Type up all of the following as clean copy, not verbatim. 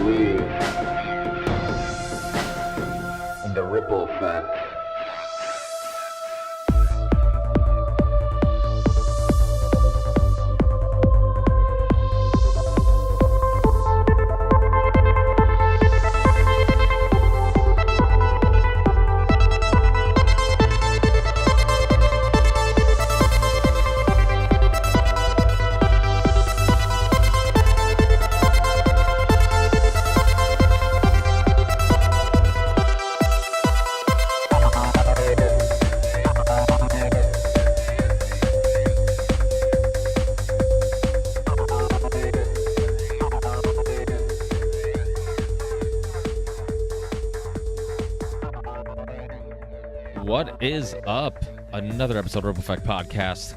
believe in the ripple effect. What is up? Another episode of Ripple Effect Podcast.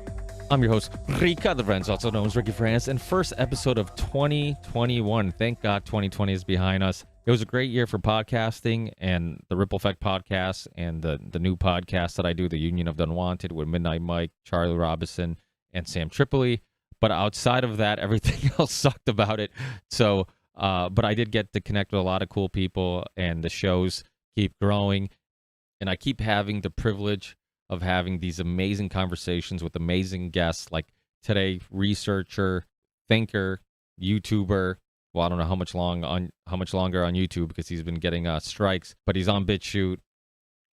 I'm your host, Ricardo Renz, also known as Ricky France, and first episode of 2021. Thank God 2020 is behind us. It was a great year for podcasting and the Ripple Effect Podcast and the new podcast that I do, the Union of the Unwanted, with Midnight Mike, Charlie Robinson, and Sam Tripoli. But outside of that, everything else sucked about it. So, but I did get to connect with a lot of cool people, and the shows keep growing. And I keep having the privilege of having these amazing conversations with amazing guests, like today, researcher, thinker, YouTuber. Well, I don't know how much longer on YouTube because he's been getting strikes, but he's on BitChute,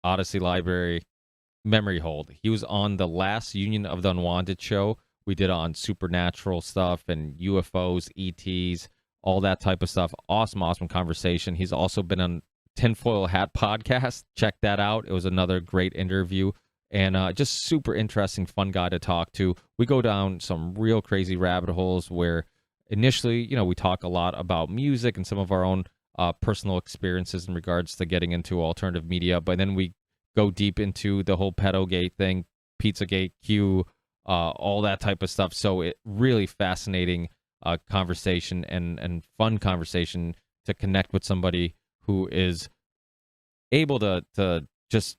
Odyssey Library, MemoryHold. He was on the last Union of the Unwanted show. We did on supernatural stuff and UFOs, ETs, all that type of stuff. Awesome conversation. He's also been on Tinfoil Hat podcast. Check that out. It was another great interview and just super interesting, fun guy to talk to. We go down some real crazy rabbit holes where initially, we talk a lot about music and some of our own personal experiences in regards to getting into alternative media, but then we go deep into the whole pedogate thing, Pizzagate, Q, all that type of stuff. So it really fascinating conversation and fun conversation to connect with somebody who is able to just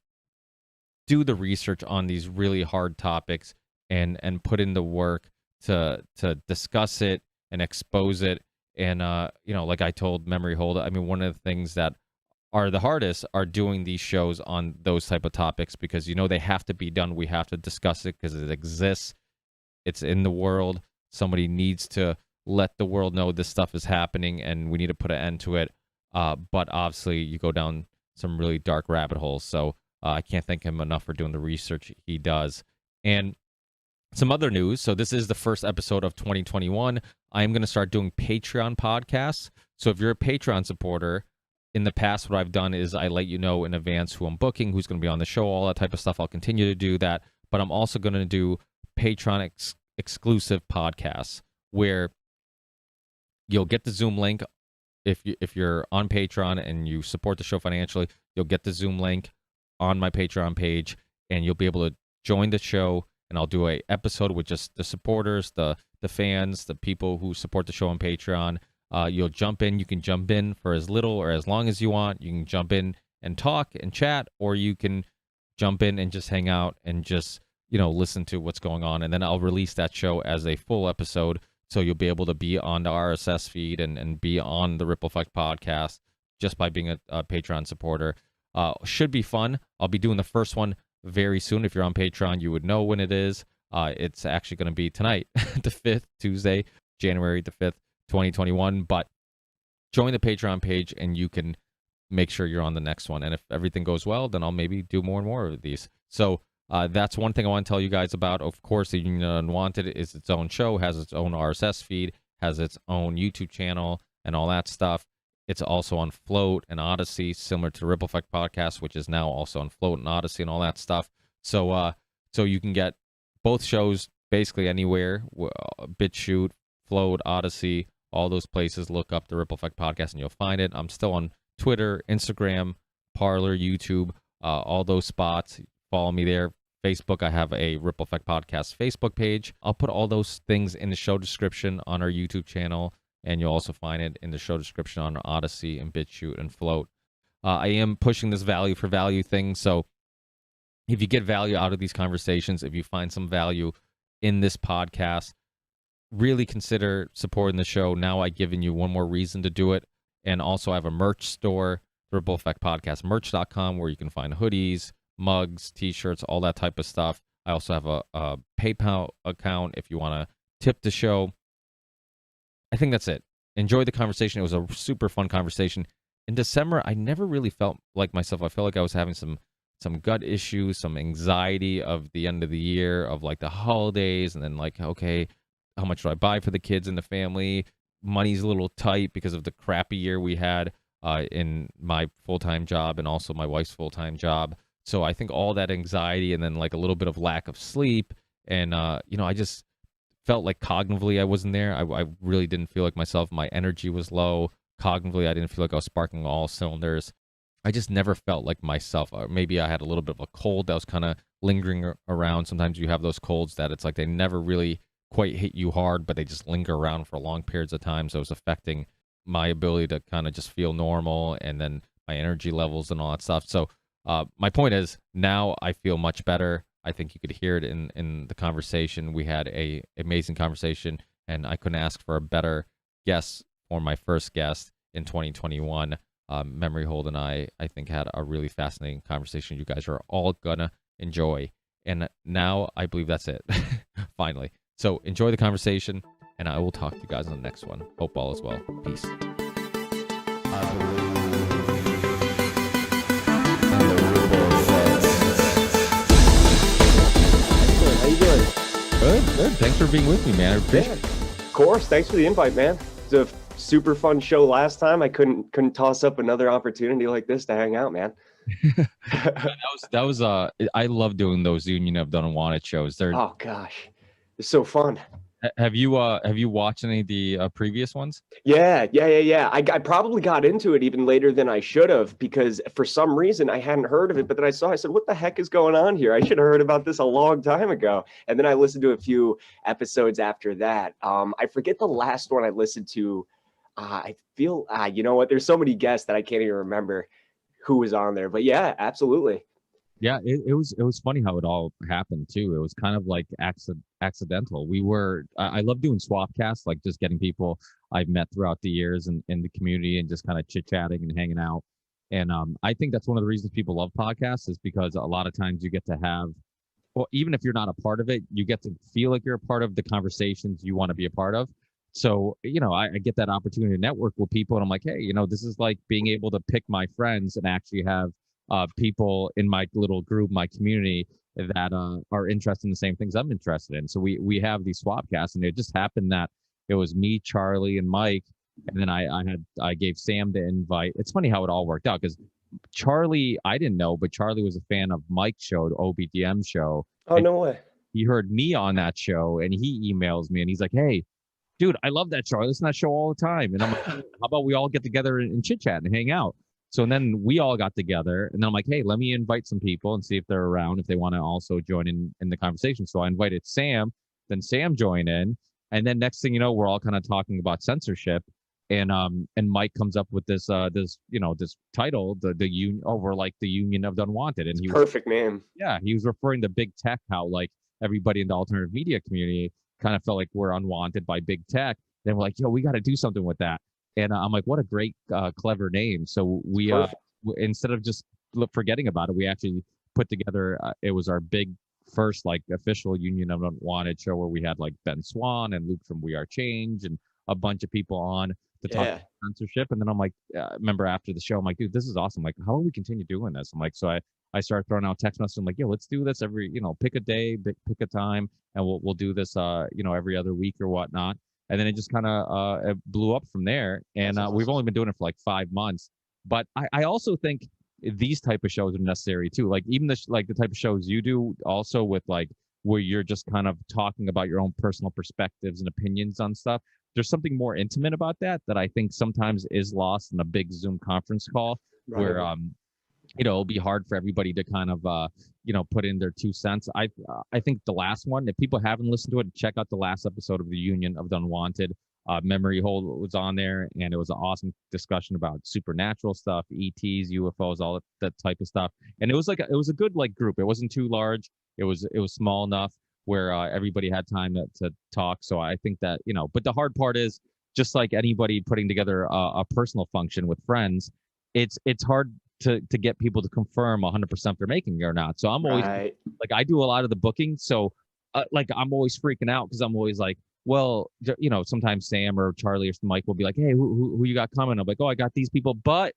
do the research on these really hard topics and put in the work to discuss it and expose it. And, like I told MemoryHold, I mean, one of the things that are the hardest are doing these shows on those type of topics because, they have to be done. We have to discuss it because it exists. It's in the world. Somebody needs to let the world know this stuff is happening and we need to put an end to it. But obviously, you go down some really dark rabbit holes. So I can't thank him enough for doing the research he does. And some other news. So this is the first episode of 2021. I am going to start doing Patreon podcasts. So if you're a Patreon supporter, in the past, what I've done is I let you know in advance who I'm booking, who's going to be on the show, all that type of stuff. I'll continue to do that. But I'm also going to do Patreon exclusive podcasts where you'll get the Zoom link. If you're on Patreon and you support the show financially, you'll get the Zoom link on my Patreon page, and you'll be able to join the show. And I'll do a episode with just the supporters, the fans, the people who support the show on Patreon. You'll jump in. You can jump in for as little or as long as you want. You can jump in and talk and chat, or you can jump in and just hang out and just listen to what's going on. And then I'll release that show as a full episode. So you'll be able to be on the RSS feed and be on the Ripple Effect podcast just by being a Patreon supporter. Should be fun. I'll be doing the first one very soon. If you're on Patreon, you would know when it is. It's actually going to be tonight, the 5th, Tuesday, January the 5th, 2021. But join the Patreon page and you can make sure you're on the next one. And if everything goes well, then I'll maybe do more and more of these. So that's one thing I want to tell you guys about. Of course, the Union of Unwanted is its own show, has its own RSS feed, has its own YouTube channel, and all that stuff. It's also on Float and Odyssey, similar to the Ripple Effect Podcast, which is now also on Float and Odyssey and all that stuff. So you can get both shows basically anywhere, BitChute, Float, Odyssey, all those places. Look up the Ripple Effect Podcast and you'll find it. I'm still on Twitter, Instagram, Parler, YouTube, all those spots. Follow me there. Facebook, I have a Ripple Effect Podcast Facebook page. I'll put all those things in the show description on our YouTube channel, and you'll also find it in the show description on Odyssey and BitChute and Float. I am pushing this value for value thing, so if you get value out of these conversations, if you find some value in this podcast, really consider supporting the show. Now I've given you one more reason to do it. And also I have a merch store, the Ripple Effect Podcast merch.com, where you can find hoodies, mugs, t-shirts, all that type of stuff. I also have a PayPal account if you want to tip the show. I think that's it. Enjoy the conversation. It was a super fun conversation. In December, I never really felt like myself. I felt like I was having some gut issues, some anxiety of the end of the year, of like the holidays, and then like, okay, how much do I buy for the kids and the family? Money's a little tight because of the crappy year we had in my full-time job and also my wife's full-time job. So I think all that anxiety and then like a little bit of lack of sleep and, I just felt like cognitively I wasn't there. I really didn't feel like myself. My energy was low. Cognitively, I didn't feel like I was sparking all cylinders. I just never felt like myself. Maybe I had a little bit of a cold that was kind of lingering around. Sometimes you have those colds that it's like they never really quite hit you hard, but they just linger around for long periods of time. So it was affecting my ability to kind of just feel normal and then my energy levels and all that stuff. So my point is now I feel much better. I think you could hear it in the conversation. We had a amazing conversation, and I couldn't ask for a better guest for my first guest in 2021. MemoryHold and I think, had a really fascinating conversation you guys are all gonna enjoy. And now I believe that's it, finally. So enjoy the conversation, and I will talk to you guys on the next one. Hope all is well. Peace. How you doing? Good. Thanks for being with me, man. I appreciate it. Of course. Thanks for the invite, man. It's a super fun show last time. I couldn't toss up another opportunity like this to hang out, man. that was I love doing those Union of the Unwanted shows. Oh gosh, it's so fun. Have you watched any of the previous ones? Yeah. I probably got into it even later than I should have, because for some reason I hadn't heard of it. But then I said, what the heck is going on here? I should have heard about this a long time ago. And then I listened to a few episodes after that. I forget the last one I listened to. I feel, you know what? There's so many guests that I can't even remember who was on there. But yeah, absolutely. Yeah, it was funny how it all happened too. It was kind of like accidental. I love doing swapcasts, like just getting people I've met throughout the years in the community and just kind of chit-chatting and hanging out. And I think that's one of the reasons people love podcasts, is because a lot of times you get to have, well, even if you're not a part of it, you get to feel like you're a part of the conversations you want to be a part of. So, I get that opportunity to network with people, and I'm like, hey, this is like being able to pick my friends and actually have people in my little group, my community, that are interested in the same things I'm interested in. So we have these swapcasts, and it just happened that it was me, Charlie, and Mike, and then I gave Sam the invite. It's funny how it all worked out, because Charlie, I didn't know, but Charlie was a fan of Mike's show, the OBDM show. Oh, no way. He heard me on that show, and he emails me, and he's like, hey, dude, I love that show. I listen to that show all the time. And I'm like, how about we all get together and chit chat and hang out? So then we all got together, and then I'm like, hey, let me invite some people and see if they're around, if they want to also join in the conversation. So I invited Sam, then Sam joined in. And then next thing you know, we're all kind of talking about censorship. And Mike comes up with this title, the union, we're like the Union of the Unwanted. And he perfect name. Yeah, he was referring to big tech, how like everybody in the alternative media community kind of felt like we're unwanted by big tech. Then we're like, yo, we got to do something with that. And I'm like, what a great, clever name. So we, instead of just forgetting about it, we actually put together, it was our big first like official Union of Unwanted show, where we had like Ben Swann and Luke from We Are Change and a bunch of people on to talk about censorship. And then I'm like, remember after the show, I'm like, dude, this is awesome. Like, how do we continue doing this? I'm like, so I started throwing out text messages. I'm like, yo, let's do this every, pick a day, pick a time, and we'll do this, every other week or whatnot. And then it just kind of blew up from there. And we've only been doing it for like 5 months. But I also think these type of shows are necessary too. Like even the type of shows you do also, with like where you're just kind of talking about your own personal perspectives and opinions on stuff. There's something more intimate about that I think sometimes is lost in a big Zoom conference call, right, where it'll be hard for everybody to kind of put in their 2 cents. I think the last one, if people haven't listened to it, check out the last episode of the Union of the Unwanted. MemoryHold was on there, and it was an awesome discussion about supernatural stuff, ETs, UFOs, all that type of stuff. And it was a good like group. It wasn't too large. It was small enough where everybody had time to talk. So I think that, but the hard part is just like anybody putting together a personal function with friends, it's hard to get people to confirm 100% if they're making it or not. So I'm always like, I do a lot of the booking. So like, I'm always freaking out because I'm always like, well, you know, sometimes Sam or Charlie or Mike will be like, hey, who you got coming? I'm like, oh, I got these people, but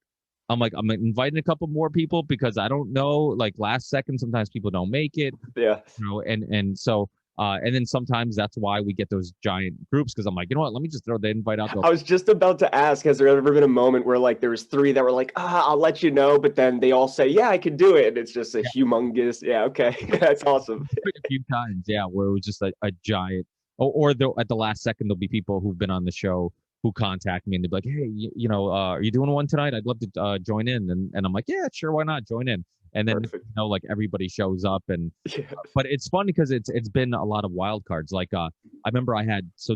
I'm like, I'm inviting a couple more people because I don't know, like last second, sometimes people don't make it. Yeah. You know, and so and then sometimes that's why we get those giant groups, because I'm like, you know what, let me just throw the invite out. I was just about to ask, has there ever been a moment where like there was 3 that were like, I'll let you know, but then they all say, yeah, I can do it, and it's just a humongous, okay, that's awesome. A few times, yeah, where it was just a giant, or at the last second there'll be people who've been on the show who contact me and they'll be like, hey, you know, are you doing one tonight? I'd love to join in, and I'm like, yeah, sure, why not, join in. And then you know, like everybody shows up, and but it's fun because it's been a lot of wild cards. Like I remember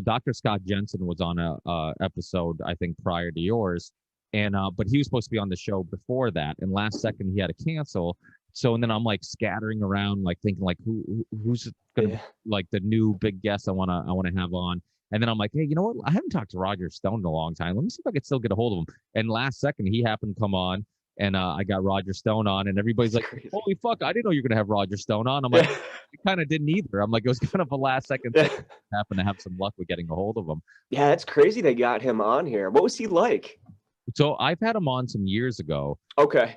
Dr. Scott Jensen was on a episode, I think, prior to yours, and but he was supposed to be on the show before that, and last second he had to cancel. So and then I'm like scattering around, like thinking like who's gonna be like the new big guest I wanna have on. And then I'm like, hey, you know what? I haven't talked to Roger Stone in a long time. Let me see if I can still get a hold of him. And last second he happened to come on. And I got Roger Stone on, and everybody's like, holy fuck, I didn't know you were going to have Roger Stone on. I'm like, I kind of didn't either. I'm like, it was kind of a last second thing. Happened to have some luck with getting a hold of him. Yeah, that's crazy they got him on here. What was he like? So I've had him on some years ago. Okay.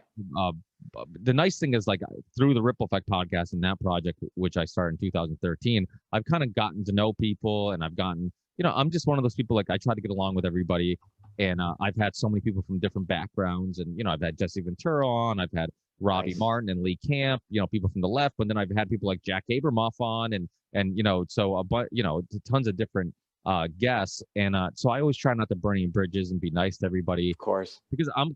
The nice thing is, like, through the Ripple Effect podcast and that project, which I started in 2013, I've kind of gotten to know people, and I've gotten, you know, I'm just one of those people, like, I try to get along with everybody. And I've had so many people from different backgrounds, and, you know, I've had Jesse Ventura on, I've had Robbie Martin and Lee Camp, you know, people from the left, but then I've had people like Jack Abramoff on, and you know, so you know, tons of different guests, and so I always try not to burn any bridges and be nice to everybody, of course, because I'm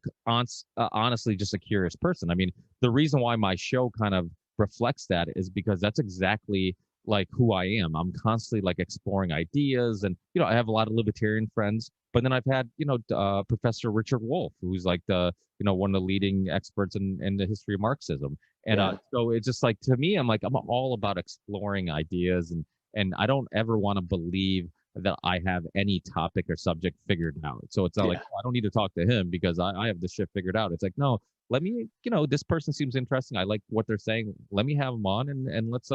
honestly just a curious person. I mean, the reason why my show kind of reflects that is because that's exactly like who I am. I'm constantly like exploring ideas, and, you know, I have a lot of libertarian friends, but then I've had, you know, Professor Richard Wolff, who's like the, you know, one of the leading experts in the history of Marxism. And so it's just like, to me, I'm like, I'm all about exploring ideas, and I don't ever want to believe that I have any topic or subject figured out. So it's not like, oh, I don't need to talk to him because I have this shit figured out. It's like, no, let me, you know, this person seems interesting. I like what they're saying. Let me have them on, and let's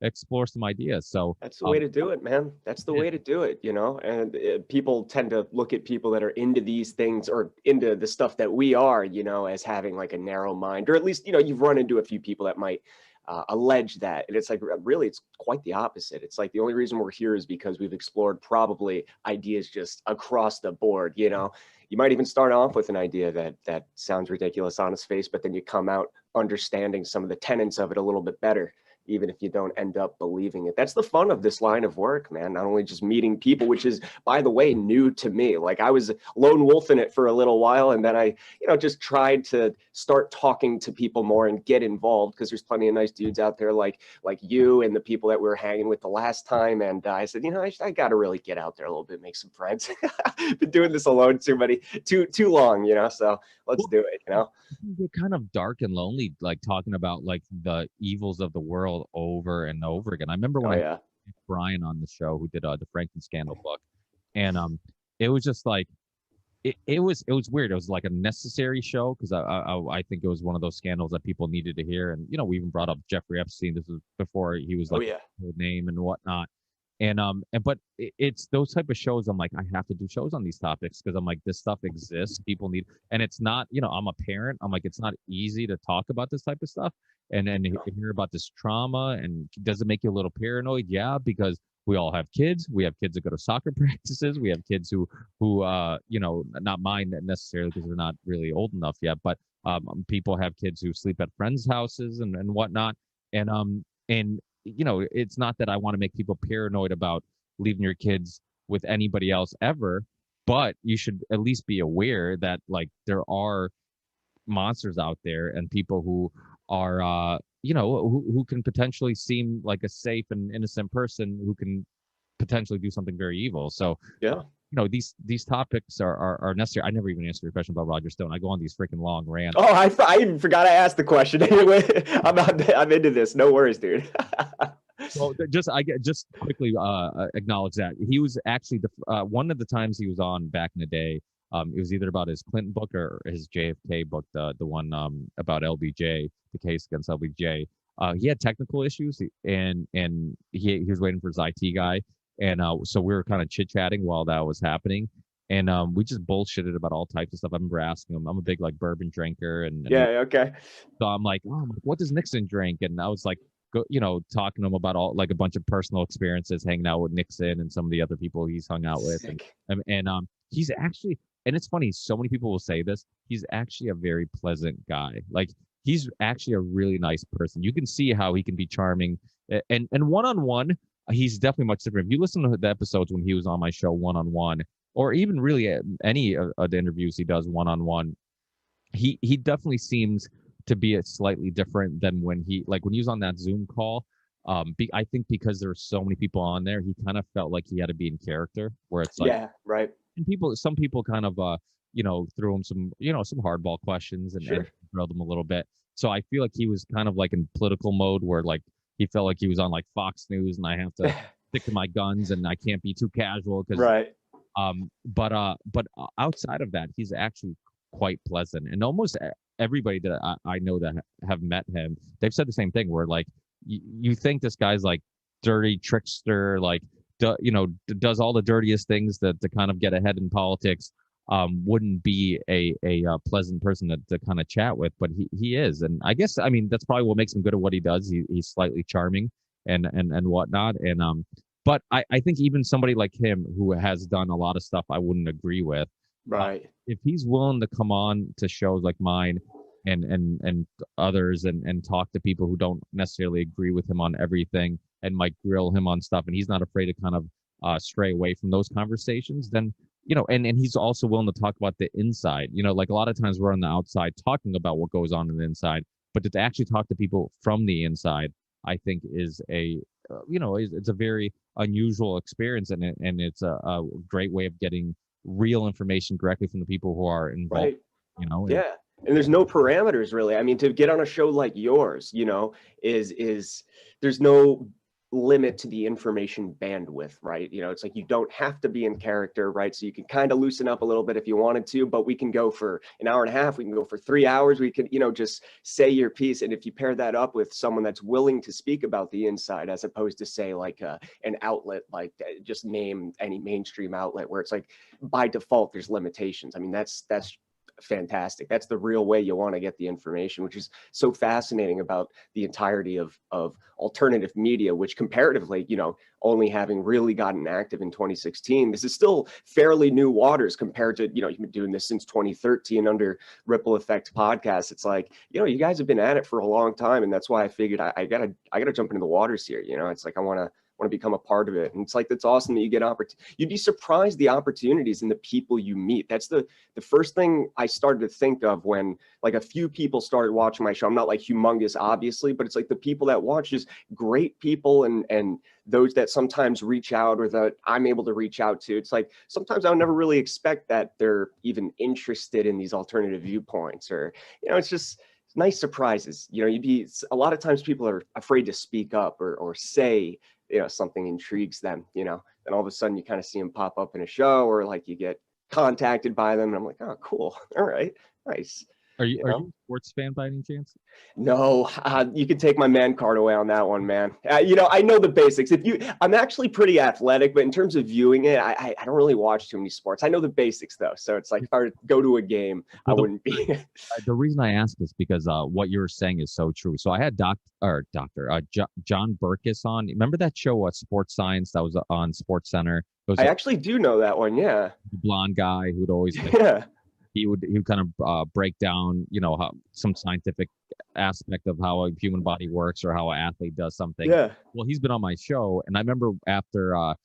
explore some ideas. So that's the way to do it, man. That's the way to do it, you know. And people tend to look at people that are into these things or into the stuff that we are, you know, as having like a narrow mind, or at least, you know, you've run into a few people that might allege that, and it's like, really, it's quite the opposite. It's like the only reason we're here is because we've explored probably ideas just across the board. You know, you might even start off with an idea that sounds ridiculous on its face, but then you come out understanding some of the tenets of it a little bit better, even if you don't end up believing it. That's the fun of this line of work, man. Not only just meeting people, which is, by the way, new to me. Like, I was lone wolf in it for a little while, and then I, you know, just tried to start talking to people more and get involved, because there's plenty of nice dudes out there like you and the people that we were hanging with the last time. And I said, you know, I got to really get out there a little bit, make some friends. Been doing this alone too long, you know, so let's do it, you know. You get kind of dark and lonely, like talking about like the evils of the world over and over again. I remember when I had Brian on the show, who did the Franklin Scandal book, and it was just like it was weird. It was like a necessary show, because I think it was one of those scandals that people needed to hear. And, you know, we even brought up Jeffrey Epstein. This was before he was like his name and whatnot. And but it's those type of shows. I'm like, I have to do shows on these topics, because I'm like, this stuff exists. People need, and it's not, you know, I'm a parent. I'm like, it's not easy to talk about this type of stuff, and hear about this trauma. And does it make you a little paranoid? Yeah, because we all have kids. We have kids that go to soccer practices. We have kids who you know, not mine necessarily, because they're not really old enough yet, but people have kids who sleep at friends' houses and whatnot. And you know, it's not that I want to make people paranoid about leaving your kids with anybody else ever, but you should at least be aware that, like, there are monsters out there, and people who are, you know, who can potentially seem like a safe and innocent person who can potentially do something very evil. So you know, these topics are necessary. I never even answered your question about Roger Stone. I go on these freaking long rants. Oh, I even forgot I asked the question. Anyway, I'm into this. No worries, dude. Well, just quickly acknowledge that he was actually the one of the times he was on back in the day. It was either about his Clinton book or his JFK book, the one about LBJ, the case against LBJ. He had technical issues, and he was waiting for his IT guy, and so we were kind of chit chatting while that was happening, and we just bullshitted about all types of stuff. I remember asking him, I'm a big like bourbon drinker, and okay. so I'm like, what does Nixon drink? And I was like, talking to him about all like a bunch of personal experiences hanging out with Nixon and some of the other people he's hung out with, and he's actually. And it's funny, so many people will say this. He's actually a very pleasant guy. Like, he's actually a really nice person. You can see how he can be charming. And one-on-one, he's definitely much different. If you listen to the episodes when he was on my show one-on-one, or even really any of the interviews he does one-on-one, he definitely seems to be a slightly different than when he was on that Zoom call. I think because there were so many people on there, he kind of felt like he had to be in character, where it's like, yeah, right. And some people kind of threw him some hardball questions and drilled him a little bit. So I feel like he was kind of like in political mode, where like he felt like he was on like Fox News, and I have to stick to my guns and I can't be too casual because right. But outside of that, he's actually quite pleasant, and almost everybody that I know that have met him, they've said the same thing, where like you think this guy's like dirty trickster, like does all the dirtiest things to kind of get ahead in politics, wouldn't be a pleasant person to kind of chat with, but he is. And I guess, I mean, that's probably what makes him good at what he does. He's slightly charming and whatnot. And but I think even somebody like him who has done a lot of stuff I wouldn't agree with, right, if he's willing to come on to shows like mine and others and talk to people who don't necessarily agree with him on everything, and might grill him on stuff, and he's not afraid to kind of stray away from those conversations, then, and he's also willing to talk about the inside. Like a lot of times we're on the outside talking about what goes on the inside, but to actually talk to people from the inside, I think is it's a very unusual experience, and it's a great way of getting real information directly from the people who are involved. Right. Yeah. And there's no parameters really. I mean, to get on a show like yours, is there's no limit to the information bandwidth, right? It's like you don't have to be in character, right? So you can kind of loosen up a little bit if you wanted to, but we can go for an hour and a half, we can go for 3 hours, we can, just say your piece. And if you pair that up with someone that's willing to speak about the inside, as opposed to say like an outlet, like just name any mainstream outlet where it's like by default there's limitations. I mean, that's fantastic. That's the real way you want to get the information, which is so fascinating about the entirety of alternative media, which comparatively, only having really gotten active in 2016, this is still fairly new waters compared to, you've been doing this since 2013 under Ripple Effect Podcast. It's like, you guys have been at it for a long time, and that's why I figured I gotta jump into the waters here. It's like I want to become a part of it. And it's like, that's awesome that you get you'd be surprised the opportunities and the people you meet. That's the first thing I started to think of when like a few people started watching my show. I'm not like humongous, obviously, but it's like the people that watch, just great people, and those that sometimes reach out or that I'm able to reach out to. It's like, sometimes I would never really expect that they're even interested in these alternative viewpoints, or, it's just nice surprises. A lot of times people are afraid to speak up or say, something intrigues them, then all of a sudden you kind of see them pop up in a show, or like you get contacted by them, and I'm like, oh, cool. All right. Nice. Are you a sports fan by any chance? No, you could take my man card away on that one, man. I know the basics. I'm actually pretty athletic, but in terms of viewing it, I don't really watch too many sports. I know the basics though, so it's like if I were to go to a game, I wouldn't be. The reason I ask is because what you were saying is so true. So I had John Burkis on. Remember that show, Sports Science, that was on Sports Center? I actually do know that one. Yeah, the blonde guy who'd always he would kind of break down, how some scientific aspect of how a human body works or how an athlete does something. Yeah. Well, he's been on my show, and I remember after, and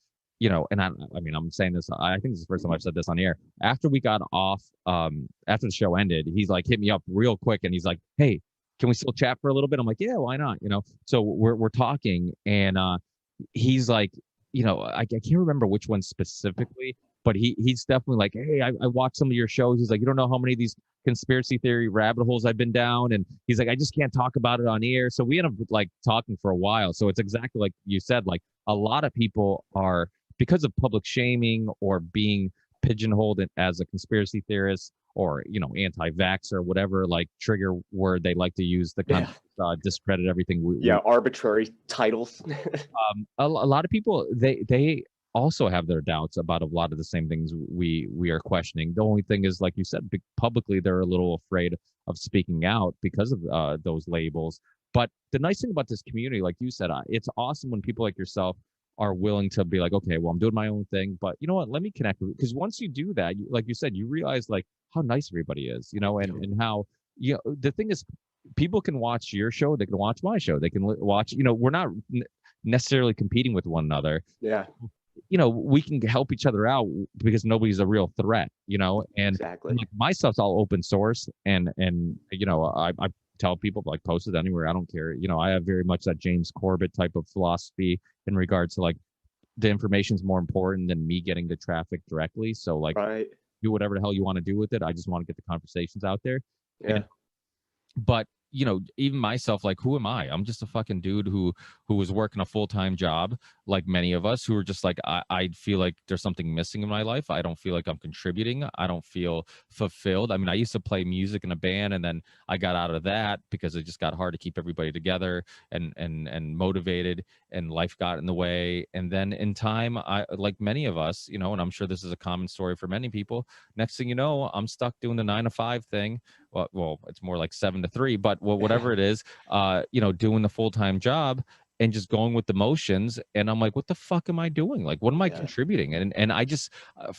I mean, I'm saying this, I think this is the first time I've said this on the air. After we got off, after the show ended, he's like hit me up real quick, and he's like, "Hey, can we still chat for a little bit?" I'm like, "Yeah, why not?" So we're talking, and he's like, I can't remember which one specifically, but he's definitely like, hey, I watched some of your shows. He's like, you don't know how many of these conspiracy theory rabbit holes I've been down, and he's like, I just can't talk about it on air. So we end up like talking for a while. So it's exactly like you said, like a lot of people are, because of public shaming or being pigeonholed as a conspiracy theorist or anti-vax or whatever like trigger word they like to use to kind of discredit everything. Arbitrary titles. A lot of people they also have their doubts about a lot of the same things we are questioning. The only thing is, like you said, publicly they're a little afraid of speaking out because of those labels. But the nice thing about this community, like you said, it's awesome when people like yourself are willing to be like, okay, well, I'm doing my own thing, but you know what? Let me connect with you. Because once you do that, like you said, you realize like how nice everybody is, and how, the thing is, people can watch your show, they can watch my show, they can watch, we're not necessarily competing with one another. Yeah. We can help each other out because nobody's a real threat, and exactly. Like my stuff's all open source, and I tell people, like, post it anywhere, I don't care. I have very much that James Corbett type of philosophy in regards to like the information's more important than me getting the traffic directly. So like, do whatever the hell you want to do with it. I just want to get the conversations out there. Yeah. But even myself, like, who am I? I'm just a fucking dude who was working a full-time job, like many of us, who are just like, I feel like there's something missing in my life. I don't feel like I'm contributing. I don't feel fulfilled. I mean, I used to play music in a band, and then I got out of that because it just got hard to keep everybody together and motivated, and life got in the way. And then in time, I, like many of us, and I'm sure this is a common story for many people, next thing you know, I'm stuck doing the 9 to 5 thing. Well, it's more like 7 to 3, but whatever it is, doing the full-time job and just going with the motions. And I'm like, what the fuck am I doing? Like, what am I contributing? And I just,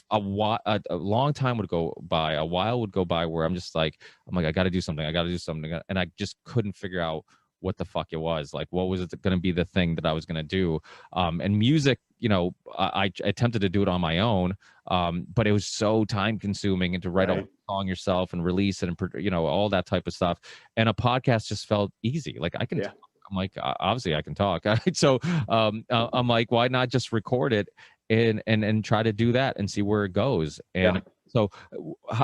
a long time would go by, a while would go by where I'm like, I got to do something. And I just couldn't figure out what the fuck it was. Like, what was it going to be the thing that I was going to do? And music, I attempted to do it on my own, but it was so time consuming, and to write a song yourself and release it and all that type of stuff. And a podcast just felt easy. Like, I can talk. I'm like, obviously I can talk. So I'm like, why not just record it and try to do that and see where it goes? And so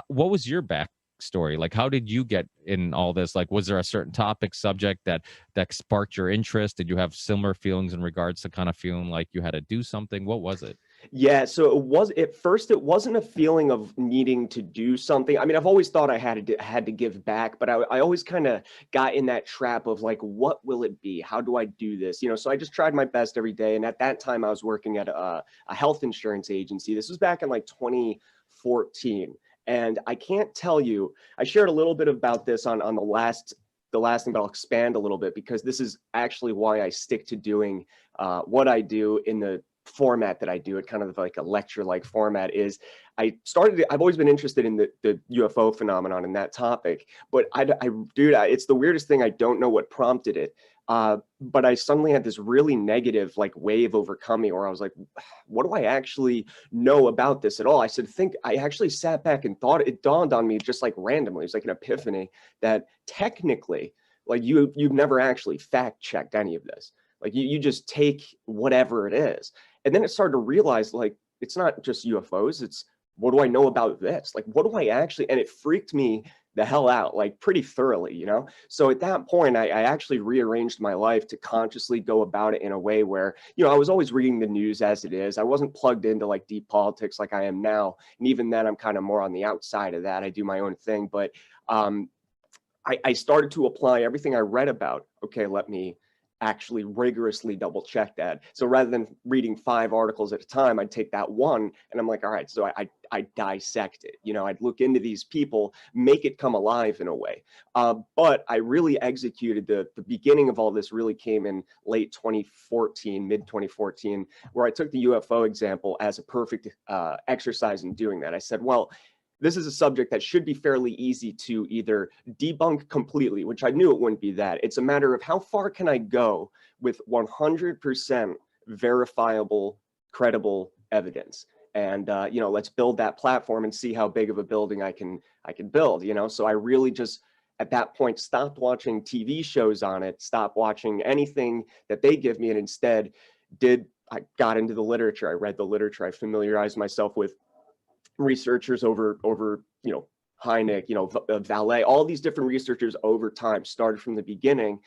what was your backstory? Like, how did you get in all this? Like, was there a certain topic, subject that sparked your interest? Did you have similar feelings in regards to kind of feeling like you had to do something? What was it? Yeah, so at first it wasn't a feeling of needing to do something. I mean, I've always thought I had to give back, but I always kind of got in that trap of like, what will it be? How do I do this? So I just tried my best every day. And at that time I was working at a health insurance agency. This was back in like 2014. And I can't tell you, I shared a little bit about this on the last thing, but I'll expand a little bit, because this is actually why I stick to doing what I do in the format that I do. It kind of like a lecture-like format. Is I've always been interested in the UFO phenomenon and that topic, but it's the weirdest thing. I don't know what prompted it, but I suddenly had this really negative like wave overcome me, where I was like, what do I actually know about this at all? I actually sat back and thought. It dawned on me just like randomly. It was like an epiphany that technically, like, you've never actually fact checked any of this. Like, you just take whatever it is. And then it started to realize, like, it's not just UFOs. It's, what do I know about this? Like, what do I actually, and it freaked me the hell out, like, pretty thoroughly, So at that point, I actually rearranged my life to consciously go about it in a way where, I was always reading the news as it is. I wasn't plugged into like deep politics like I am now. And even then, I'm kind of more on the outside of that. I do my own thing. But I started to apply everything I read about. Okay, let me actually rigorously double check that. So rather than reading 5 articles at a time, I'd take that one and I'm like, all right, so I dissect it. I'd look into these people, make it come alive in a way. But I really executed the beginning of all this really came in late 2014, mid 2014, where I took the UFO example as a perfect exercise in doing that. I said, well, this is a subject that should be fairly easy to either debunk completely, which I knew it wouldn't be that. It's a matter of how far can I go with 100% verifiable, credible evidence. And, let's build that platform and see how big of a building I can build, So I really just, at that point, stopped watching TV shows on it, stopped watching anything that they give me, and instead I got into the literature. I read the literature. I familiarized myself with researchers over Hynek, Vallée, all these different researchers over time started from the beginning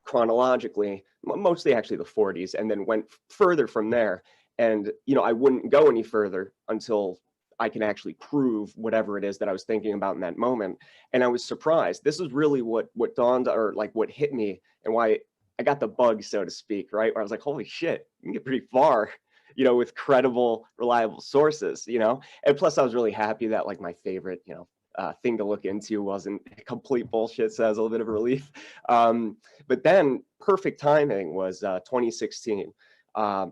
chronologically, mostly actually the 40s, and then went further from there. And I wouldn't go any further until I can actually prove whatever it is that I was thinking about in that moment. And I was surprised. This is really what dawned, or like what hit me, and why I got the bug, so to speak, right? Where I was like, holy shit, you can get pretty far, with credible, reliable sources, And plus, I was really happy that like my favorite, thing to look into wasn't complete bullshit, so that was a little bit of a relief. But then perfect timing was 2016. I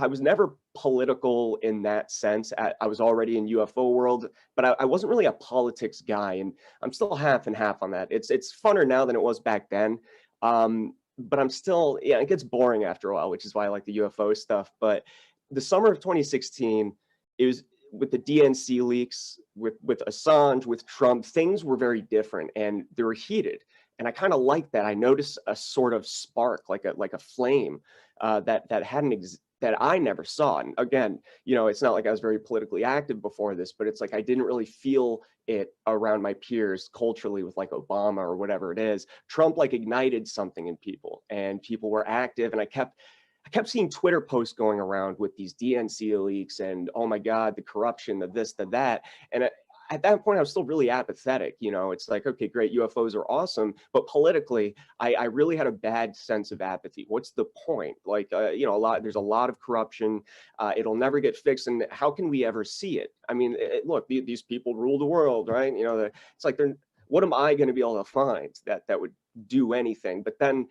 was never political in that sense. I was already in UFO world, but I wasn't really a politics guy, and I'm still half and half on that. It's funner now than it was back then. But I'm still, it gets boring after a while, which is why I like the UFO stuff. But the summer of 2016, it was with the DNC leaks, with Assange, with Trump, things were very different and they were heated. And I kind of liked that. I noticed a sort of spark, like a flame that I never saw. And again, it's not like I was very politically active before this, but it's like I didn't really feel it around my peers culturally with like Obama or whatever it is. Trump like ignited something in people, and people were active. And I kept seeing Twitter posts going around with these DNC leaks and, oh my God, the corruption, the this, the that. And at that point, I was still really apathetic. It's like, okay, great, UFOs are awesome, but politically, I really had a bad sense of apathy. What's the point? Like, there's a lot of corruption. It'll never get fixed, and how can we ever see it? I mean, look, these people rule the world, right? It's like, what am I going to be able to find that would do anything? But then,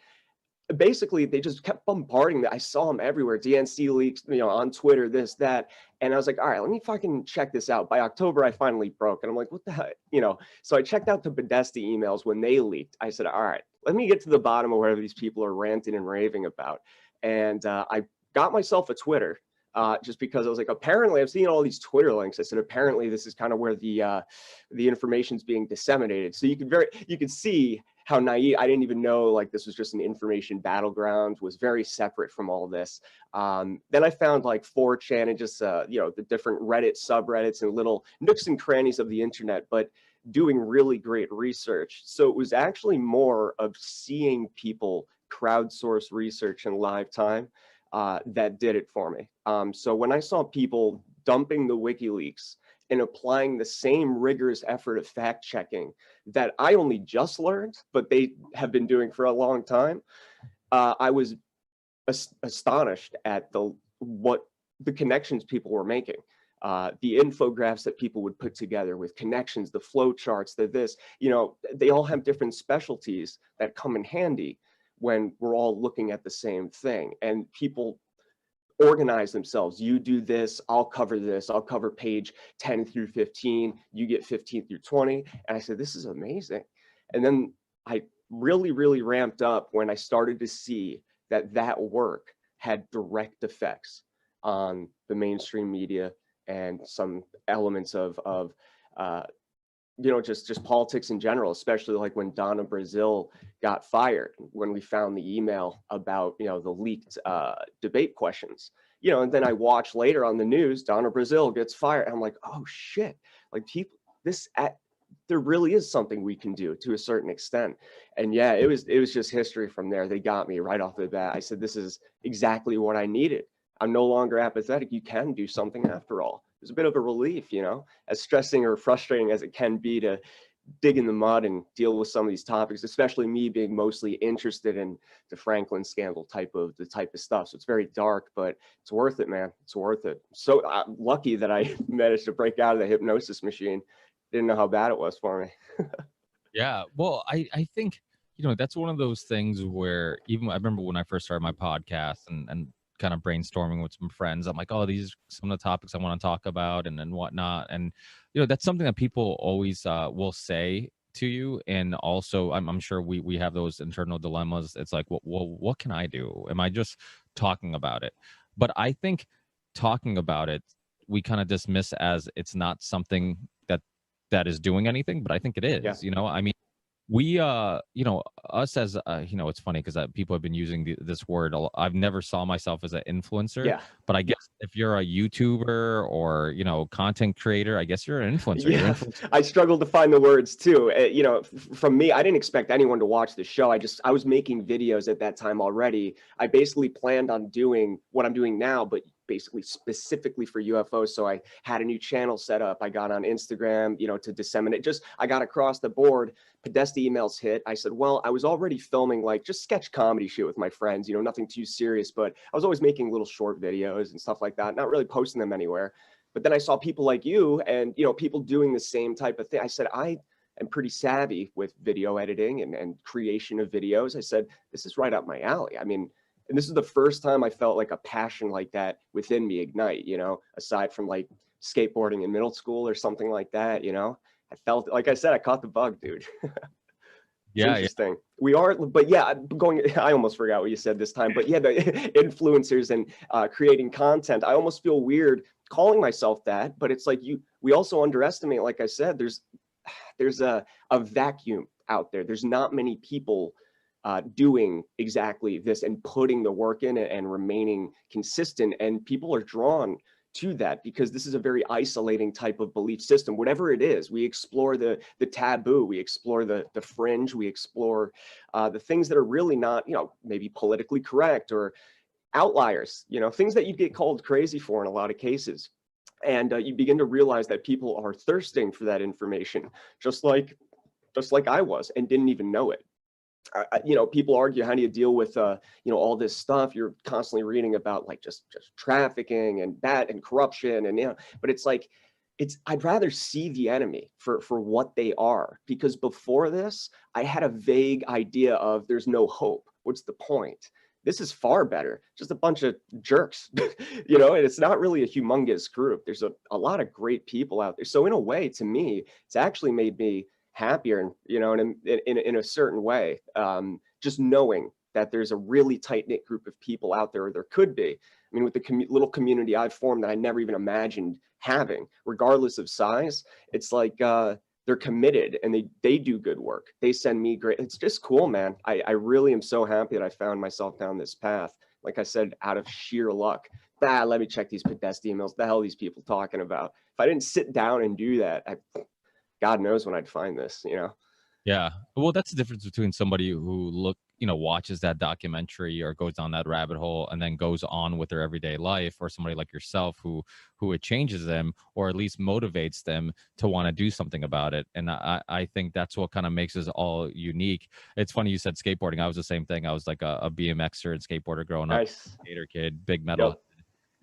basically, they just kept bombarding me. I saw them everywhere. DNC leaks, on Twitter, this, that. And I was like, all right, let me fucking check this out. By October, I finally broke. And I'm like, what the heck? So I checked out the Podesta emails when they leaked. I said, all right, let me get to the bottom of whatever these people are ranting and raving about. And I got myself a Twitter, just because I was like, apparently I've seen all these Twitter links. I said, apparently this is kind of where the information's being disseminated. So you could see how naive. I didn't even know like this was just an information battleground, was very separate from all this. Then I found like 4chan and just the different Reddit subreddits and little nooks and crannies of the internet, but doing really great research. So it was actually more of seeing people crowdsource research in live time that did it for me. So when I saw people dumping the WikiLeaks and applying the same rigorous effort of fact checking that I only just learned, but they have been doing for a long time, I was astonished at the connections people were making. The infographics that people would put together with connections, the flow charts, they all have different specialties that come in handy when we're all looking at the same thing. And people organize themselves. You do this, I'll cover this. I'll cover page 10 through 15. You get 15 through 20. And I said, this is amazing. And then I really, really ramped up when I started to see that work had direct effects on the mainstream media and some elements of just politics in general, especially like when Donna Brazile got fired, when we found the email about, the leaked debate questions, and then I watched later on the news, Donna Brazile gets fired. And I'm like, oh shit, like there really is something we can do to a certain extent. And yeah, it was just history from there. They got me right off the bat. I said, this is exactly what I needed. I'm no longer apathetic. You can do something after all. It was a bit of a relief, as stressing or frustrating as it can be to dig in the mud and deal with some of these topics, especially me being mostly interested in the Franklin scandal type of stuff. So it's very dark, but it's worth it, man. It's worth it. So lucky that I managed to break out of the hypnosis machine. Didn't know how bad it was for me. Yeah. Well, I think, that's one of those things where even I remember when I first started my podcast and kind of brainstorming with some friends, I'm like, oh, these are some of the topics I want to talk about and whatnot. And, that's something that people always will say to you. And also, I'm sure we have those internal dilemmas. It's like, well, what can I do? Am I just talking about it? But I think talking about it, we kind of dismiss as it's not something that is doing anything, but I think it is. Yeah. I mean, we you know, us as you know, it's funny because people have been using this word I've never saw myself as an influencer, Yeah. but I guess if you're a YouTuber or, you know, content creator, I guess you're an influencer. You're Yeah, influencing. I struggled to find the words too. You know, from me, I didn't expect anyone to watch the show. I was making videos at that time already. I basically planned on doing what I'm doing now, but basically specifically for UFOs. So I had a new channel set up. I got on Instagram, you know, to disseminate. Just I got across the board. Podesta emails hit. I said, well, I was already filming like just sketch comedy shit with my friends, you know, nothing too serious, but I was always making little short videos and stuff like that, not really posting them anywhere. But then I saw people like you and, you know, people doing the same type of thing. I said, I am pretty savvy with video editing and creation of videos. I said, this is right up my alley. I mean, and this is the first time I felt like a passion like that within me ignite, you know, aside from like skateboarding in middle school or something like that, you know. I felt, like I said, I caught the bug, dude. It's Yeah, interesting. We are, but yeah, I almost forgot what you said this time, but yeah, the influencers and creating content, I almost feel weird calling myself that, but it's like we also underestimate, like I said, there's a vacuum out there. There's not many people doing exactly this and putting the work in it and remaining consistent. And people are drawn to that because this is a very isolating type of belief system. Whatever it is, we explore the taboo, we explore the fringe, we explore the things that are really not, you know, maybe politically correct or outliers, you know, things that you get called crazy for in a lot of cases. And you begin to realize that people are thirsting for that information, just like I was, and didn't even know it. You know, people argue, how do you deal with you know, all this stuff you're constantly reading about, like just trafficking and that and corruption, and you know, but it's like, I'd rather see the enemy for what they are, because before this I had a vague idea of there's no hope. What's the point? This is far better. Just a bunch of jerks, you know, and it's not really a humongous group. There's a lot of great people out there. So in a way, to me, it's actually made me happier, you know, in a certain way. Just knowing that there's a really tight knit group of people out there, or there could be. I mean, with the little community I've formed that I never even imagined having, regardless of size, it's like they're committed and they do good work. They send me great. It's just cool, man. I really am so happy that I found myself down this path. Like I said, out of sheer luck. Let me check these Podesta emails. The hell are these people talking about? If I didn't sit down and do that, God knows when I'd find this, you know? yeah. Well, that's the difference between somebody who you know, watches that documentary or goes down that rabbit hole and then goes on with their everyday life, or somebody like yourself who it changes them, or at least motivates them to want to do something about it. And I think that's what kind of makes us all unique. It's funny you said skateboarding. I was the same thing. I was like a BMXer and skateboarder growing up, Nice. skater kid, big metal. Yep.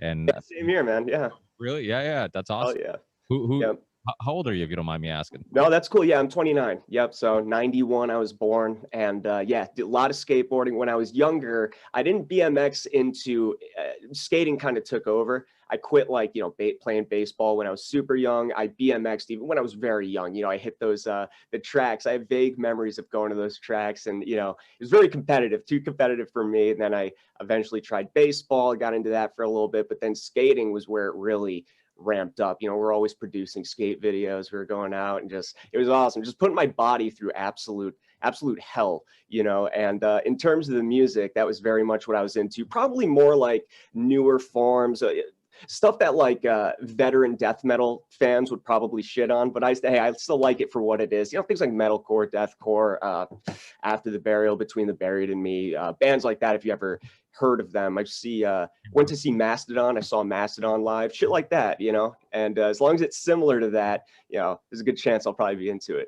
And Yeah, same here, man. Yeah. really, yeah, that's Oh awesome. yeah. Who Yep. how old are you, if you don't mind me asking? No, that's cool. Yeah, I'm 29. Yep. So 91, I was born, and yeah, did a lot of skateboarding when I was younger. I didn't BMX into skating. Kind of took over. I quit, like, you know, playing baseball when I was super young. I BMX'd even when I was very young. You know, I hit those the tracks. I have vague memories of going to those tracks, and you know, it was very competitive, too competitive for me. And then I eventually tried baseball, got into that for a little bit, but then skating was where it really ramped up. You know, we're always producing skate videos. We were going out and just, it was awesome. Just putting my body through absolute hell, you know. And in terms of the music, that was very much what I was into. Probably more like newer forms, stuff that like veteran death metal fans would probably shit on, but I still like it for what it is. You know, things like metalcore, deathcore, After the Burial, Between the Buried and Me, bands like that. If you ever heard of them, went to see Mastodon. I saw Mastodon live, shit like that, you know. And as long as it's similar to that, you know, there's a good chance I'll probably be into it.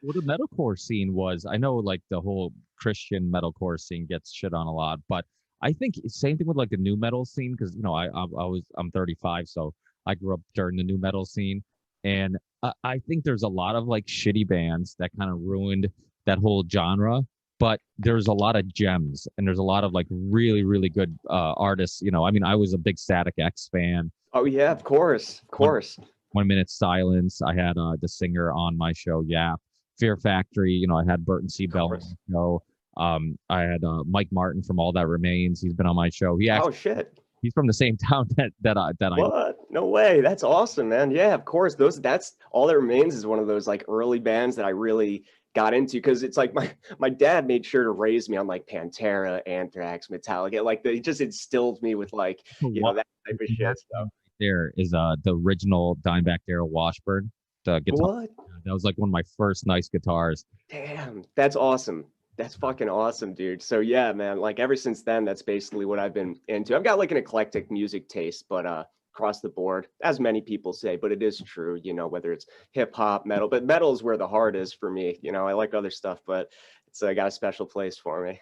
Well, the metalcore scene was, I know like the whole Christian metalcore scene gets shit on a lot, but I think same thing with like the new metal scene, because you know I'm 35, so I grew up during the new metal scene, and I think there's a lot of like shitty bands that kind of ruined that whole genre, but there's a lot of gems, and there's a lot of like really good artists. You know, I mean, I was a big Static X fan. Oh yeah, of course, of course. 1 Minute Silence. I had the singer on my show. Yeah, Fear Factory. You know, I had Burton C. Bell on the show. I had Mike Martin from All That Remains. He's been on my show. Oh shit. He's from the same town that I. What? No way. That's awesome, man. Yeah, of course. That's All That Remains is one of those like early bands that I really got into, because it's like my dad made sure to raise me on like Pantera, Anthrax, Metallica. Like he just instilled me with like, that type of shit stuff. There is the original Dimebag Darrell Washburn, the guitar. What? That was like one of my first nice guitars. Damn, that's awesome. That's fucking awesome, dude. So yeah, man, like ever since then, that's basically what I've been into. I've got like an eclectic music taste, but across the board, as many people say, but it is true, whether it's hip hop, metal, but metal is where the heart is for me. I like other stuff, but it's got a special place for me.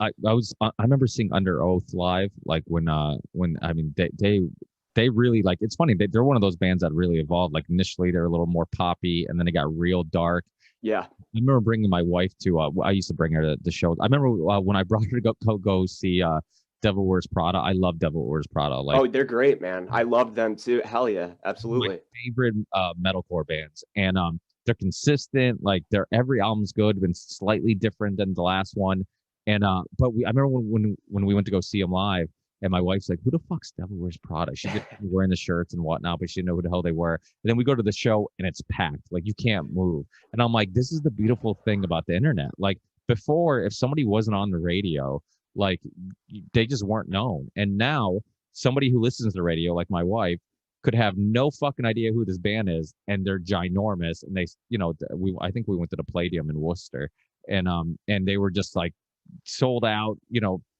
I remember seeing Under Oath live, like when I mean they really, like, it's funny, they're one of those bands that really evolved. Like initially they're a little more poppy, and then it got real dark. Yeah. I remember bringing my wife to I used to bring her to the show. I remember when I brought her to go see Devil Wears Prada. I love Devil Wears Prada. Like, oh, they're great, man. I love them too. Hell yeah, absolutely. My favorite metalcore bands, and they're consistent. Like every album's good, been slightly different than the last one. And but I remember when we went to go see them live, and my wife's like, "Who the fuck's Devil Wears Prada?" She just wearing the shirts and whatnot, but she didn't know who the hell they were. And then we go to the show, and it's packed. Like you can't move. And I'm like, this is the beautiful thing about the internet. Like before, if somebody wasn't on the radio, like they just weren't known. And now somebody who listens to the radio, like my wife, could have no fucking idea who this band is, and they're ginormous. And they, I think we went to the Palladium in Worcester, and they were just like sold out,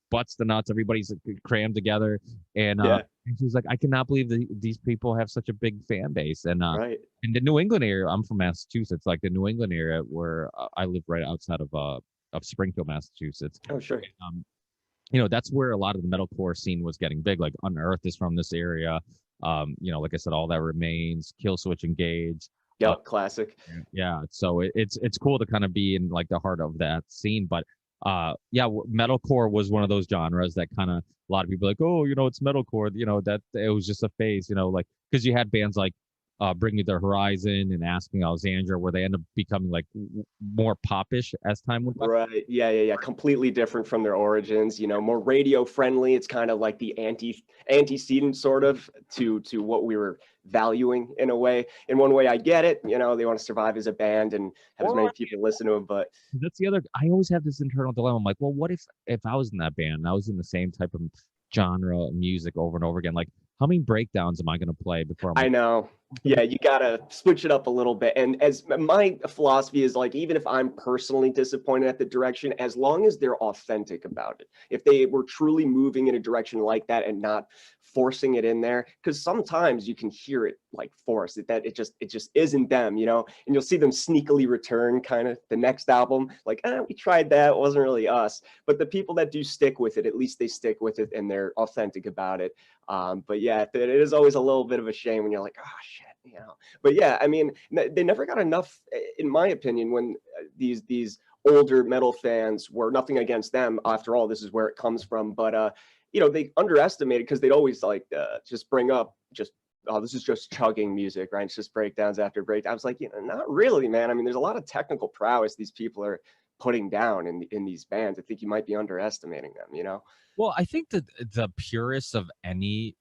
butts to nuts, everybody's crammed together. And and she was like, I cannot believe that these people have such a big fan base. And right. In the New England area, I'm from Massachusetts, like the New England area where I live right outside of Springfield, Massachusetts. Oh, sure. And, that's where a lot of the metalcore scene was getting big. Like Unearthed is from this area. Like I said, All That Remains, Killswitch Engage. Yep, classic. Yeah, so it's cool to kind of be in like the heart of that scene. But metalcore was one of those genres that kind of, a lot of people are like, oh, it's metalcore. That it was just a phase. Like because you had bands like Bring Me the Horizon and Asking Alexandria, where they end up becoming like more popish as time went by. Right. Yeah. Completely different from their origins. More radio friendly. It's kind of like the antecedent sort of to what we were valuing in a way. In one way, I get it. They want to survive as a band and have as many people listen to them. But that's the other. I always have this internal dilemma. I'm like, well, what if I was in that band and I was in the same type of genre of music over and over again? Like, how many breakdowns am I going to play before I know. Yeah, you got to switch it up a little bit. And as my philosophy is, like, even if I'm personally disappointed at the direction, as long as they're authentic about it, if they were truly moving in a direction like that and not forcing it in there, because sometimes you can hear it like forced, that it just isn't them, and you'll see them sneakily return kind of the next album, like, we tried that, it wasn't really us. But the people that do stick with it, at least they stick with it and they're authentic about it. But yeah, it is always a little bit of a shame when you're like, oh shit, But yeah, I mean, they never got enough, in my opinion, when these older metal fans were, nothing against them, after all, this is where it comes from, but they underestimated, because they'd always like just bring up this is just chugging music, right? It's just breakdowns after breakdowns. I was like, not really, man. I mean, there's a lot of technical prowess these people are putting down in these bands. I think you might be underestimating them, Well, I think that the purists of any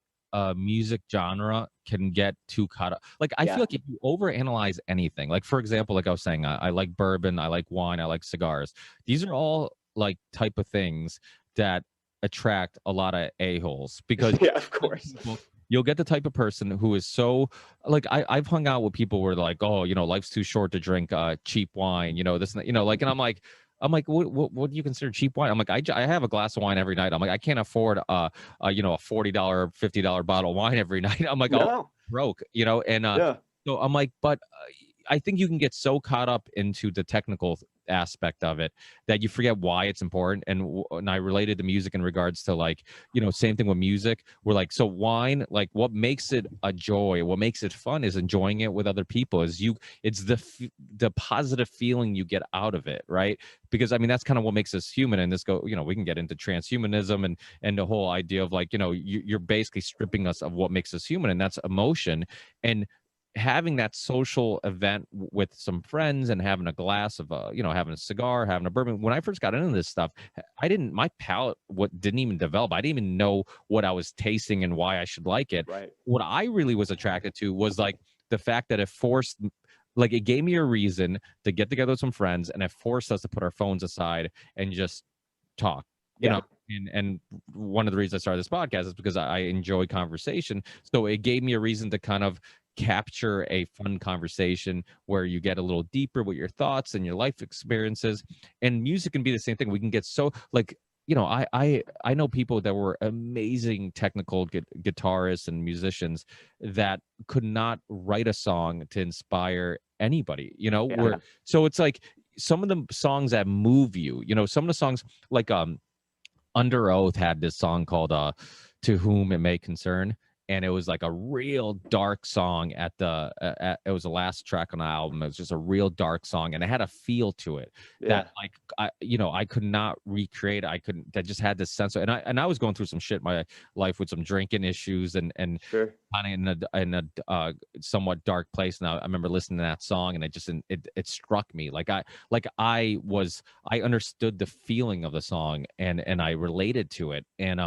music genre can get too caught up. Like, I feel like if you overanalyze anything, like, for example, like I was saying, I like bourbon, I like wine, I like cigars. These are all like type of things that attract a lot of a-holes, because yeah, of course, you'll get the type of person who is so, like, I've hung out with people where like, oh, life's too short to drink cheap wine, this and that, like, and I'm like, what do you consider cheap wine? I'm like, I have a glass of wine every night. I'm like, I can't afford a $40, $50 bottle of wine every night. I'm like, oh, broke, and so I'm like, but I think you can get so caught up into the technical aspect of it that you forget why it's important. And I related to music in regards to, like, same thing with music. We're like, so wine, like, what makes it a joy, what makes it fun is enjoying it with other people. It's the positive feeling you get out of it, right? Because I mean, that's kind of what makes us human. And we can get into transhumanism and the whole idea of, like, you're basically stripping us of what makes us human, and that's emotion. And having that social event with some friends and having a glass of having a cigar, having a bourbon. When I first got into this stuff, my palate didn't even develop. I didn't even know what I was tasting and why I should like it. Right. What I really was attracted to was, like, the fact that it forced, like it gave me a reason to get together with some friends, and it forced us to put our phones aside and just talk, you know. And one of the reasons I started this podcast is because I enjoy conversation. So it gave me a reason to kind of capture a fun conversation where you get a little deeper with your thoughts and your life experiences. And music can be the same thing. We can get so like, you know, I know people that were amazing technical guitarists and musicians that could not write a song to inspire anybody, you know. Where so it's like some of the songs that move you, you know, some of the songs like Under Oath had this song called To Whom It May Concern, and it was like a real dark song at the it was the last track on the album. It was just a real dark song, and it had a feel to it that like I could not recreate. I couldn't. That just had this sense of, and I was going through some shit in my life with some drinking issues and kind of in a somewhat dark place. Now I remember listening to that song, and it struck me like I understood the feeling of the song, and I related to it, and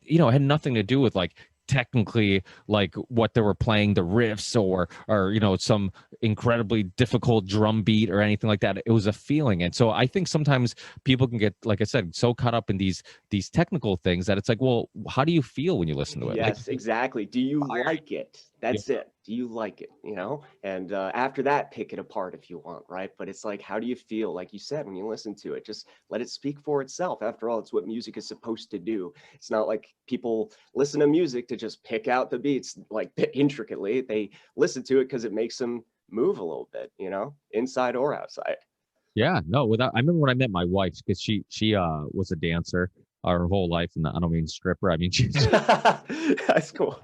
you know, it had nothing to do with like technically like what they were playing, the riffs or you know, some incredibly difficult drum beat or anything like that. It was a feeling. And so I think sometimes people can get, like I said, so caught up in these technical things that it's like, well, how do you feel when you listen to it? Yes, like, exactly. Do you like it? That's it. Do you like it? You know, and after that, pick it apart if you want, right? But it's like, how do you feel? Like you said, when you listen to it, just let it speak for itself. After all, it's what music is supposed to do. It's not like people listen to music to just pick out the beats like intricately. They listen to it because it makes them move a little bit, you know, inside or outside. Yeah, no, without, I remember when I met my wife, because she was a dancer her whole life, and I don't mean stripper, I mean she's That's cool.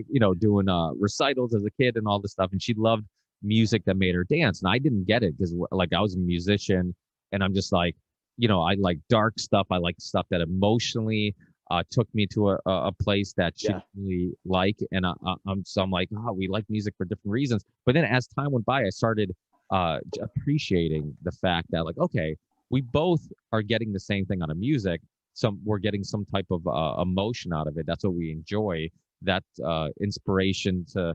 you know, doing recitals as a kid and all this stuff, and she loved music that made her dance, and I didn't get it because like I was a musician, and I'm just like, you know, I like dark stuff, I like stuff that emotionally took me to a place that she didn't really like, and I'm like, oh, we like music for different reasons. But then as time went by, I started appreciating the fact that like, okay, we both are getting the same thing out of music. We're getting some type of emotion out of it. That's what we enjoy. That inspiration to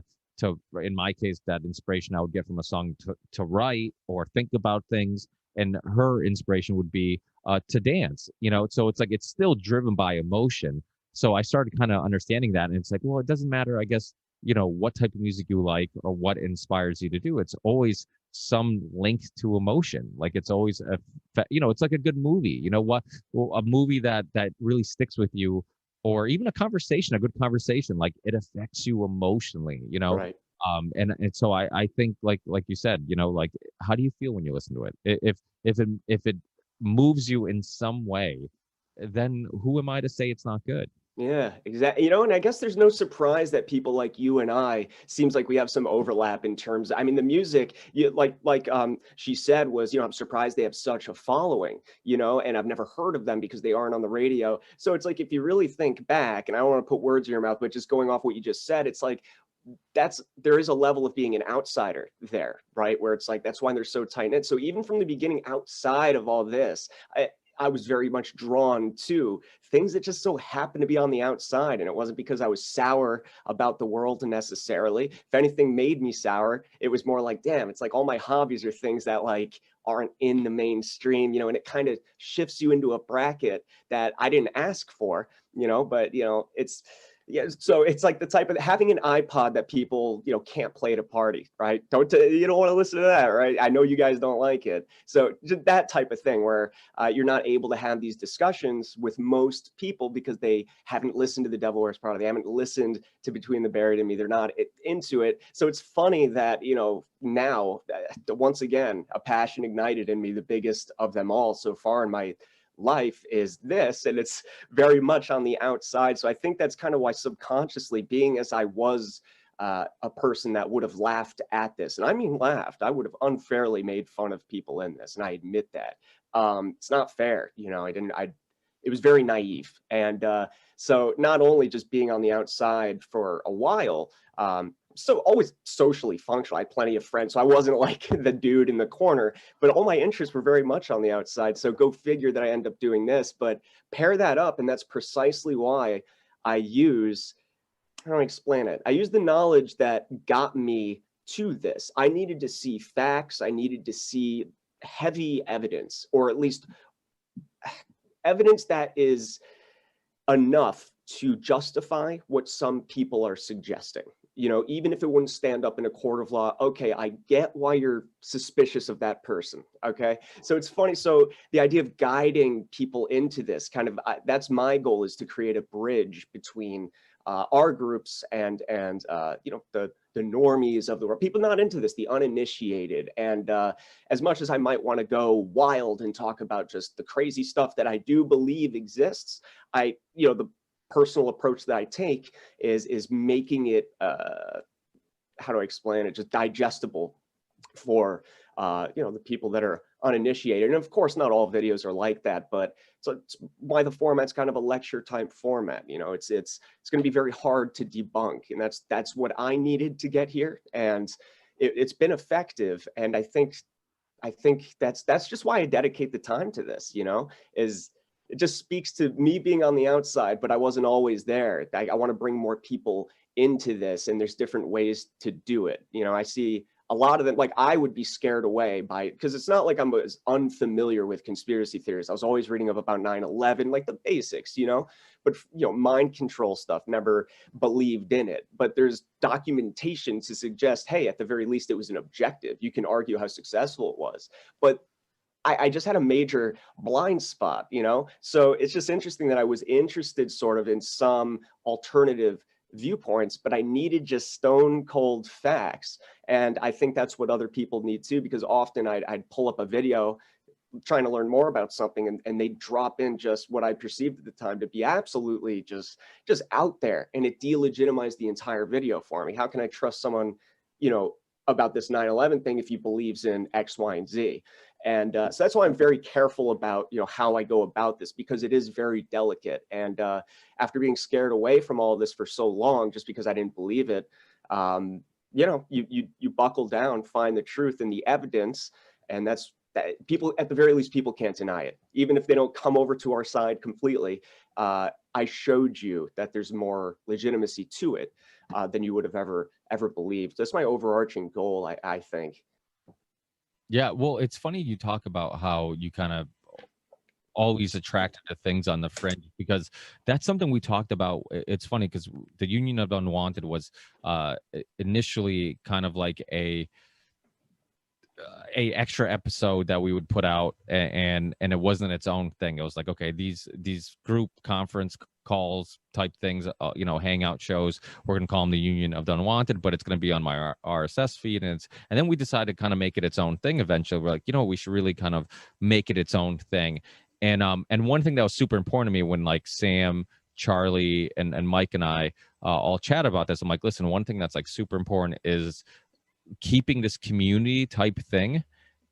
in my case, that inspiration I would get from a song to write or think about things, and her inspiration would be to dance. You know, so it's like it's still driven by emotion. So I started kind of understanding that, and it's like, well, it doesn't matter, I guess, you know, what type of music you like or what inspires you to do. It's always some link to emotion. Like it's always you know, it's like a good movie, you know, a movie that really sticks with you, or even a good conversation, like it affects you emotionally, you know. Right. And so I think like you said, you know, like how do you feel when you listen to it? If it moves you in some way, then who am I to say it's not good? Yeah, exactly. You know, and I guess there's no surprise that people like you and I seems like we have some overlap in terms. I mean, the music, she said was, you know, I'm surprised they have such a following, you know, and I've never heard of them because they aren't on the radio. So it's like if you really think back, and I don't want to put words in your mouth, but just going off what you just said, it's like there is a level of being an outsider there, right? Where it's like that's why they're so tight knit. So even from the beginning, outside of all this, I was very much drawn to things that just so happened to be on the outside. And it wasn't because I was sour about the world necessarily. If anything made me sour, it was more like, damn, it's like all my hobbies are things that like aren't in the mainstream, you know, and it kind of shifts you into a bracket that I didn't ask for, you know, but, you know, yeah, so it's like the type of having an iPod that people, you know, can't play at a party, right? You don't want to listen to that, right? I know you guys don't like it. So just that type of thing where you're not able to have these discussions with most people because they haven't listened to The Devil Wears Prada. They haven't listened to Between the Buried and Me. They're not into it. So it's funny that, you know, now, once again, a passion ignited in me, the biggest of them all so far in my life is this, and it's very much on the outside. So I think that's kind of why subconsciously, being as I was a person that would have laughed at this, and I mean laughed, I would have unfairly made fun of people in this, and I admit that. It's not fair, you know. It was very naive, and so not only just being on the outside for a while, so always socially functional. I had plenty of friends, so I wasn't like the dude in the corner, but all my interests were very much on the outside. So go figure that I end up doing this, but pair that up, and that's precisely why I use, how do I explain it? I use the knowledge that got me to this. I needed to see facts. I needed to see heavy evidence, or at least evidence that is enough to justify what some people are suggesting. You know, even if it wouldn't stand up in a court of law, okay, I get why you're suspicious of that person. Okay. So it's funny. So the idea of guiding people into this kind of, that's my goal, is to create a bridge between our groups and you know, the normies of the world, people not into this, the uninitiated. And as much as I might want to go wild and talk about just the crazy stuff that I do believe exists, you know, the personal approach that I take is making it, how do I explain it, just digestible for you know, the people that are uninitiated. And of course, not all videos are like that, but so it's why the format's kind of a lecture type format. You know, it's going to be very hard to debunk, and that's what I needed to get here, and it's been effective. And I think that's just why I dedicate the time to this. You know, is it just speaks to me being on the outside, but I wasn't always there. I want to bring more people into this, and there's different ways to do it. You know, I see a lot of them, like I would be scared away by, because it's not like I'm as unfamiliar with conspiracy theories. I was always reading about 9/11, like the basics, you know, but, you know, mind control stuff, never believed in it. But there's documentation to suggest, hey, at the very least, it was an objective. You can argue how successful it was. But I just had a major blind spot, you know? So it's just interesting that I was interested sort of in some alternative viewpoints, but I needed just stone cold facts. And I think that's what other people need too, because often I'd pull up a video trying to learn more about something, and they drop in just what I perceived at the time to be absolutely just out there, and it delegitimized the entire video for me. How can I trust someone, you know, about this 9/11 thing if he believes in X, Y, and Z? And so that's why I'm very careful about, you know, how I go about this, because it is very delicate. And after being scared away from all of this for so long, just because I didn't believe it, you know, you buckle down, find the truth and the evidence, and that's that. People, at the very least, people can't deny it, even if they don't come over to our side completely. I showed you that there's more legitimacy to it than you would have ever believed. That's my overarching goal, I think. Yeah, well, it's funny you talk about how you kind of always attracted to things on the fringe, because that's something we talked about. It's funny because the Union of Unwanted was initially kind of like a extra episode that we would put out, and it wasn't its own thing. It was like, okay, these group conference calls type things, you know, hangout shows, we're gonna call them the Union of the Unwanted, but it's gonna be on my RSS feed. And then we decided to kind of make it its own thing. Eventually we're like, you know, we should really kind of make it its own thing. And one thing that was super important to me when like Sam, Charlie, and Mike and I all chat about this, I'm like, listen, one thing that's like super important is keeping this community type thing,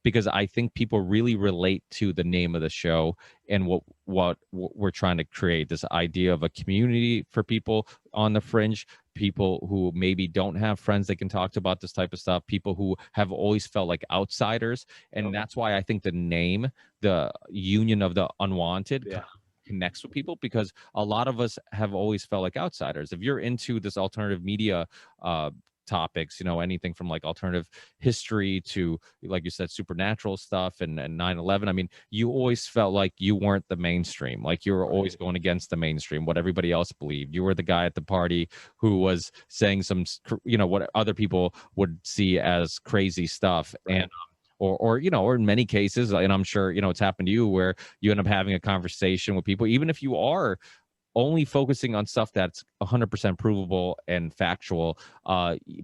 because I think people really relate to the name of the show and what we're trying to create, this idea of a community for people on the fringe, people who maybe don't have friends they can talk to about this type of stuff, people who have always felt like outsiders. And that's why I think the name, the Union of the Unwanted, connects with people, because a lot of us have always felt like outsiders. If you're into this alternative media topics, you know, anything from like alternative history to, like you said, supernatural stuff and 9/11, I mean, you always felt like you weren't the mainstream, like you were always going against the mainstream, what everybody else believed. You were the guy at the party who was saying some, you know, what other people would see as crazy stuff. And or you know, or in many cases, and I'm sure, you know, it's happened to you, where you end up having a conversation with people, even if you are only focusing on stuff that's 100% provable and factual,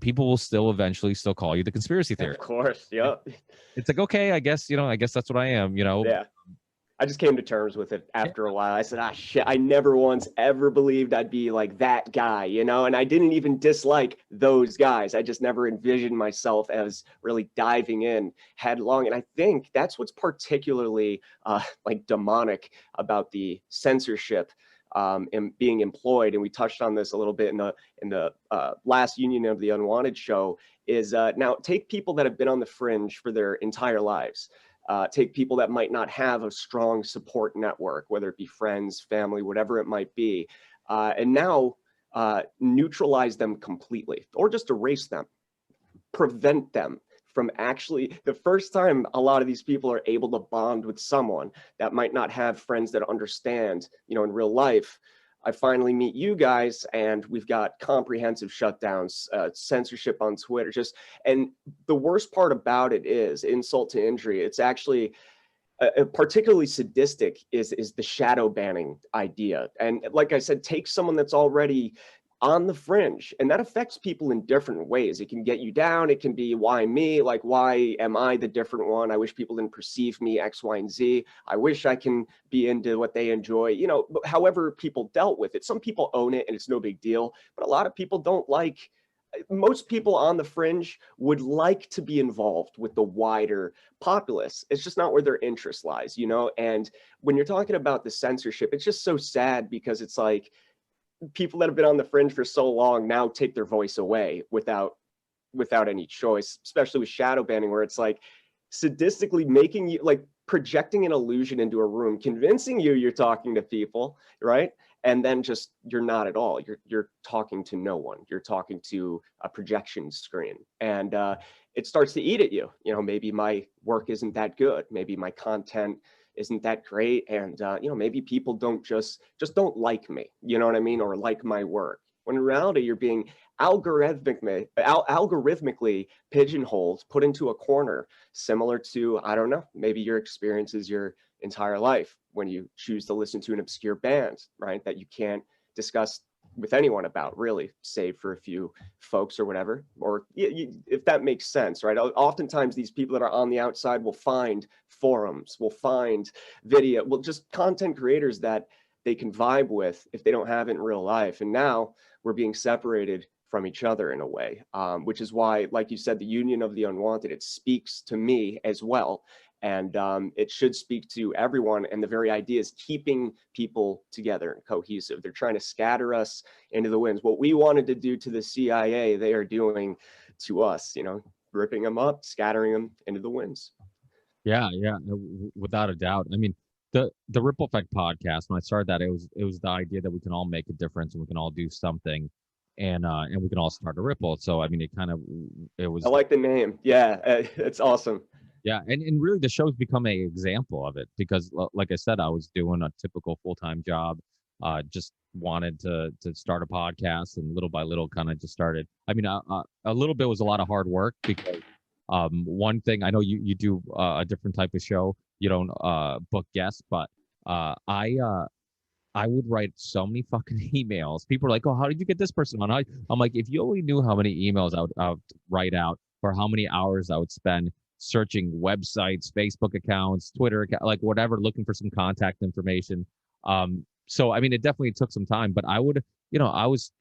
people will still eventually still call you the conspiracy theorist. Of course, yeah. It's like, okay, I guess that's what I am, you know. Yeah. I just came to terms with it after a while. I said, shit, I never once ever believed I'd be like that guy, you know, and I didn't even dislike those guys. I just never envisioned myself as really diving in headlong. And I think that's what's particularly like demonic about the censorship and being employed. And we touched on this a little bit in the last Union of the Unwanted show, is now take people that have been on the fringe for their entire lives. Take people that might not have a strong support network, whether it be friends, family, whatever it might be, and now neutralize them completely, or just erase them. prevent them from actually, the first time a lot of these people are able to bond with someone that might not have friends that understand, in real life, I finally meet you guys, and we've got comprehensive shutdowns, censorship on Twitter, and the worst part about it is insult to injury. It's actually particularly sadistic is the shadow banning idea. And like I said, take someone that's already on the fringe, and that affects people in different ways. It can get you down. It can be, why me? Like, why am I the different one? I wish people didn't perceive me X, Y, and Z. I wish I can be into what they enjoy, however people dealt with it. Some people own it and it's no big deal, but a lot of people don't like. Most people on the fringe would like to be involved with the wider populace. It's just not where their interest lies, And when you're talking about the censorship, it's just so sad, because it's like, people that have been on the fringe for so long now take their voice away without any choice, especially with shadow banning, where it's like sadistically making you, like, projecting an illusion into a room, convincing you're talking to people, right? And then just, you're not at all. You're talking to no one. You're talking to a projection screen. And it starts to eat at you. Maybe my work isn't that good. Maybe my content isn't that great. And, maybe people don't just don't like me, you know what I mean? Or like my work. When in reality, you're being algorithmically pigeonholed, put into a corner, similar to, I don't know, maybe your experiences your entire life when you choose to listen to an obscure band, right? That you can't discuss with anyone about, really, save for a few folks or whatever, or if that makes sense, right? Oftentimes these people that are on the outside will find forums, will find video, will just content creators that they can vibe with if they don't have it in real life. And now we're being separated from each other in a way, which is why, like you said, the union of the unwanted, it speaks to me as well. And it should speak to everyone. And the very idea is keeping people together and cohesive. They're trying to scatter us into the winds. What we wanted to do to the CIA, they are doing to us, ripping them up, scattering them into the winds. Yeah, no, without a doubt. I mean, the Ripple Effect podcast, when I started that, it was the idea that we can all make a difference and we can all do something, and we can all start a ripple. So I mean, it was. I like the name. Yeah, it's awesome. Yeah, and really the show's become an example of it, because like I said, I was doing a typical full-time job, just wanted to start a podcast, and little by little kind of just started. I mean, a little bit was a lot of hard work, because one thing, I know you do a different type of show. You don't book guests, but I would write so many fucking emails. People are like, "Oh, how did you get this person on?" I'm like, if you only knew how many emails I would write out, or how many hours I would spend searching websites, Facebook accounts, Twitter, like whatever, looking for some contact information. So I mean, it definitely took some time, but I was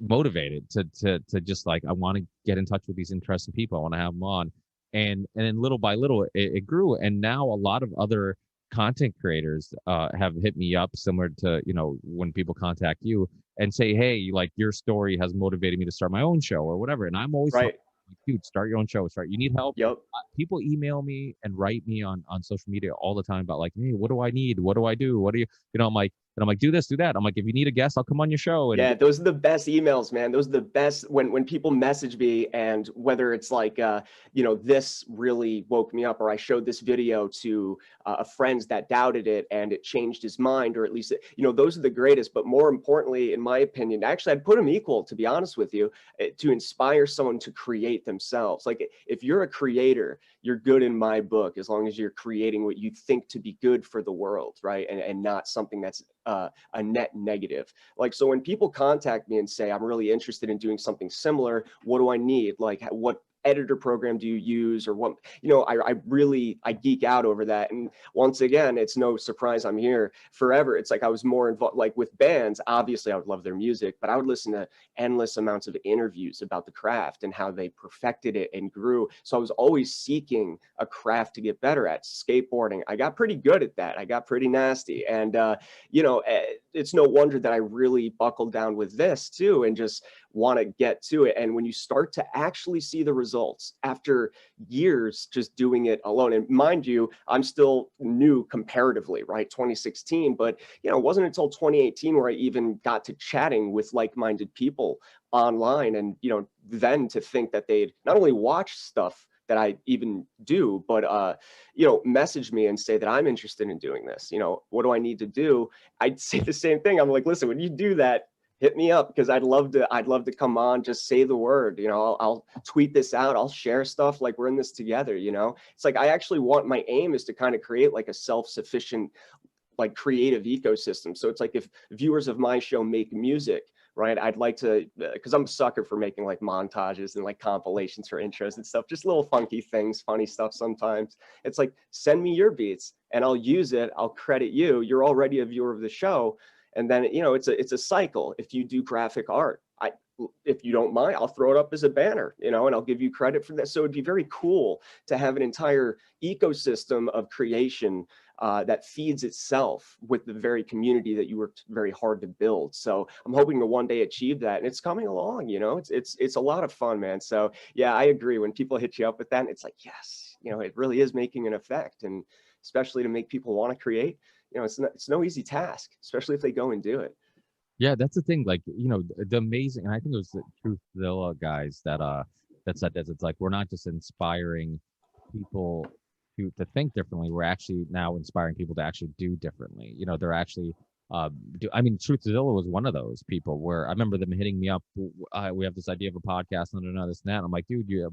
motivated to just, like, I want to get in touch with these interesting people. I want to have them on, and then little by little it grew, and now a lot of other content creators have hit me up, similar to when people contact you and say, hey, like, your story has motivated me to start my own show or whatever. And I'm always right. Dude, start your own show. You need help? Yep. People email me and write me on social media all the time about, like, hey, what do I need? What do I do? What do you, I'm like, do this, do that. I'm like, if you need a guest, I'll come on your show. And yeah, those are the best emails, man. Those are the best when people message me, and whether it's like, this really woke me up, or I showed this video to a friend that doubted it and it changed his mind, or at least, those are the greatest. But more importantly, in my opinion, actually, I'd put them equal, to be honest with you, to inspire someone to create themselves. Like, if you're a creator, you're good in my book, as long as you're creating what you think to be good for the world, right? And not something that's a net negative. Like, so when people contact me and say, I'm really interested in doing something similar, what do I need? Like, what editor program do you use, or what, I geek out over that. And once again, it's no surprise I'm here forever. It's like, I was more involved, like with bands, obviously I would love their music, but I would listen to endless amounts of interviews about the craft and how they perfected it and grew. So I was always seeking a craft to get better at. Skateboarding, I got pretty good at that. I got pretty nasty. And, it's no wonder that I really buckled down with this too, and just want to get to it. And when you start to actually see the results after years just doing it alone, and mind you, I'm still new comparatively, right? 2016, but it wasn't until 2018 where I even got to chatting with like-minded people online, and then to think that they'd not only watch stuff that I even do, but message me and say that I'm interested in doing this. What do I need to do? I'd say the same thing. I'm like, listen, when you do that, hit me up, because I'd love to come on, just say the word. I'll tweet this out, I'll share stuff, like we're in this together. It's like, I actually my aim is to kind of create like a self-sufficient, like, creative ecosystem. So it's like, if viewers of my show make music, right, I'd like to, because I'm a sucker for making like montages and like compilations for intros and stuff, just little funky things, funny stuff sometimes. It's like, send me your beats and I'll use it, I'll credit you, you're already a viewer of the show. And then it's a cycle. If you do graphic art, if you don't mind, I'll throw it up as a banner, and I'll give you credit for that. So it'd be very cool to have an entire ecosystem of creation that feeds itself with the very community that you worked very hard to build. So I'm hoping to one day achieve that, and it's coming along. It's a lot of fun, man. So yeah, I agree. When people hit you up with that, it's like, yes, it really is making an effect, and especially to make people want to create. It's no easy task, especially if they go and do it. Yeah, that's the thing. Like, the amazing, and I think it was the Truthzilla guys that said this. It's like, we're not just inspiring people to think differently. We're actually now inspiring people to actually do differently. They're actually Truthzilla was one of those people where I remember them hitting me up. We have this idea of a podcast and this and that. I'm like, dude, they're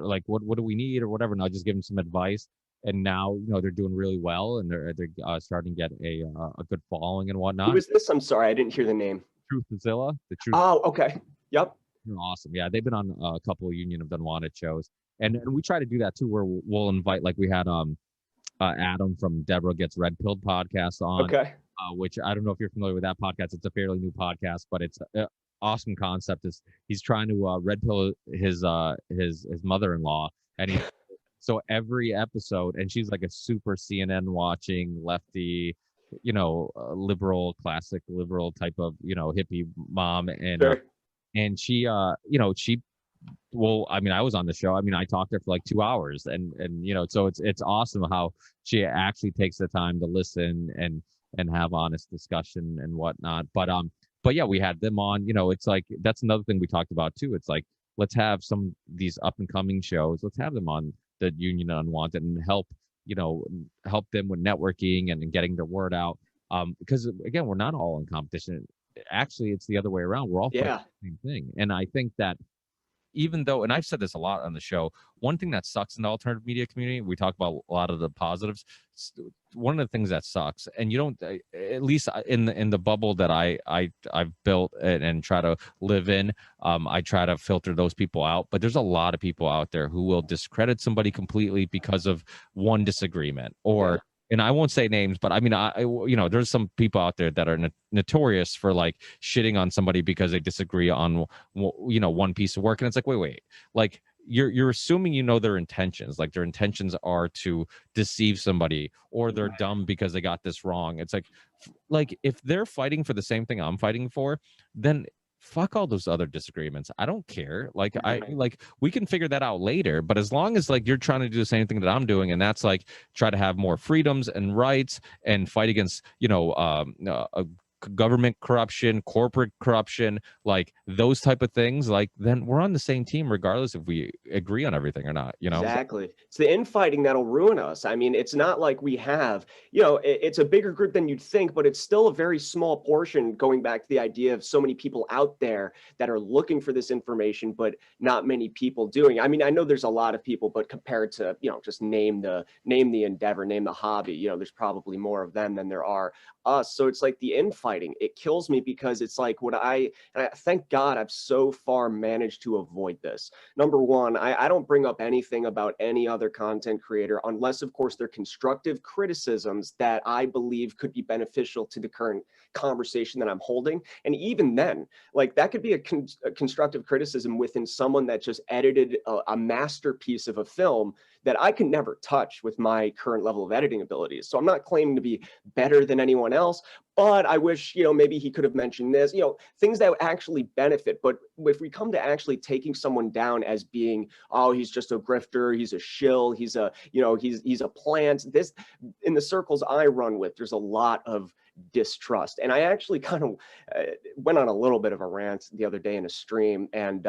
like, what do we need or whatever? And I'll just give them some advice. And now, they're doing really well, and they're starting to get a good following and whatnot. Who is this? I'm sorry, I didn't hear the name. Truthzilla. The Truth. Oh, okay. Yep. They're awesome. Yeah, they've been on a couple of Union of Unwanted shows, and we try to do that too, where we'll invite, like we had Adam from Deborah Gets Red Pilled podcast on. Okay. Which I don't know if you're familiar with that podcast. It's a fairly new podcast, but it's an awesome concept. He's trying to red pill his mother-in-law, and so every episode, and she's like a super CNN watching lefty, liberal, classic liberal type of, hippie mom. And, sure. And she, well, I was on the show. I talked to her for like 2 hours, and so it's awesome how she actually takes the time to listen and have honest discussion and whatnot. But yeah, we had them on, it's like, that's another thing we talked about too. It's like, let's have some of these up and coming shows. Let's have them on the Union Unwanted and help them with networking and getting their word out. Because again, we're not all in competition. Actually, it's the other way around. We're all fighting the same thing. And I think that even though, and I've said this a lot on the show, one thing that sucks in the alternative media community, we talk about a lot of the positives. One of the things that sucks, and you don't, at least in the bubble that I've built and try to live in, I try to filter those people out. But there's a lot of people out there who will discredit somebody completely because of one disagreement, or and I won't say names, but there's some people out there that are notorious for like shitting on somebody because they disagree on, one piece of work. And it's like, wait, like you're assuming their intentions, like their intentions are to deceive somebody, or they're dumb because they got this wrong. It's like if they're fighting for the same thing I'm fighting for, then fuck all those other disagreements. I don't care. Like we can figure that out later. But as long as like you're trying to do the same thing that I'm doing, and that's like try to have more freedoms and rights and fight against government corruption, corporate corruption, like those type of things, like then we're on the same team regardless if we agree on everything or not. Exactly. It's the infighting that'll ruin us. It's not like we have, it's a bigger group than you'd think, but it's still a very small portion, going back to the idea of so many people out there that are looking for this information, but not many people doing. I know there's a lot of people, but compared to, just name the endeavor, name the hobby, there's probably more of them than there are us. So it's like the infighting, it kills me, because it's like and I thank God I've so far managed to avoid this. Number one, I don't bring up anything about any other content creator unless, of course, they're constructive criticisms that I believe could be beneficial to the current conversation that I'm holding. And even then, like that could be a constructive criticism within someone that just edited a masterpiece of a film that I can never touch with my current level of editing abilities. So I'm not claiming to be better than anyone else, but I wish, maybe he could have mentioned this, things that would actually benefit. But if we come to actually taking someone down as being, oh, he's just a grifter, he's a shill, he's a, he's a plant, this, in the circles I run with, there's a lot of distrust. And I actually kind of went on a little bit of a rant the other day in a stream, and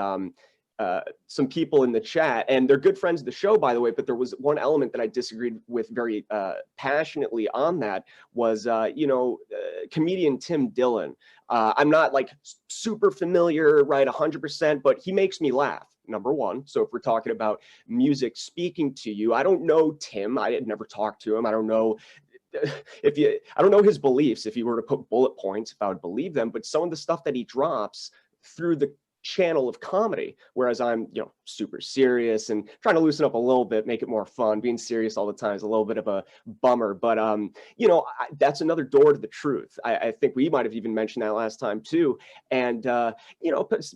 some people in the chat, and they're good friends of the show, by the way, but there was one element that I disagreed with very passionately on that was, comedian Tim Dillon. I'm not like super familiar, right, 100%, but he makes me laugh, number one. So if we're talking about music speaking to you, I don't know Tim. I had never talked to him. I don't know I don't know his beliefs. If you were to put bullet points, if I would believe them, but some of the stuff that he drops through the channel of comedy, whereas I'm, super serious and trying to loosen up a little bit, make it more fun. Being serious all the time is a little bit of a bummer, but that's another door to the truth. I think we might have even mentioned that last time too. And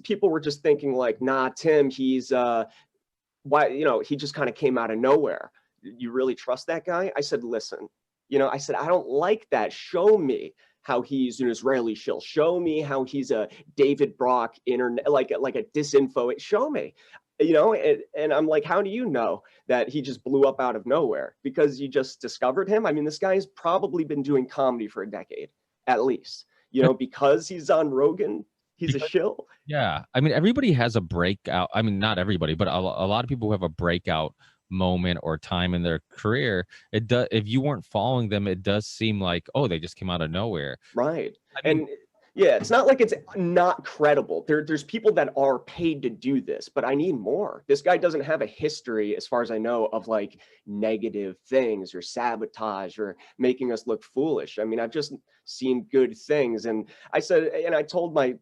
people were just thinking like, nah, Tim, he's he just kind of came out of nowhere. You really trust that guy? I said, listen, I said, I don't like that. Show me how he's an Israeli shill. Show me how he's a David Brock internet, like a disinfo. Show me, and I'm like, how do you know that he just blew up out of nowhere? Because you just discovered him? I mean, this guy's probably been doing comedy for a decade, at least, because he's on Rogan, he's a shill. Yeah. I mean, everybody has a breakout. I mean, not everybody, but a lot of people have a breakout moment or time in their career. It does, if you weren't following them, it does seem like, oh, they just came out of nowhere, right? And yeah, it's not like it's not credible. There's people that are paid to do this, but I need more. This guy doesn't have a history, as far as I know, of like negative things or sabotage or making us look foolish. I mean, I've just seen good things. And I said, and I told my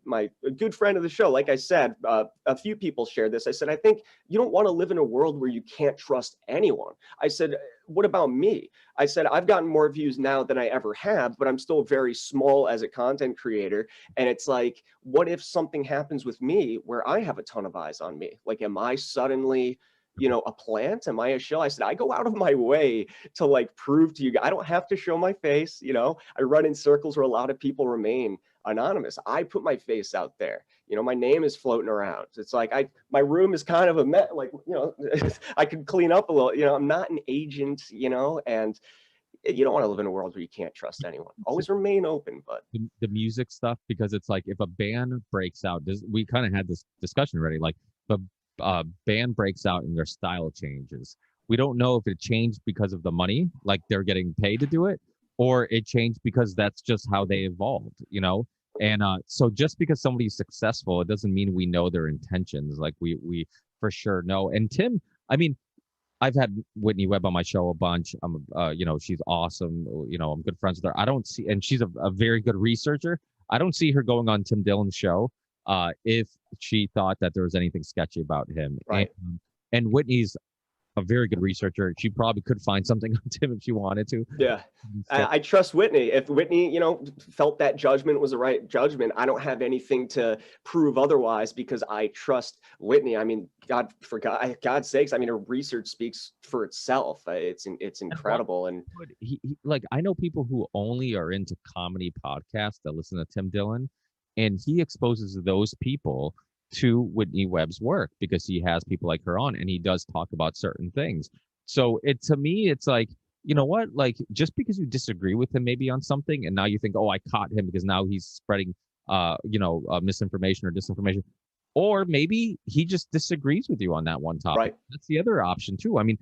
good friend of the show, like I said, a few people shared this. I said, I think you don't want to live in a world where you can't trust anyone. I said, what about me? I said, I've gotten more views now than I ever have, but I'm still very small as a content creator. And it's like, what if something happens with me where I have a ton of eyes on me? Like, am I suddenly, a plant? Am I a shill? I said, I go out of my way to like prove to you, I don't have to show my face. I run in circles where a lot of people remain anonymous. I put my face out there. My name is floating around. It's like my room is kind of a mess. Like, I could clean up a little. I'm not an agent, and you don't want to live in a world where you can't trust anyone. Always remain open. But the music stuff, because it's like if a band breaks out, we kind of had this discussion already. Like the band breaks out and their style changes. We don't know if it changed because of the money, like they're getting paid to do it, or it changed because that's just how they evolved, And so just because somebody's successful, it doesn't mean we know their intentions. Like we for sure know. And Tim, I mean, I've had Whitney Webb on my show a bunch. I'm, she's awesome. I'm good friends with her. I don't see, and she's a very good researcher. I don't see her going on Tim Dillon's show if she thought that there was anything sketchy about him. Right. And Whitney's a very good researcher. She probably could find something on Tim if she wanted to. Yeah. I trust Whitney. If Whitney, felt that judgment was the right judgment, I don't have anything to prove otherwise because I trust Whitney. I mean, God's sakes, I mean, her research speaks for itself. It's incredible. And he like, I know people who only are into comedy podcasts that listen to Tim Dillon, and he exposes those people to Whitney Webb's work because he has people like her on and he does talk about certain things. So to me, it's like, you know what, just because you disagree with him maybe on something and now you think, oh, I caught him because now he's spreading, misinformation or disinformation, or maybe he just disagrees with you on that one topic. Right. That's the other option too. I mean,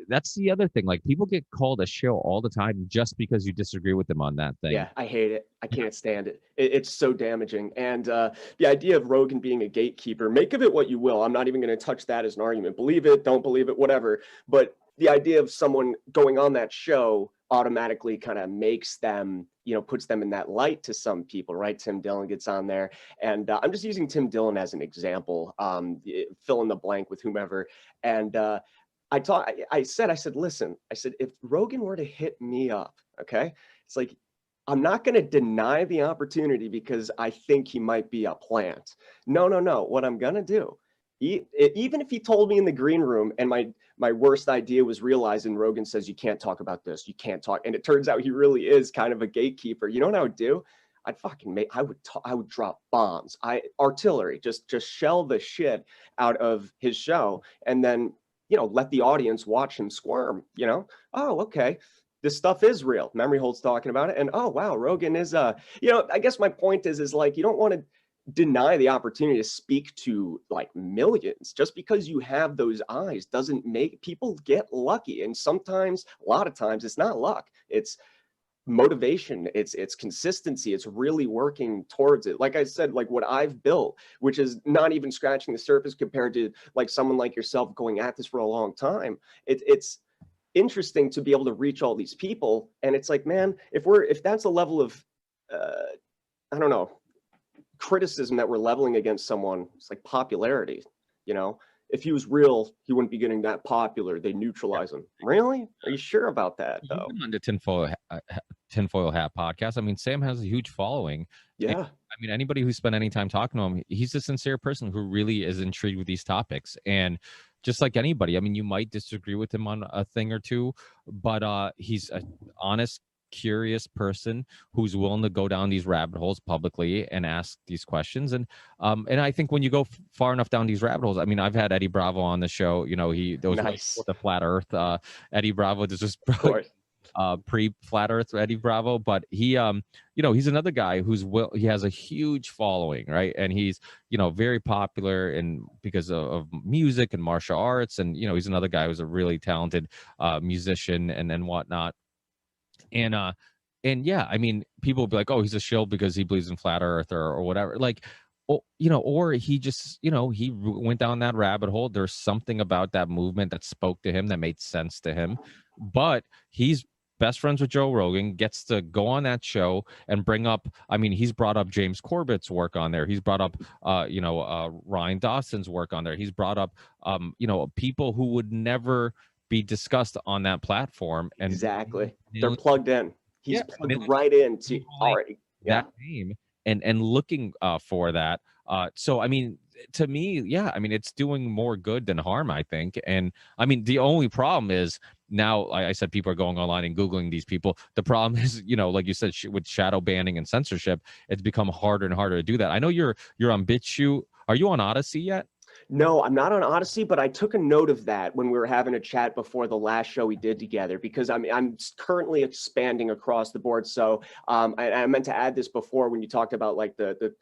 that's the other thing. Like, people get called a shill all the time just because you disagree with them on that thing. Yeah, I hate it. I can't stand it. It's so damaging. And the idea of Rogan being a gatekeeper, make of it what you will. I'm not even going to touch that as an argument. Believe it, don't believe it, whatever. But the idea of someone going on that show automatically kind of makes them, puts them in that light to some people, right? Tim Dillon gets on there. And I'm just using Tim Dillon as an example, fill in the blank with whomever. And I said, listen, if Rogan were to hit me up, okay, it's like, I'm not going to deny the opportunity because I think he might be a plant. No. What I'm going to do, Even if he told me in the green room and my worst idea was realized and Rogan says, you can't talk about this, you can't talk. And it turns out he really is kind of a gatekeeper. You know what I would do? I would drop bombs. Artillery, just shell the shit out of his show. And then, let the audience watch him squirm, oh, okay. This stuff is real. MemoryHold's talking about it. And oh, wow, Rogan is, I guess my point is like, you don't want to deny the opportunity to speak to like millions. Just because you have those eyes doesn't make people get lucky. And sometimes, a lot of times, it's not luck. It's motivation, it's consistency, it's really working towards it. Like I said, like what I've built, which is not even scratching the surface compared to like someone like yourself going at this for a long time. It's interesting to be able to reach all these people. And it's like, man, if that's a level of I don't know, criticism that we're leveling against someone, it's like popularity, if he was real, he wouldn't be getting that popular. They neutralize him. Really? Are you sure about that, though? On the Tinfoil Hat podcast, I mean, Sam has a huge following. Yeah. And, I mean, anybody who spent any time talking to him, he's a sincere person who really is intrigued with these topics. And just like anybody, I mean, you might disagree with him on a thing or two, but he's an honest, curious person who's willing to go down these rabbit holes publicly and ask these questions. And I think when you go far enough down these rabbit holes, I mean, I've had Eddie Bravo on the show. There was nice. the flat Earth. Eddie Bravo, this was pre-flat Earth Eddie Bravo, but he he's another guy he has a huge following, right? And he's very popular and because of music and martial arts, and he's another guy who's a really talented musician and whatnot. And yeah, I mean, people will be like, oh, he's a shill because he believes in flat Earth or whatever. Like, or he just, he went down that rabbit hole. There's something about that movement that spoke to him, that made sense to him. But he's best friends with Joe Rogan, gets to go on that show and bring up, I mean, he's brought up James Corbett's work on there. He's brought up, Ryan Dawson's work on there. He's brought up, people who would never be discussed on that platform. And exactly, they're plugged in. He's plugged right into that name and looking for that. So I mean, to me, yeah, I mean, it's doing more good than harm, I think. And I mean, the only problem is now, like I said, people are going online and Googling these people. The problem is, like you said, with shadow banning and censorship, it's become harder and harder to do that. I know you're on BitChute. Are you on Odyssey yet? No, I'm not on Odyssey, but I took a note of that when we were having a chat before the last show we did together, because I'm currently expanding across the board. So I meant to add this before when you talked about like the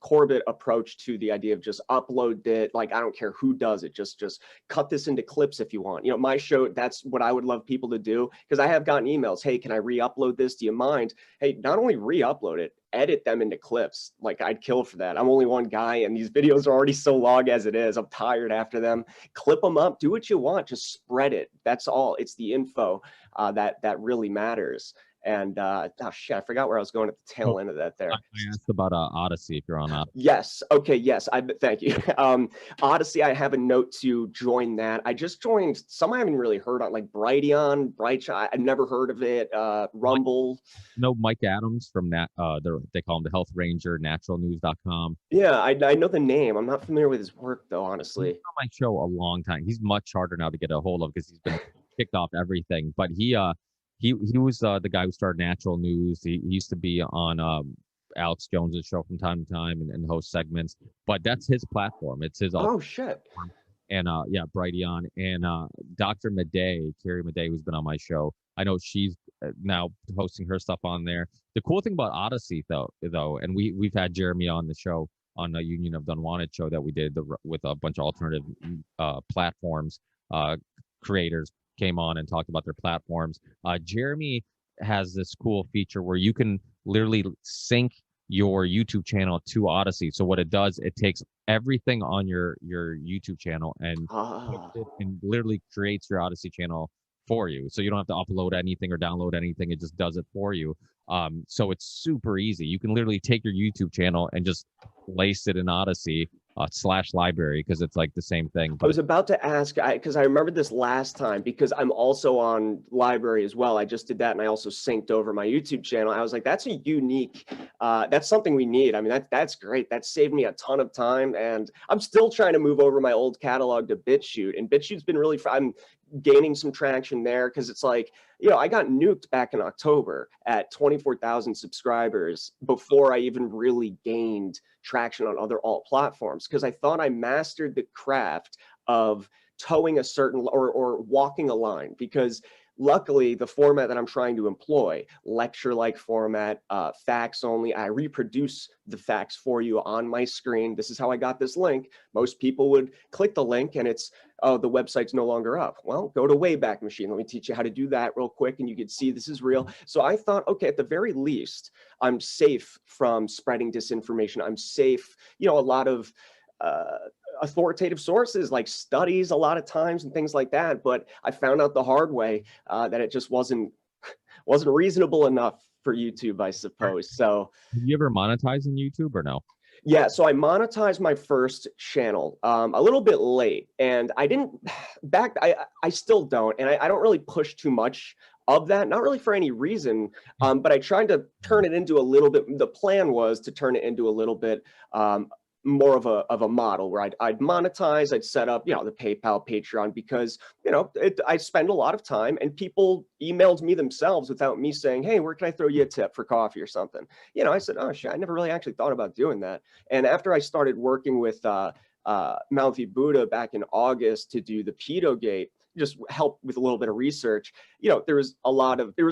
Corbett approach to the idea of just upload it. Like, I don't care who does it, just cut this into clips if you want. My show, that's what I would love people to do, because I have gotten emails. Hey, can I re-upload this? Do you mind? Hey, not only re-upload it, edit them into clips. Like, I'd kill for that. I'm only one guy and these videos are already so long as it is. I'm tired after them. Clip them up, do what you want, just spread it. That's all. It's the info that really matters. And oh shit, I forgot where I was going at the tail end of that there. I asked about Odyssey, if you're on Odyssey. Yes. Okay. Yes. Thank you. Odyssey, I have a note to join that. I just joined some I haven't really heard on, like Brighteon, I've never heard of it. Rumble. No, Mike Adams from they call him the Health Ranger, naturalnews.com. Yeah, I know the name. I'm not familiar with his work though, honestly. He's on my show a long time. He's much harder now to get a hold of because he's been kicked off everything. But he was the guy who started Natural News. He used to be on Alex Jones's show from time to time and host segments. But that's his platform. It's his. Oh shit. And Brighteon and Dr. Carrie Madej, who's been on my show. I know she's now hosting her stuff on there. The cool thing about Odyssey, though, and we've had Jeremy on the show on the Union of the Unwanted show that we did with a bunch of alternative platforms, creators came on and talked about their platforms. Jeremy has this cool feature where you can literally sync your YouTube channel to Odyssey. So what it does, it takes everything on your YouTube channel and literally creates your Odyssey channel for you. So you don't have to upload anything or download anything. It just does it for you. So it's super easy. You can literally take your YouTube channel and just place it in Odyssey slash library, because it's like the same thing. I But was about to ask, because I remembered this last time, because I'm also on library as well. I just did that, and I also synced over my YouTube channel. I was like, that's a unique, that's something we need. I mean, that's great. That saved me a ton of time, and I'm still trying to move over my old catalog to BitChute, and BitChute's been really, I'm gaining some traction there, because it's like, I got nuked back in October at 24,000 subscribers before I even really gained traction on other alt platforms, because I thought I mastered the craft of towing a certain or walking a line, because luckily the format that I'm trying to employ, lecture-like format, facts only, I reproduce the facts for you on my screen. This is how I got this link. Most people would click the link and it's, oh, the website's no longer up. Well, go to Wayback Machine. Let me teach you how to do that real quick, and you can see this is real. So I thought, okay, at the very least, I'm safe from spreading disinformation. I'm safe, a lot of authoritative sources like studies a lot of times and things like that. But I found out the hard way that it just wasn't reasonable enough for YouTube, I suppose. So have you ever monetized on YouTube or no? yeah, so I monetized my first channel a little bit late, and I didn't I still don't, and I don't really push too much of that, not really for any reason, but I tried to turn it into a little bit, the plan was to turn it into a little bit more of a model where I'd monetize, I'd set up, the PayPal, Patreon, because, I spend a lot of time, and people emailed me themselves without me saying, hey, where can I throw you a tip for coffee or something? I said, oh shit, I never really actually thought about doing that. And after I started working with Mouthy Buddha back in August to do the Pedogate, just help with a little bit of research, there was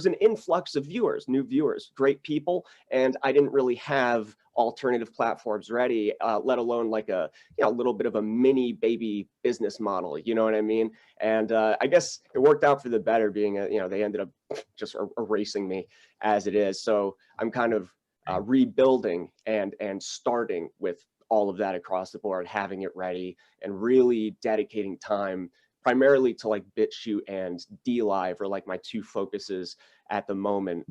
an influx of viewers, new viewers, great people, and I didn't really have alternative platforms ready, let alone like a little bit of a mini baby business model, you know what I mean? And I guess it worked out for the better, being they ended up just erasing me as it is. So I'm kind of rebuilding and starting with all of that across the board, having it ready and really dedicating time primarily to like BitChute and DLive are like my two focuses at the moment.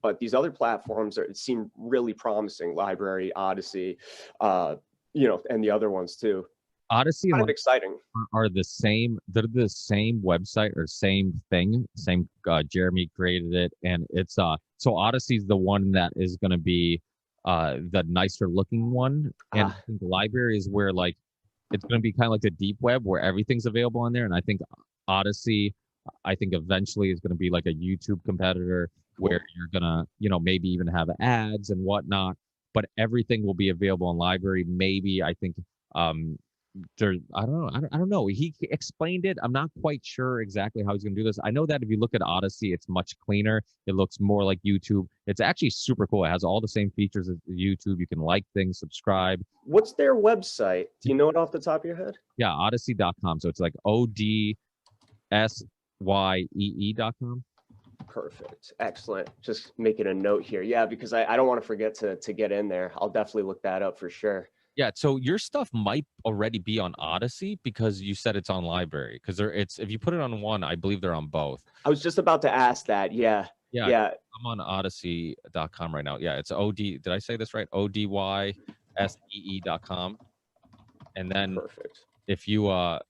But these other platforms seem really promising, Library, Odyssey, and the other ones too. Odyssey Kind of exciting. are the same. They're the same website or same thing. Same. Jeremy created it, and it's so Odyssey's the one that is going to be the nicer looking one, and I think the Library is where like it's going to be kind of like the deep web where everything's available on there. And I think Odyssey, I think eventually is going to be like a YouTube competitor where you're going to, maybe even have ads and whatnot, but everything will be available on Library. Maybe I think I don't know. He explained it. I'm not quite sure exactly how he's going to do this. I know that if you look at Odyssey, it's much cleaner. It looks more like YouTube. It's actually super cool. It has all the same features as YouTube. You can like things, subscribe. What's their website? Do you know it off the top of your head? Yeah, odyssey.com. So it's like ODSYEE.com. Perfect. Excellent. Just making a note here. Yeah, because I don't want to forget to get in there. I'll definitely look that up for sure. Yeah, so your stuff might already be on Odyssey because you said it's on Library. Because if you put it on one, I believe they're on both. I was just about to ask that. Yeah. I'm on odyssey.com right now. Yeah, it's did I say this right? ODYSEE.com. And then perfect. If you go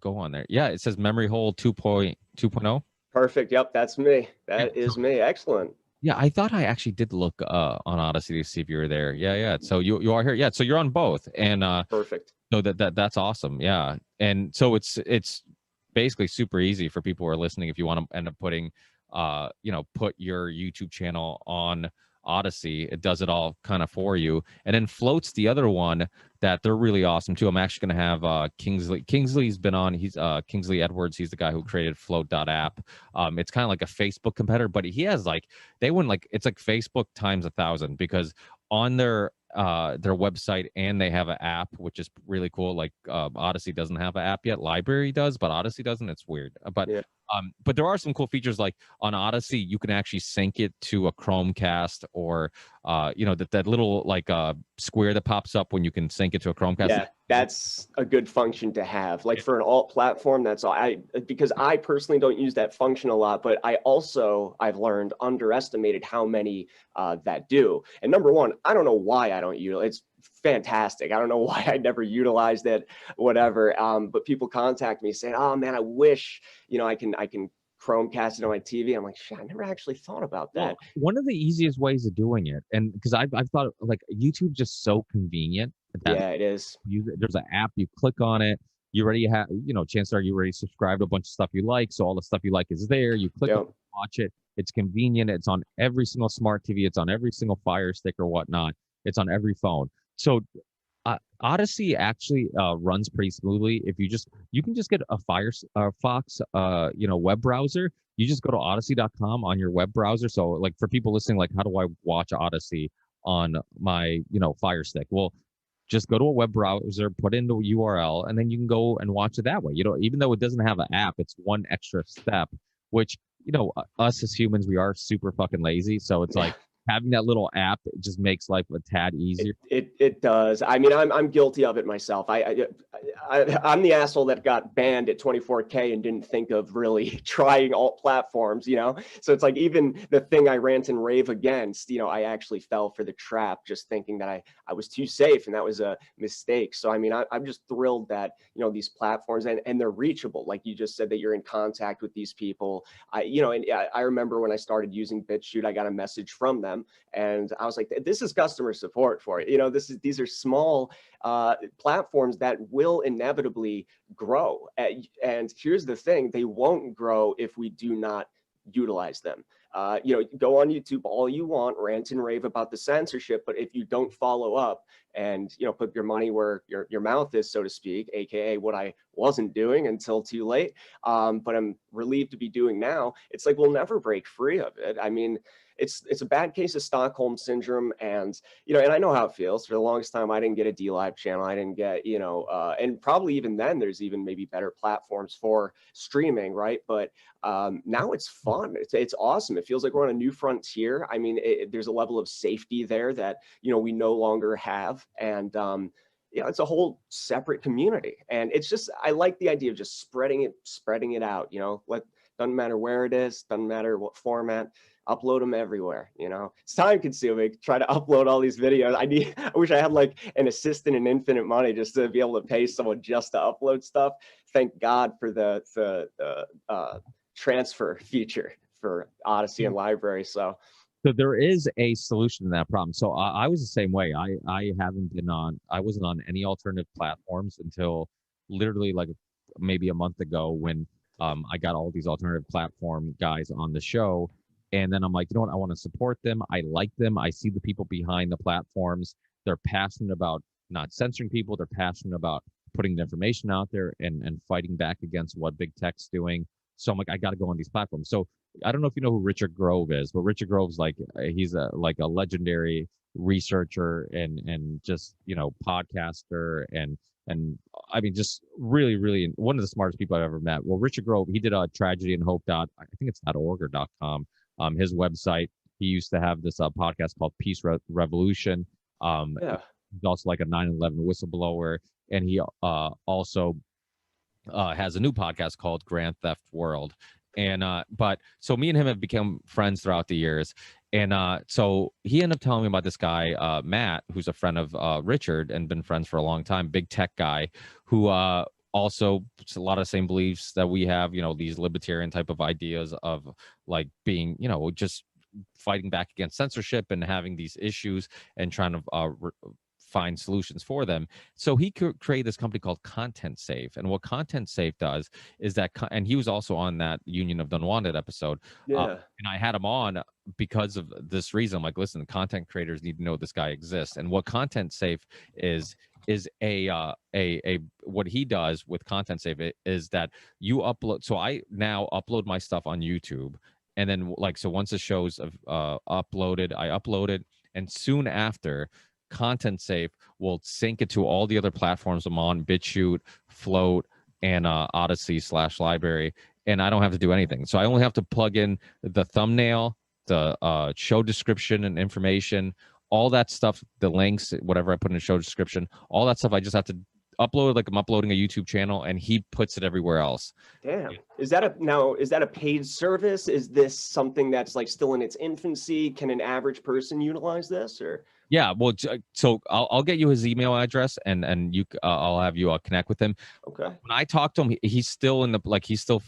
on there, yeah, it says MemoryHold 2.0. Perfect. Yep, that's me. That is me. Excellent. Yeah, I thought I actually did look on Odyssey to see if you were there. Yeah. So you are here. Yeah, so you're on both, and perfect. So that's awesome. Yeah, and so it's basically super easy for people who are listening. If you want to end up putting, put your YouTube channel on Odyssey, it does it all kind of for you. And then Float's the other one that they're really awesome too. I'm actually going to have Kingsley. Kingsley's been on. He's Kingsley Edwards. He's the guy who created Float.app. It's kind of like a Facebook competitor, but he has it's like Facebook times 1,000, because on their website, and they have an app, which is really cool. Like Odyssey doesn't have an app yet. Library does, but Odyssey doesn't. It's weird. But there are some cool features, like on Odyssey, you can actually sync it to a Chromecast, or that little like square that pops up when you can sync it to a Chromecast. Yeah, that's a good function to have. Like for an alt platform, that's all. Because I personally don't use that function a lot, but I've underestimated how many that do. And number one, I don't know why I don't use it. It's fantastic. I don't know why I never utilized it, whatever. But people contact me saying, "Oh man, I wish, I can Chromecast it on my TV." I'm like, shit, I never actually thought about that. Well, one of the easiest ways of doing it, and because I've thought like YouTube just so convenient that Yeah, it is. there's an app, you click on it, you already have, chances are you already subscribed to a bunch of stuff you like, so all the stuff you like is there. You click on it, watch it. It's convenient. It's on every single smart TV. It's on every single Fire Stick or whatnot. It's on every phone. So Odyssey actually runs pretty smoothly. If you can just get a Firefox, web browser. You just go to odyssey.com on your web browser. So like for people listening, like how do I watch Odyssey on my, Fire Stick? Well, just go to a web browser, put in the URL, and then you can go and watch it that way. Even though it doesn't have an app, it's one extra step, which, us as humans, we are super fucking lazy. So it's like having that little app, it just makes life a tad easier. It does. I mean, I'm guilty of it myself. I'm the asshole that got banned at 24K and didn't think of really trying all platforms, So it's like even the thing I rant and rave against, I actually fell for the trap just thinking that I was too safe, and that was a mistake. So I mean, I'm just thrilled that these platforms and they're reachable. Like you just said, that you're in contact with these people. I remember when I started using BitChute, I got a message from them. And I was like, this is customer support for it. These are small platforms that will inevitably grow. And here's the thing, they won't grow if we do not utilize them. Go on YouTube all you want, rant and rave about the censorship, but if you don't follow up and put your money where your mouth is, so to speak, aka what I wasn't doing until too late, but I'm relieved to be doing now, it's like we'll never break free of it. I mean, it's a bad case of Stockholm syndrome, and and I know how it feels. For the longest time, I didn't get a DLive channel. I didn't get and probably even then, there's even maybe better platforms for streaming, right? But now it's fun. It's awesome. It feels like we're on a new frontier. I mean, there's a level of safety there that we no longer have, and it's a whole separate community. And it's just, I like the idea of just spreading it out. Doesn't matter where it is, doesn't matter what format. Upload them everywhere. It's time consuming. Try to upload all these videos. I wish I had like an assistant and infinite money just to be able to pay someone just to upload stuff. Thank God for the transfer feature for Odyssey and Library. So there is a solution to that problem. So I was the same way. I wasn't on any alternative platforms until literally like maybe a month ago when I got all these alternative platform guys on the show. And then I'm like, I want to support them. I like them. I see the people behind the platforms. They're passionate about not censoring people. They're passionate about putting the information out there and fighting back against what big tech's doing. So I'm like, I got to go on these platforms. So I don't know if you know who Richard Grove is, but Richard Grove's like, he's a legendary researcher and just, podcaster and I mean, just really, really one of the smartest people I've ever met. Well, Richard Grove, he did a tragedy and hope I think it's .org or .com. His website. He used to have this podcast called Peace Revolution. He's also like a 9/11 whistleblower, and he also has a new podcast called Grand Theft World. And but so me and him have become friends throughout the years, and so he ended up telling me about this guy Matt, who's a friend of Richard and been friends for a long time, big tech guy, who also a lot of the same beliefs that we have, these libertarian type of ideas of like being, just fighting back against censorship and having these issues and trying to find solutions for them. So he created this company called Content Safe. And what Content Safe does is that, and he was also on that Union of the Unwanted episode. And I had him on because of this reason. I'm like, listen, content creators need to know this guy exists. And what Content Safe is what he does with Content Safe is that you upload. So I now upload my stuff on YouTube. And then so once the show's uploaded, I upload it. And soon after, Content Safe will sync it to all the other platforms I'm on, BitChute, Float, and Odyssey/Library, and I don't have to do anything. So I only have to plug in the thumbnail, the show description and information, all that stuff, the links, whatever I put in the show description, all that stuff I just have to upload like I'm uploading a YouTube channel, and he puts it everywhere else. Damn. Is that a paid service? Is this something that's like still in its infancy? Can an average person utilize this or? Yeah, well, so I'll get you his email address, and you I'll have you connect with him. Okay. When I talked to him, he's still in the he's still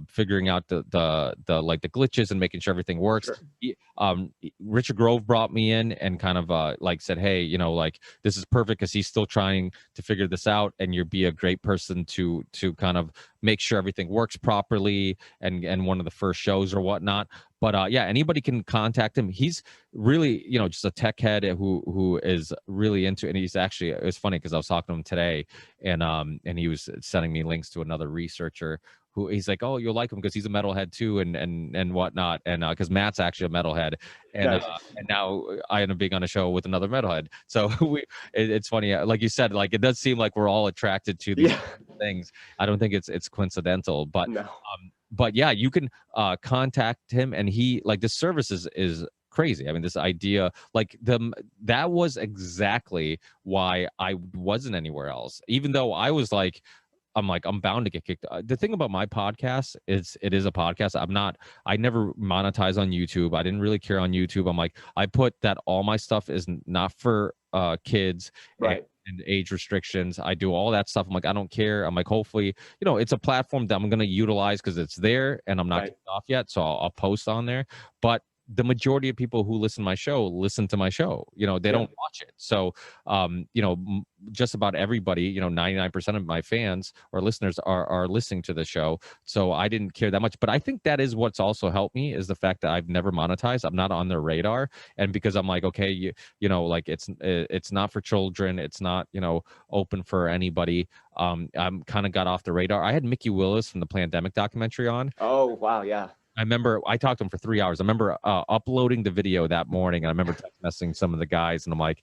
figuring out the like the glitches and making sure everything works. Sure. Richard Grove brought me in and kind of like said, hey, like this is perfect because he's still trying to figure this out, and you'd be a great person to kind of make sure everything works properly and one of the first shows or whatnot. But yeah, anybody can contact him. He's really, just a tech head who is really into it. And he's actually, it was funny because I was talking to him today, and he was sending me links to another researcher who he's like, oh, you'll like him because he's a metalhead too, and whatnot. And because Matt's actually a metalhead, and Nice. and now I end up being on a show with another metalhead. So it's funny, like you said, like it does seem like we're all attracted to these things. I don't think it's coincidental, but No. But yeah, you can contact him, and he like this service is crazy. I mean, this idea, like that was exactly why I wasn't anywhere else, even though I was like, I'm bound to get kicked. The thing about my podcast is it is a podcast. I never monetize on YouTube. I didn't really care on YouTube. I'm like, I put that all my stuff is not for kids. Right. And age restrictions. I do all that stuff. I'm like, I don't care. I'm like, hopefully, it's a platform that I'm going to utilize because it's there and I'm not Right. kicked off yet. So I'll post on there. But the majority of people who listen to my show listen to my show. They don't watch it. So, just about everybody, 99% of my fans or listeners are listening to the show. So I didn't care that much. But I think that is what's also helped me is the fact that I've never monetized. I'm not on their radar. And because I'm like, okay, like it's not for children. It's not, open for anybody. I'm kind of got off the radar. I had Mikki Willis from the Plandemic documentary on. Oh, wow. Yeah. I remember I talked to him for 3 hours. I remember uploading the video that morning, and I remember text messaging some of the guys, and I'm like,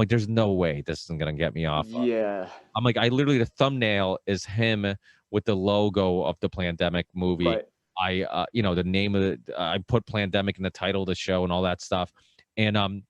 there's no way this isn't gonna get me off. Yeah. I'm like, I literally, the thumbnail is him with the logo of the Plandemic movie. Right. I the name of it, I put Plandemic in the title of the show and all that stuff. And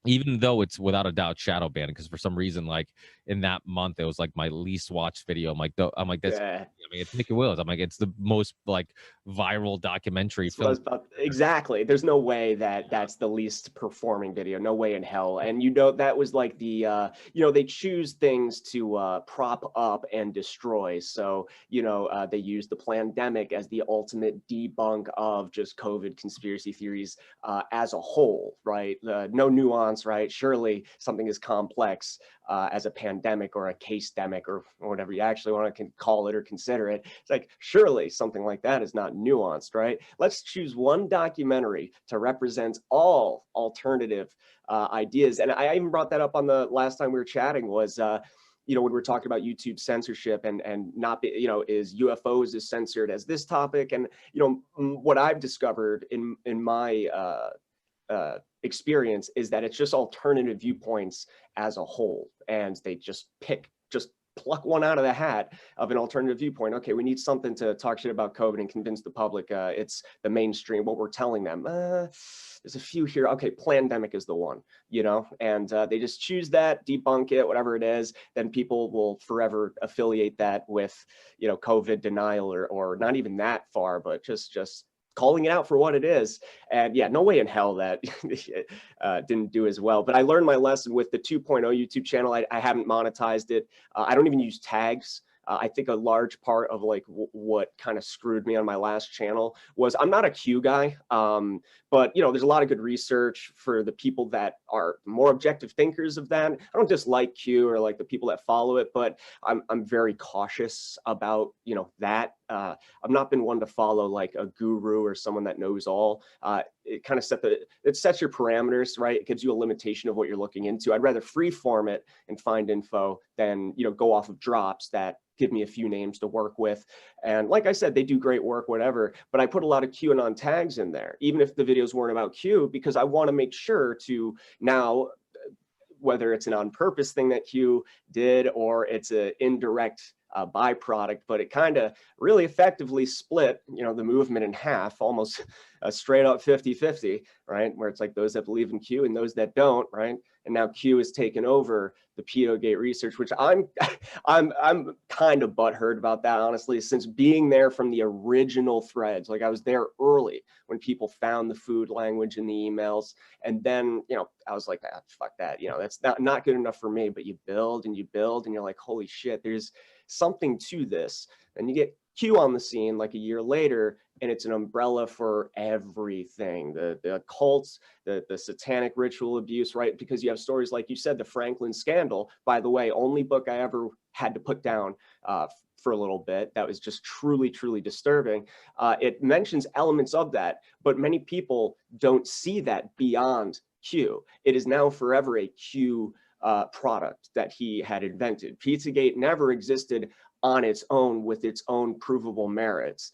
even though it's without a doubt shadow banned, because for some reason, like in that month, it was like my least watched video. I'm like, that's, Yeah. I mean, it's Mikki Willis. I'm like, it's the most like viral documentary That's what I film. was about, exactly. There's no way that that's the least performing video. No way in hell. And that was like the they choose things to prop up and destroy. So they use the Plandemic as the ultimate debunk of just COVID conspiracy theories as a whole, right? No nuance, right? Surely something as complex as a pandemic or a case-demic or whatever you actually want to call it or consider it. It's like, surely something like that is not nuanced, right? Let's choose one documentary to represent all alternative ideas. And I even brought that up on the last time we were chatting was, when we were talking about YouTube censorship and not be, is UFOs is censored as this topic. And, what I've discovered in my experience is that it's just alternative viewpoints as a whole, and they just pluck one out of the hat of an alternative viewpoint. Okay, we need something to talk shit about COVID and convince the public it's the mainstream, what we're telling them. There's a few here. Okay, Plandemic is the one, and they just choose that, debunk it, whatever it is. Then people will forever affiliate that with, COVID denial or not even that far, but just calling it out for what it is. And yeah, no way in hell that didn't do as well. But I learned my lesson with the 2.0 YouTube channel. I haven't monetized it. I don't even use tags. I think a large part of like what kind of screwed me on my last channel was I'm not a Q guy, but there's a lot of good research for the people that are more objective thinkers of that. I don't dislike Q or like the people that follow it, but I'm very cautious about that. I've not been one to follow like a guru or someone that knows all. It kind of sets your parameters, right? It gives you a limitation of what you're looking into. I'd rather freeform it and find info than go off of drops that give me a few names to work with. And like I said, they do great work, whatever, but I put a lot of QAnon tags in there, even if the videos weren't about Q, because I want to make sure to now, whether it's an on purpose thing that Q did or it's an indirect byproduct, but it kind of really effectively split, the movement in half, almost a straight up 50-50, right? Where it's like those that believe in Q and those that don't, right? and now Q has taken over the Pedogate research, which I'm kind of butthurt about that, honestly, since being there from the original threads. Like, I was there early when people found the food language in the emails, and then, you know, I was like, fuck that, you know, that's not good enough for me. But you build and you build, and you're like, holy shit, there's something to this. And you get Q on the scene like a year later, and it's an umbrella for everything, the cults, the satanic ritual abuse, right? Because you have stories like you said, the Franklin scandal. By the way, only book I ever had to put down for a little bit. That was just truly, truly disturbing. It mentions elements of that, but many people don't see that beyond Q. It is now forever a Q product that he had invented. Pizzagate never existed on its own with its own provable merits.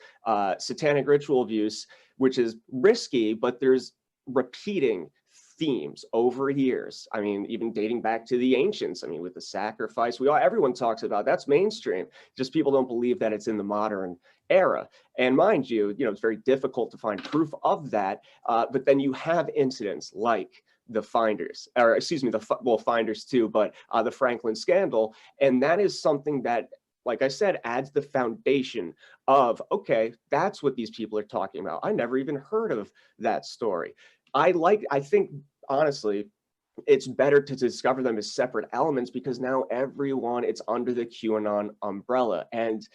Satanic ritual abuse, which is risky, but there's repeating themes over years. I mean, even dating back to the ancients. I mean, with the sacrifice, everyone talks about that's mainstream. Just people don't believe that it's in the modern era. And mind you, you know, it's very difficult to find proof of that. But then you have incidents like the Finders, or excuse me, Finders too, but the Franklin scandal, and that is something that, like I said, adds the foundation of, okay, that's what these people are talking about. I never even heard of that story. I think, honestly, it's better to discover them as separate elements, because now everyone, it's under the QAnon umbrella. And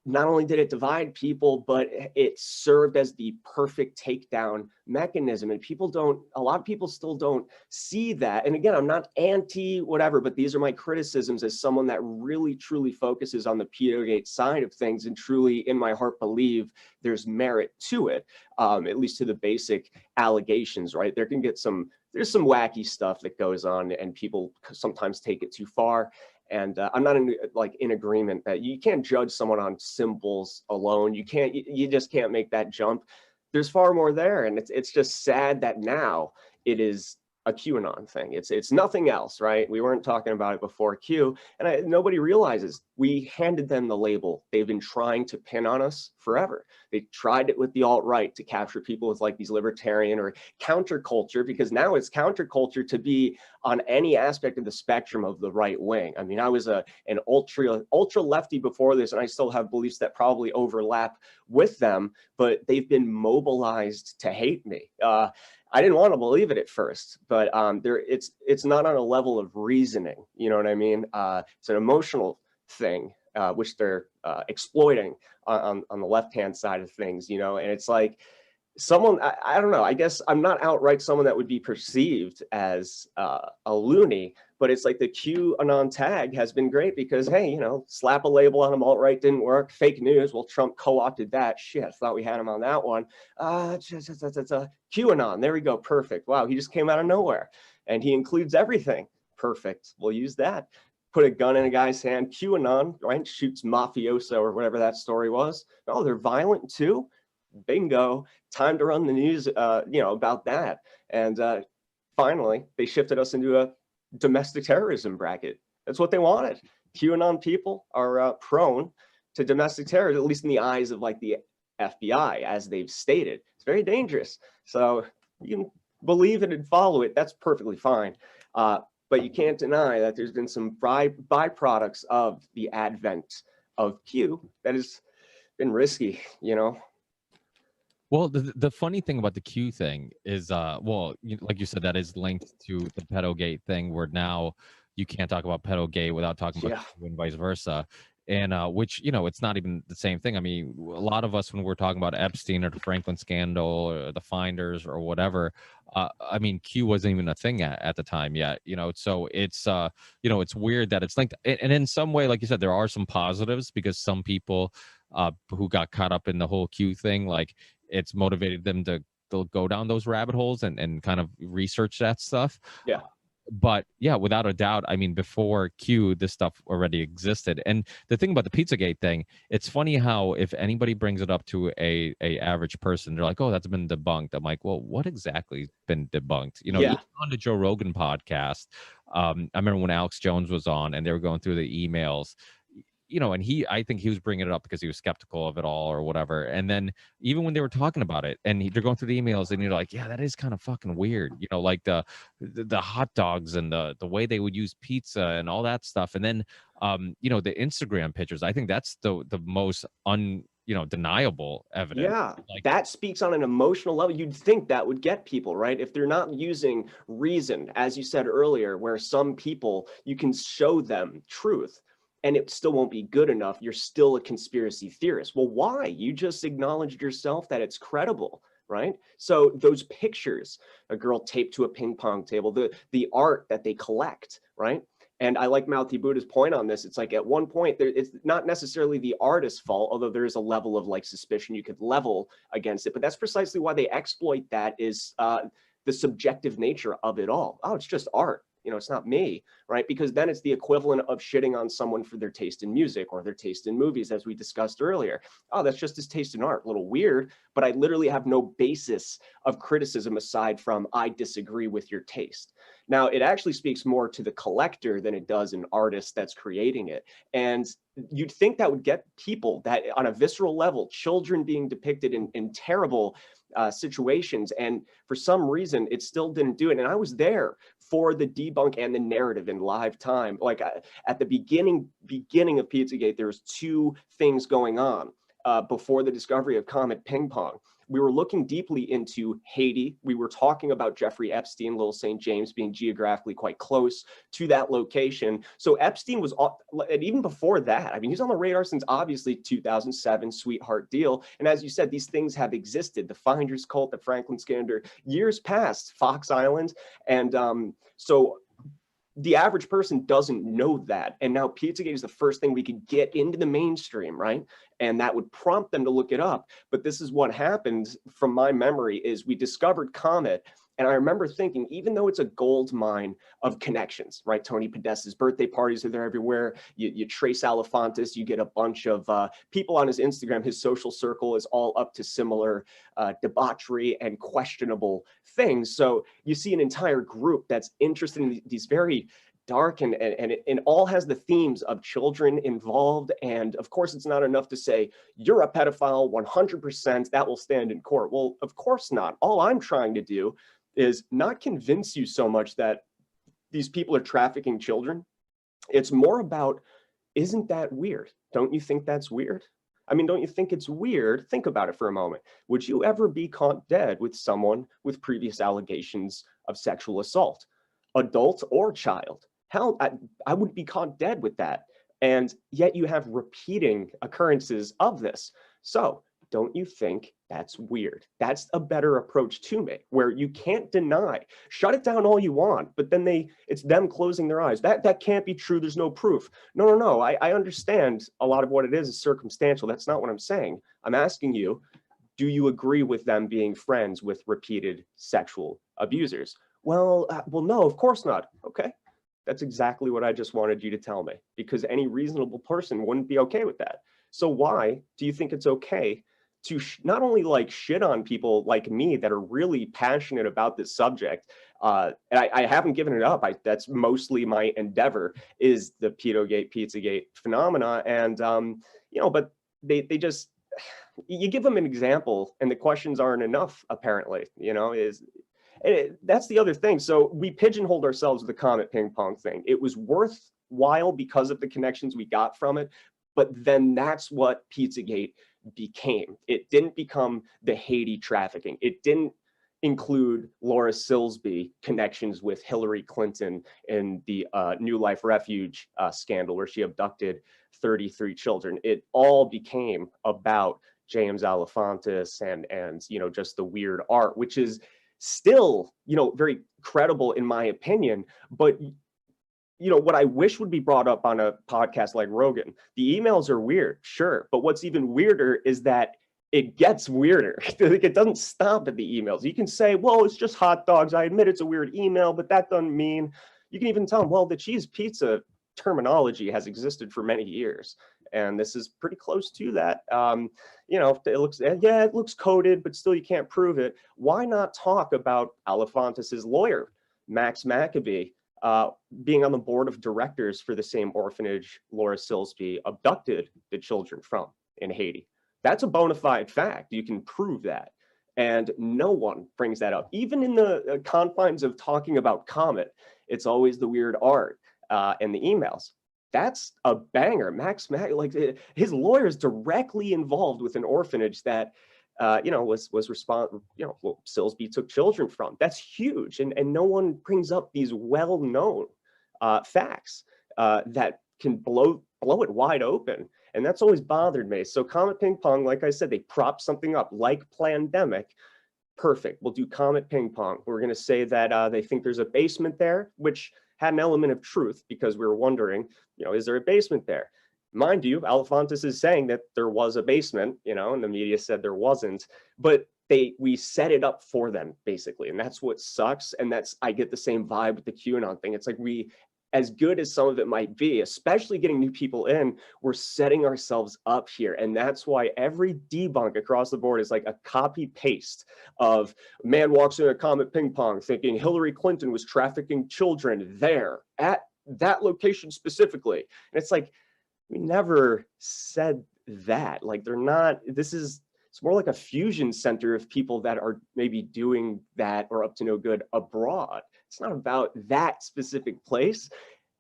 not only did it divide people, but it served as the perfect takedown mechanism. And a lot of people still don't see that. And again, I'm not anti whatever, but these are my criticisms as someone that really, truly focuses on the Pedogate side of things, and truly in my heart believe there's merit to it, at least to the basic allegations, right? There's some wacky stuff that goes on, and people sometimes take it too far. And I'm not in agreement that you can't judge someone on symbols alone. You just can't make that jump. There's far more there, and it's just sad that now it is a QAnon thing. It's nothing else, right? We weren't talking about it before Q, and nobody realizes we handed them the label they've been trying to pin on us forever. They tried it with the alt-right to capture people with like these libertarian or counterculture, because now it's counterculture to be on any aspect of the spectrum of the right wing. I mean, I was an ultra lefty before this, and I still have beliefs that probably overlap with them, but they've been mobilized to hate me. I didn't want to believe it at first, but it's not on a level of reasoning. You know what I mean? It's an emotional thing, which they're exploiting on the left-hand side of things, you know? And it's like someone, I don't know, I guess I'm not outright someone that would be perceived as a loony, but it's like the QAnon tag has been great because, hey, you know, slap a label on them, alt-right didn't work, fake news, well, Trump co-opted that, shit, thought we had him on that one. QAnon, there we go, perfect. Wow, he just came out of nowhere, and he includes everything. Perfect, we'll use that. Put a gun in a guy's hand, QAnon, right, shoots mafioso or whatever that story was. Oh, they're violent too? Bingo, time to run the news, you know, about that. And finally, they shifted us into a domestic terrorism bracket. That's what they wanted. QAnon people are prone to domestic terrorism, at least in the eyes of like the FBI, as they've stated. It's very dangerous. So you can believe it and follow it. That's perfectly fine. But you can't deny that there's been some byproducts of the advent of Q that has been risky, you know? Well, the funny thing about the Q thing is, well, like you said, that is linked to the pedogate thing, where now you can't talk about pedogate without talking about Q and vice versa. And which, you know, it's not even the same thing. I mean, a lot of us, when we're talking about Epstein or the Franklin scandal or the Finders or whatever, I mean, Q wasn't even a thing at the time yet, you know. So it's, you know, it's weird that it's linked. And in some way, like you said, there are some positives, because some people who got caught up in the whole Q thing, like, it's motivated them to go down those rabbit holes and kind of research that stuff. Yeah. But yeah, without a doubt, I mean, before Q, this stuff already existed. And the thing about the Pizzagate thing, it's funny how if anybody brings it up to a average person, they're like, oh, that's been debunked. I'm like, well, what exactly has been debunked? You know, even on the Joe Rogan podcast, I remember when Alex Jones was on and they were going through the emails, and I think he was bringing it up because he was skeptical of it all or whatever. And then even when they were talking about it and they're going through the emails and you're like, yeah, that is kind of fucking weird, like the hot dogs and the way they would use pizza and all that stuff. And then, the Instagram pictures, I think that's the most deniable evidence. Yeah, Like, that speaks on an emotional level. You'd think that would get people, right? If they're not using reason, as you said earlier, where some people, you can show them truth and it still won't be good enough. You're still a conspiracy theorist. Well, why? You just acknowledged yourself that it's credible, right? So those pictures, a girl taped to a ping pong table, the art that they collect, right? And I like Mouthy Buddha's point on this. It's like at one point, it's not necessarily the artist's fault, although there is a level of like suspicion you could level against it. But that's precisely why they exploit that, is the subjective nature of it all. Oh, it's just art. It's not me, right? Because then it's the equivalent of shitting on someone for their taste in music or their taste in movies, as we discussed earlier. Oh, that's just his taste in art. A little weird, but I literally have no basis of criticism aside from I disagree with your taste. Now, it actually speaks more to the collector than it does an artist that's creating it. And you'd think that would get people, that on a visceral level, children being depicted in terrible situations. And for some reason, it still didn't do it. And I was there for the debunk and the narrative in live time. Like at the beginning of Pizzagate, there was two things going on before the discovery of Comet Ping Pong. We were looking deeply into Haiti. We were talking about Jeffrey Epstein, Little St. James, being geographically quite close to that location. So Epstein was, and even before that, I mean, he's on the radar since obviously 2007, Sweetheart Deal. And as you said, these things have existed. The Finders Cult, the Franklin Scanner, years past, Fox Island. And so the average person doesn't know that. And now Pizzagate is the first thing we could get into the mainstream, right? And that would prompt them to look it up. But this is what happened from my memory, is we discovered Comet. And I remember thinking, even though it's a gold mine of connections, right? Tony Podesta's birthday parties are there everywhere. You trace Alefantis, you get a bunch of people on his Instagram. His social circle is all up to similar debauchery and questionable things. So you see an entire group that's interested in these very dark and it all has the themes of children involved. And of course, it's not enough to say, you're a pedophile, 100%, that will stand in court. Well, of course not. All I'm trying to do is not convince you so much that these people are trafficking children. It's more about, isn't that weird? Don't you think that's weird? I mean, don't you think it's weird? Think about it for a moment. Would you ever be caught dead with someone with previous allegations of sexual assault, adult or child? Hell, I would be caught dead with that. And yet you have repeating occurrences of this. So don't you think that's weird? That's a better approach to me, where you can't deny, shut it down all you want, but then it's them closing their eyes. That can't be true. There's no proof. No. I understand a lot of what it is circumstantial. That's not what I'm saying. I'm asking you, do you agree with them being friends with repeated sexual abusers? Well, no, of course not. Okay. That's exactly what I just wanted you to tell me, because any reasonable person wouldn't be okay with that. So why do you think it's okay to not only like shit on people like me that are really passionate about this subject? And I haven't given it up. That's mostly my endeavor, is the Pedogate, Pizzagate phenomena. And, but they just, you give them an example and the questions aren't enough, apparently, that's the other thing. So we pigeonholed ourselves with the Comet Ping Pong thing. It was worthwhile because of the connections we got from it. But then that's what Pizzagate became. It didn't become the Haiti trafficking. It didn't include Laura Silsby connections with Hillary Clinton in the New Life Refuge scandal, where she abducted 33 children. It all became about James Alefantis and just the weird art, which is still, very credible in my opinion. But what I wish would be brought up on a podcast like Rogan, the emails are weird, sure. But what's even weirder is that it gets weirder. Like, it doesn't stop at the emails. You can say, well, it's just hot dogs. I admit it's a weird email, but that doesn't mean. You can even tell them, well, the cheese pizza terminology has existed for many years. And this is pretty close to that. It looks coded, but still you can't prove it. Why not talk about Alefantis's lawyer, Max Maccabee, being on the board of directors for the same orphanage Laura Silsby abducted the children from in Haiti. That's a bona fide fact. You can prove that. And no one brings that up. Even in the confines of talking about Comet, it's always the weird art and the emails. That's a banger. Max, like his lawyer is directly involved with an orphanage that was responsible, Silsby took children from. That's huge. And no one brings up these well-known facts that can blow it wide open. And that's always bothered me. So Comet Ping Pong, like I said, they prop something up like Plandemic. Perfect. We'll do Comet Ping Pong. We're going to say that they think there's a basement there, which had an element of truth because we were wondering, is there a basement there? Mind you, Alefantis is saying that there was a basement, and the media said there wasn't, but we set it up for them basically. And that's what sucks. And I get the same vibe with the QAnon thing. It's like as good as some of it might be, especially getting new people in, we're setting ourselves up here. And that's why every debunk across the board is like a copy paste of man walks in a Comet Ping Pong thinking Hillary Clinton was trafficking children there at that location specifically. And it's like, we never said that. Like it's more like a fusion center of people that are maybe doing that or up to no good abroad. It's not about that specific place.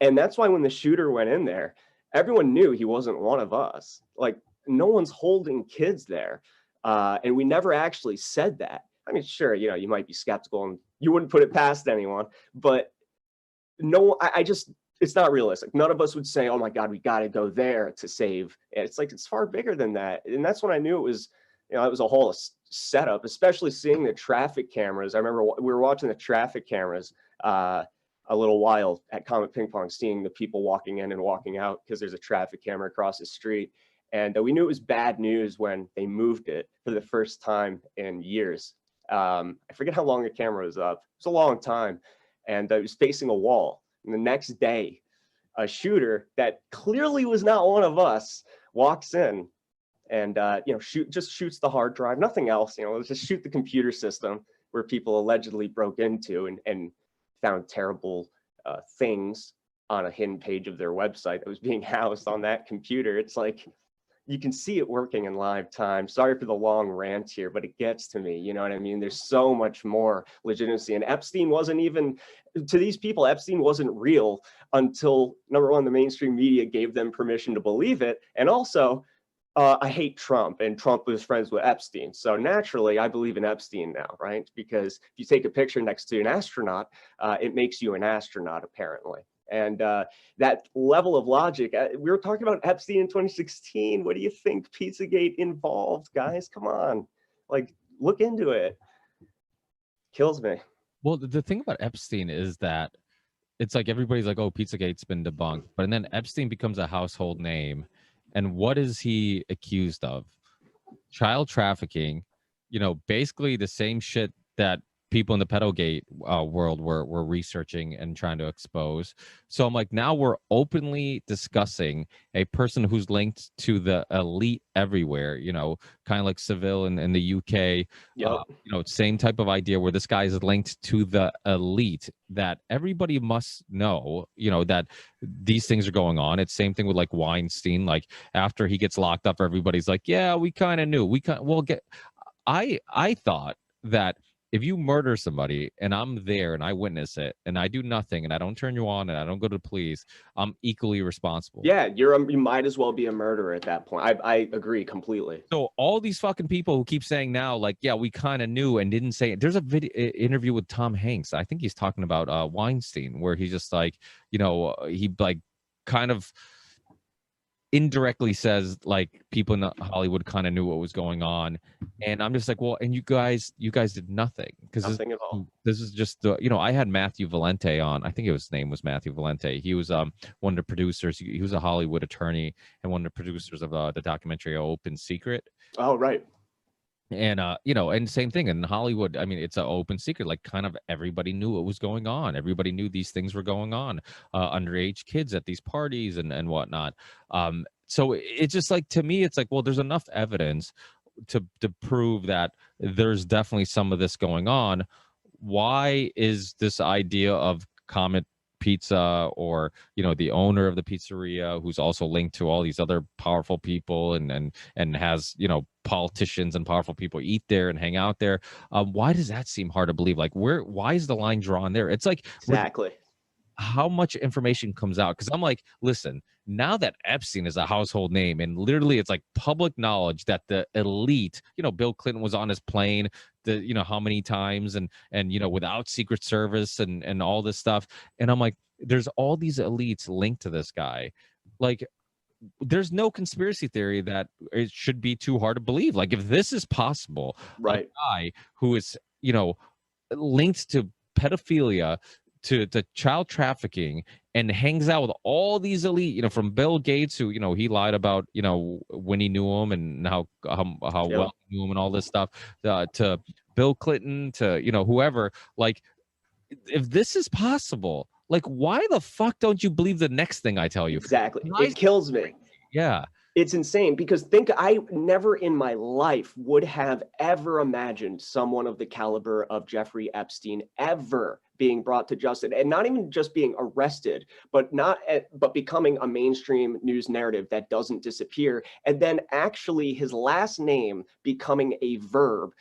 And that's why when the shooter went in there, everyone knew he wasn't one of us. Like no one's holding kids there. And we never actually said that. I mean, sure, you might be skeptical and you wouldn't put it past anyone, but no, it's not realistic. None of us would say, oh my God, we got to go there to save. And it's like, it's far bigger than that. And that's when I knew it was, it was a whole setup, especially seeing the traffic cameras. I remember we were watching the traffic cameras a little while at Comet Ping Pong, seeing the people walking in and walking out because there's a traffic camera across the street. And we knew it was bad news when they moved it for the first time in years. I forget how long the camera was up. It was a long time. And it was facing a wall. And the next day, a shooter that clearly was not one of us walks in and just shoots the hard drive, nothing else. Let's just shoot the computer system where people allegedly broke into and found terrible things on a hidden page of their website that was being housed on that computer. It's like, you can see it working in live time. Sorry for the long rant here, but it gets to me. You know what I mean? There's so much more legitimacy. And Epstein wasn't even, to these people, Epstein wasn't real until, number one, the mainstream media gave them permission to believe it. And also, I hate Trump, and Trump was friends with Epstein. So naturally, I believe in Epstein now, right? Because if you take a picture next to an astronaut, it makes you an astronaut, apparently. And that level of logic, we were talking about Epstein in 2016. What do you think Pizzagate involved, guys? Come on, like, look into it. Kills me. Well, the thing about Epstein is that it's like everybody's like, oh, Pizzagate's been debunked. But then Epstein becomes a household name. And what is he accused of? Child trafficking, basically the same shit that people in the pedogate world were researching and trying to expose. So I'm like, now we're openly discussing a person who's linked to the elite everywhere, kind of like Seville in the UK. Yep. Same type of idea where this guy is linked to the elite that everybody must know, that these things are going on. It's same thing with like Weinstein. Like after he gets locked up, everybody's like, yeah, we kind of knew. I thought that if you murder somebody and I'm there and I witness it and I do nothing and I don't turn you on and I don't go to the police, I'm equally responsible. Yeah, you might as well be a murderer at that point. I agree completely. So all these fucking people who keep saying now, like, yeah, we kind of knew and didn't say it. There's a interview with Tom Hanks. I think he's talking about Weinstein, where he's just like, he like kind of indirectly says like people in Hollywood kind of knew what was going on, and I'm just like, well, and you guys did nothing, because nothing at all. This is just I had Matthew Valente on. I think his name was Matthew Valente. He was one of the producers. He was a Hollywood attorney and one of the producers of the documentary Open Secret. Oh, right. And and same thing in Hollywood. I mean, it's an open secret. Like, kind of everybody knew what was going on. Everybody knew these things were going on. Underage kids at these parties and whatnot. So it's just like, to me, it's like, well, there's enough evidence to prove that there's definitely some of this going on. Why is this idea of Comet pizza, or the owner of the pizzeria who's also linked to all these other powerful people, and has politicians and powerful people eat there and hang out there. Why does that seem hard to believe? Like, why is the line drawn there? It's like Exactly. how much information comes out, because I'm like, listen, now that Epstein is a household name, and literally it's like public knowledge that the elite, Bill Clinton was on his plane, how many times, and without Secret Service and all this stuff, and I'm like, there's all these elites linked to this guy. Like, there's no conspiracy theory that it should be too hard to believe. Like, if this is possible, right, a guy who is linked to pedophilia, to child trafficking, and hangs out with all these elite, from Bill Gates, who he lied about when he knew him, and how well he knew him and all this stuff, to Bill Clinton, to whoever. Like, if this is possible, like, why the fuck don't you believe the next thing I tell you? Exactly. It kills me. Yeah. It's insane, because I never in my life would have ever imagined someone of the caliber of Jeffrey Epstein ever being brought to justice, and not even just being arrested, but becoming a mainstream news narrative that doesn't disappear. And then actually his last name becoming a verb,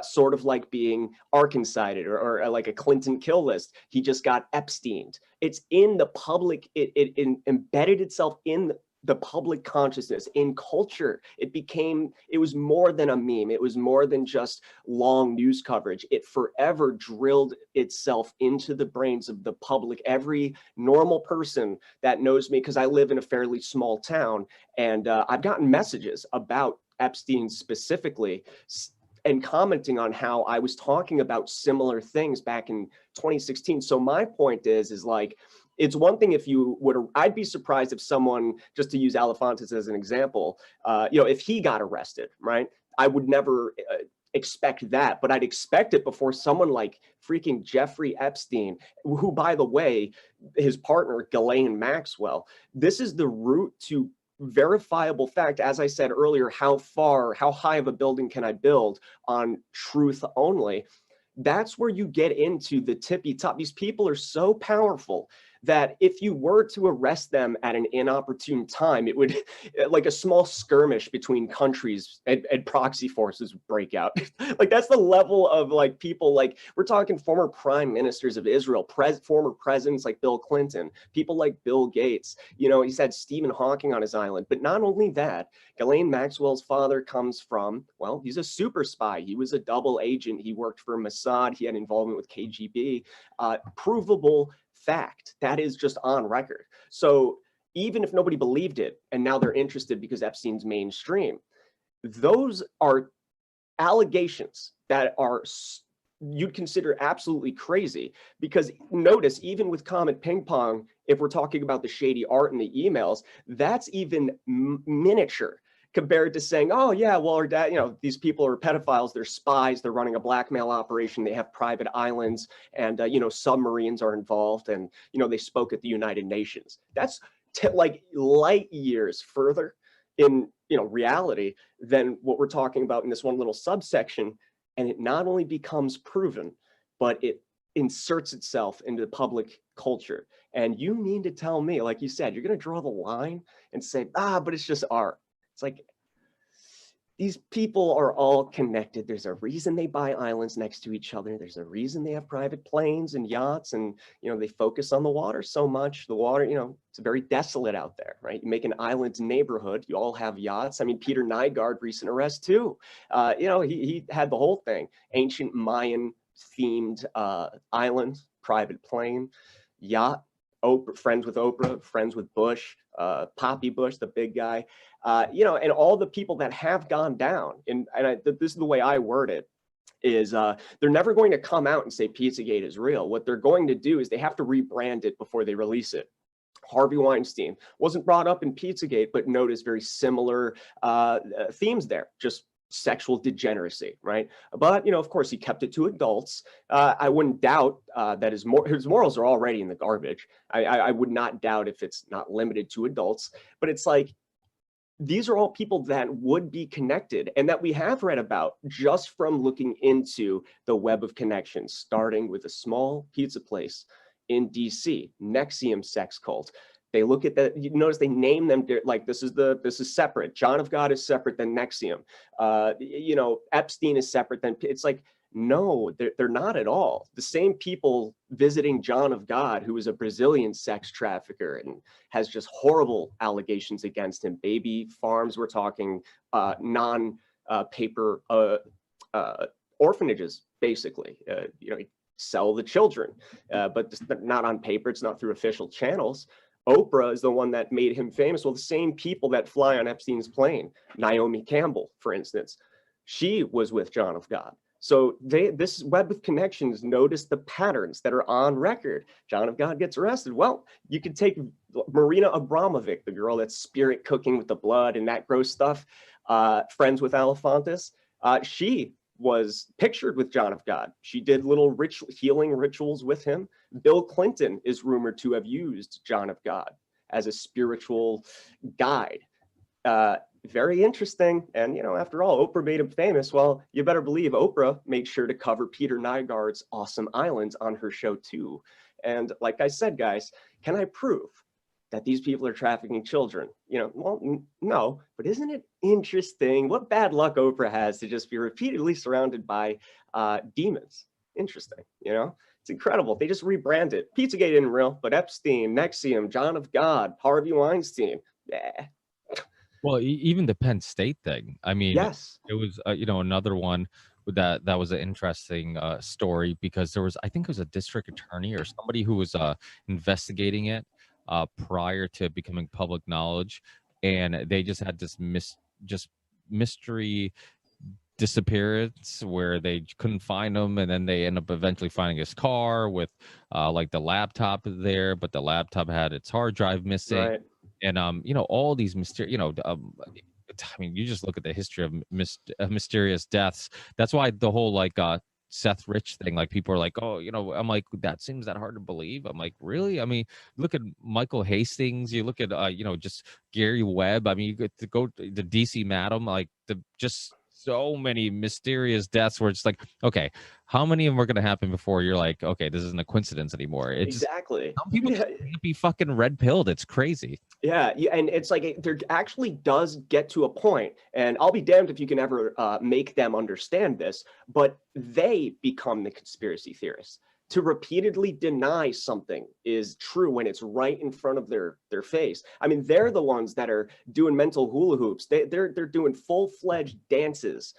sort of like being Arkancided, or like a Clinton kill list. He just got Epsteined. It's in the public. It embedded itself in the public consciousness, in culture. It was more than a meme. It was more than just long news coverage. It forever drilled itself into the brains of the public. Every normal person that knows me, because I live in a fairly small town, and I've gotten messages about Epstein specifically, and commenting on how I was talking about similar things back in 2016. So my point is like, it's one thing if you would, I'd be surprised if someone, just to use Alefantis as an example, if he got arrested, right? I would never expect that, but I'd expect it before someone like freaking Jeffrey Epstein, who, by the way, his partner, Ghislaine Maxwell. This is the route to verifiable fact. As I said earlier, how high of a building can I build on truth only? That's where you get into the tippy top. These people are so powerful that if you were to arrest them at an inopportune time, it would, like a small skirmish between countries and proxy forces would break out. Like, that's the level of like people, like we're talking former prime ministers of Israel, former presidents like Bill Clinton, people like Bill Gates. He's had Stephen Hawking on his island. But not only that, Ghislaine Maxwell's father comes from, well, he's a super spy. He was a double agent. He worked for Mossad. He had involvement with KGB. Provable fact. That is just on record. So even if nobody believed it, and now they're interested because Epstein's mainstream, those are allegations that are you'd consider absolutely crazy. Because notice, even with Comet Ping Pong, if we're talking about the shady art in the emails, that's even miniature compared to saying, oh yeah, well, our dad, these people are pedophiles, they're spies, they're running a blackmail operation, they have private islands, and submarines are involved, and they spoke at the United Nations. That's like light years further in reality than what we're talking about in this one little subsection. And it not only becomes proven, but it inserts itself into the public culture. And you mean to tell me, like you said, you're going to draw the line and say, but it's just art. It's like, these people are all connected. There's a reason they buy islands next to each other. There's a reason they have private planes and yachts, and they focus on the water so much. The water, it's very desolate out there, right? You make an island neighborhood, you all have yachts. I mean, Peter Nygaard, recent arrest too. He had the whole thing. Ancient Mayan themed island, private plane, yacht. Oprah, friends with Oprah, friends with Bush, Poppy Bush, the big guy, and all the people that have gone down. This is the way I word it, is they're never going to come out and say Pizzagate is real. What they're going to do is they have to rebrand it before they release it. Harvey Weinstein wasn't brought up in Pizzagate, but notice very similar themes there, just sexual degeneracy, right? But of course, he kept it to adults. I wouldn't doubt that his morals are already in the garbage. I would not doubt if it's not limited to adults. But it's like, these are all people that would be connected, and that we have read about just from looking into the web of connections, starting with a small pizza place in DC, NXIVM sex cult. They look at that. You notice they name them like this is separate. John of God is separate than NXIVM. Epstein is separate than. It's like, no, they're not at all. The same people visiting John of God, who is a Brazilian sex trafficker and has just horrible allegations against him. Baby farms, we're talking non-paper orphanages, basically. Sell the children, but not on paper. It's not through official channels. Oprah is the one that made him famous. Well, the same people that fly on Epstein's plane, Naomi Campbell, for instance, she was with John of God. So this web of connections noticed the patterns that are on record. John of God gets arrested. Well, you could take Marina Abramovic, the girl that's spirit cooking with the blood and that gross stuff, friends with Alefantis. She was pictured with John of God. She did little healing rituals with him. Bill Clinton is rumored to have used John of God as a spiritual guide. Very interesting. And, after all, Oprah made him famous. Well, you better believe Oprah made sure to cover Peter Nygard's Awesome Islands on her show too. And like I said, guys, can I prove that these people are trafficking children? Well, no, but isn't it interesting what bad luck Oprah has to just be repeatedly surrounded by demons? Interesting, It's incredible. They just rebranded. Pizzagate isn't real, but Epstein, NXIVM, John of God, Harvey Weinstein, yeah. Well, even the Penn State thing. I mean, yes, it was another one that was an interesting story, because I think it was a district attorney or somebody who was investigating it prior to becoming public knowledge, and they just had this mystery disappearance where they couldn't find him, and then they end up eventually finding his car with like the laptop there, but the laptop had its hard drive missing. Right. And all these mysterious, you just look at the history of mysterious deaths. That's why the whole Seth Rich thing, like people are like, oh, I'm like, that seems that hard to believe. I'm like, really? I mean, look at Michael Hastings. You look at just Gary Webb. I mean, you get to go to the DC Madam, like just so many mysterious deaths where it's like, okay, how many of them are going to happen before you're like, okay, this isn't a coincidence anymore? It's exactly. Some people can't be fucking red pilled. It's crazy. Yeah, and it's like there actually does get to a point, and I'll be damned if you can ever make them understand this, but they become the conspiracy theorists. To repeatedly deny something is true when it's right in front of their face. I mean, they're the ones that are doing mental hula hoops. They're doing full-fledged dances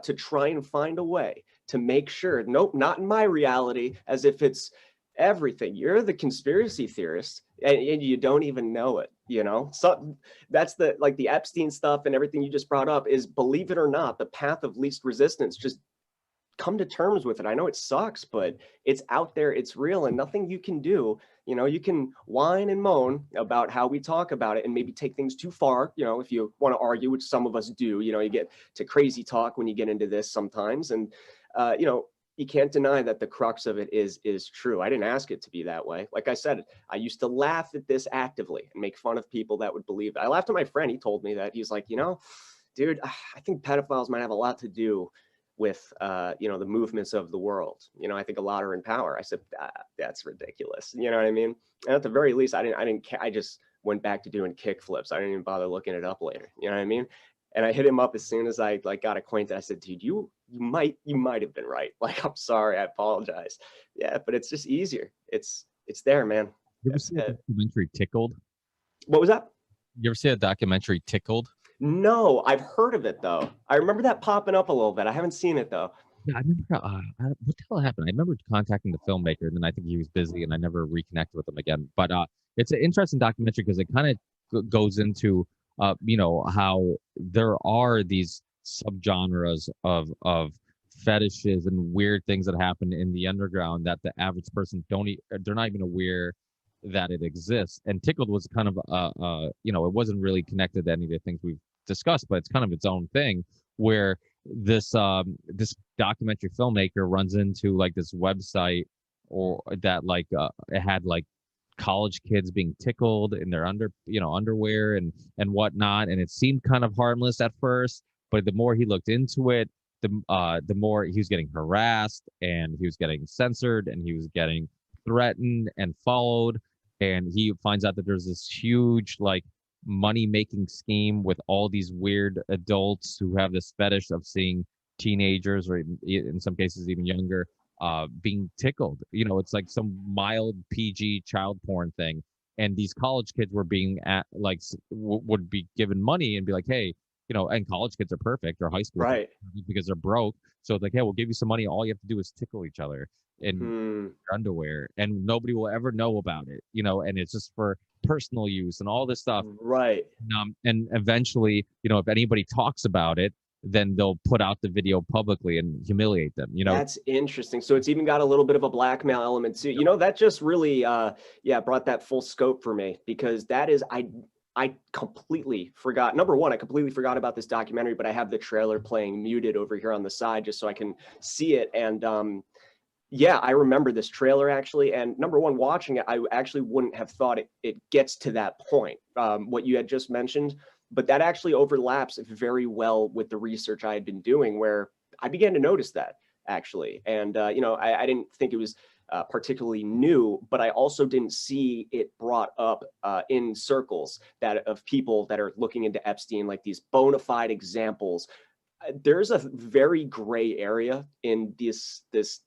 to try and find a way to make sure, nope, not in my reality, as if it's everything. You're the conspiracy theorist, and you don't even know it. So that's the Epstein stuff and everything you just brought up is, believe it or not, the path of least resistance. Just come to terms with it. I know it sucks, but it's out there, it's real, and nothing you can do. You can whine and moan about how we talk about it and maybe take things too far, if you want to argue, which some of us do. You get to crazy talk when you get into this sometimes, and you can't deny that the crux of it is true. I didn't ask it to be that way. Like I said, I used to laugh at this actively and make fun of people that would believe it. I laughed at my friend. He told me that. He's like, dude, I think pedophiles might have a lot to do with the movements of the world. I think a lot are in power. I said, that's ridiculous. You know what I mean? And at the very least, I just went back to doing kick flips. I didn't even bother looking it up later. You know what I mean? And I hit him up as soon as I got acquainted. I said, dude, you might have been right. Like, I'm sorry, I apologize. Yeah, but it's just easier. It's there, man. You ever see a documentary Tickled? What was that? You ever see a documentary Tickled? No, I've heard of it though. I remember that popping up a little bit. I haven't seen it though. Yeah, I remember. What the hell happened? I remember contacting the filmmaker, and then I think he was busy, and I never reconnected with him again. But it's an interesting documentary because it kind of goes into how there are these subgenres of fetishes and weird things that happen in the underground that the average person they're not even aware that it exists. And Tickled was kind of it wasn't really connected to any of the things we've discussed, but it's kind of its own thing where this documentary filmmaker runs into like this website or that it had like college kids being tickled in their underwear and whatnot, and it seemed kind of harmless at first, but the more he looked into it, the more he was getting harassed, and he was getting censored, and he was getting threatened and followed, and he finds out that there's this huge like money-making scheme with all these weird adults who have this fetish of seeing teenagers, or in some cases even younger, being tickled. It's like some mild PG child porn thing, and these college kids were being would be given money and be like, hey, and college kids are perfect, or high school Right. because they're broke. So it's like, hey, we'll give you some money. All you have to do is tickle each other in your underwear, and nobody will ever know about it. And it's just for personal use and all this stuff. Right. And eventually, if anybody talks about it, then they'll put out the video publicly and humiliate them. That's interesting. So it's even got a little bit of a blackmail element too. That just really brought that full scope for me, because that is I completely forgot. Number one, I completely forgot about this documentary, but I have the trailer playing muted over here on the side just so I can see it. And I remember this trailer actually. And number one, watching it, I actually wouldn't have thought it gets to that point, what you had just mentioned. But that actually overlaps very well with the research I had been doing, where I began to notice that actually. And, I didn't think it was particularly new, but I also didn't see it brought up in circles of people that are looking into Epstein, like these bona fide examples. There's a very gray area in this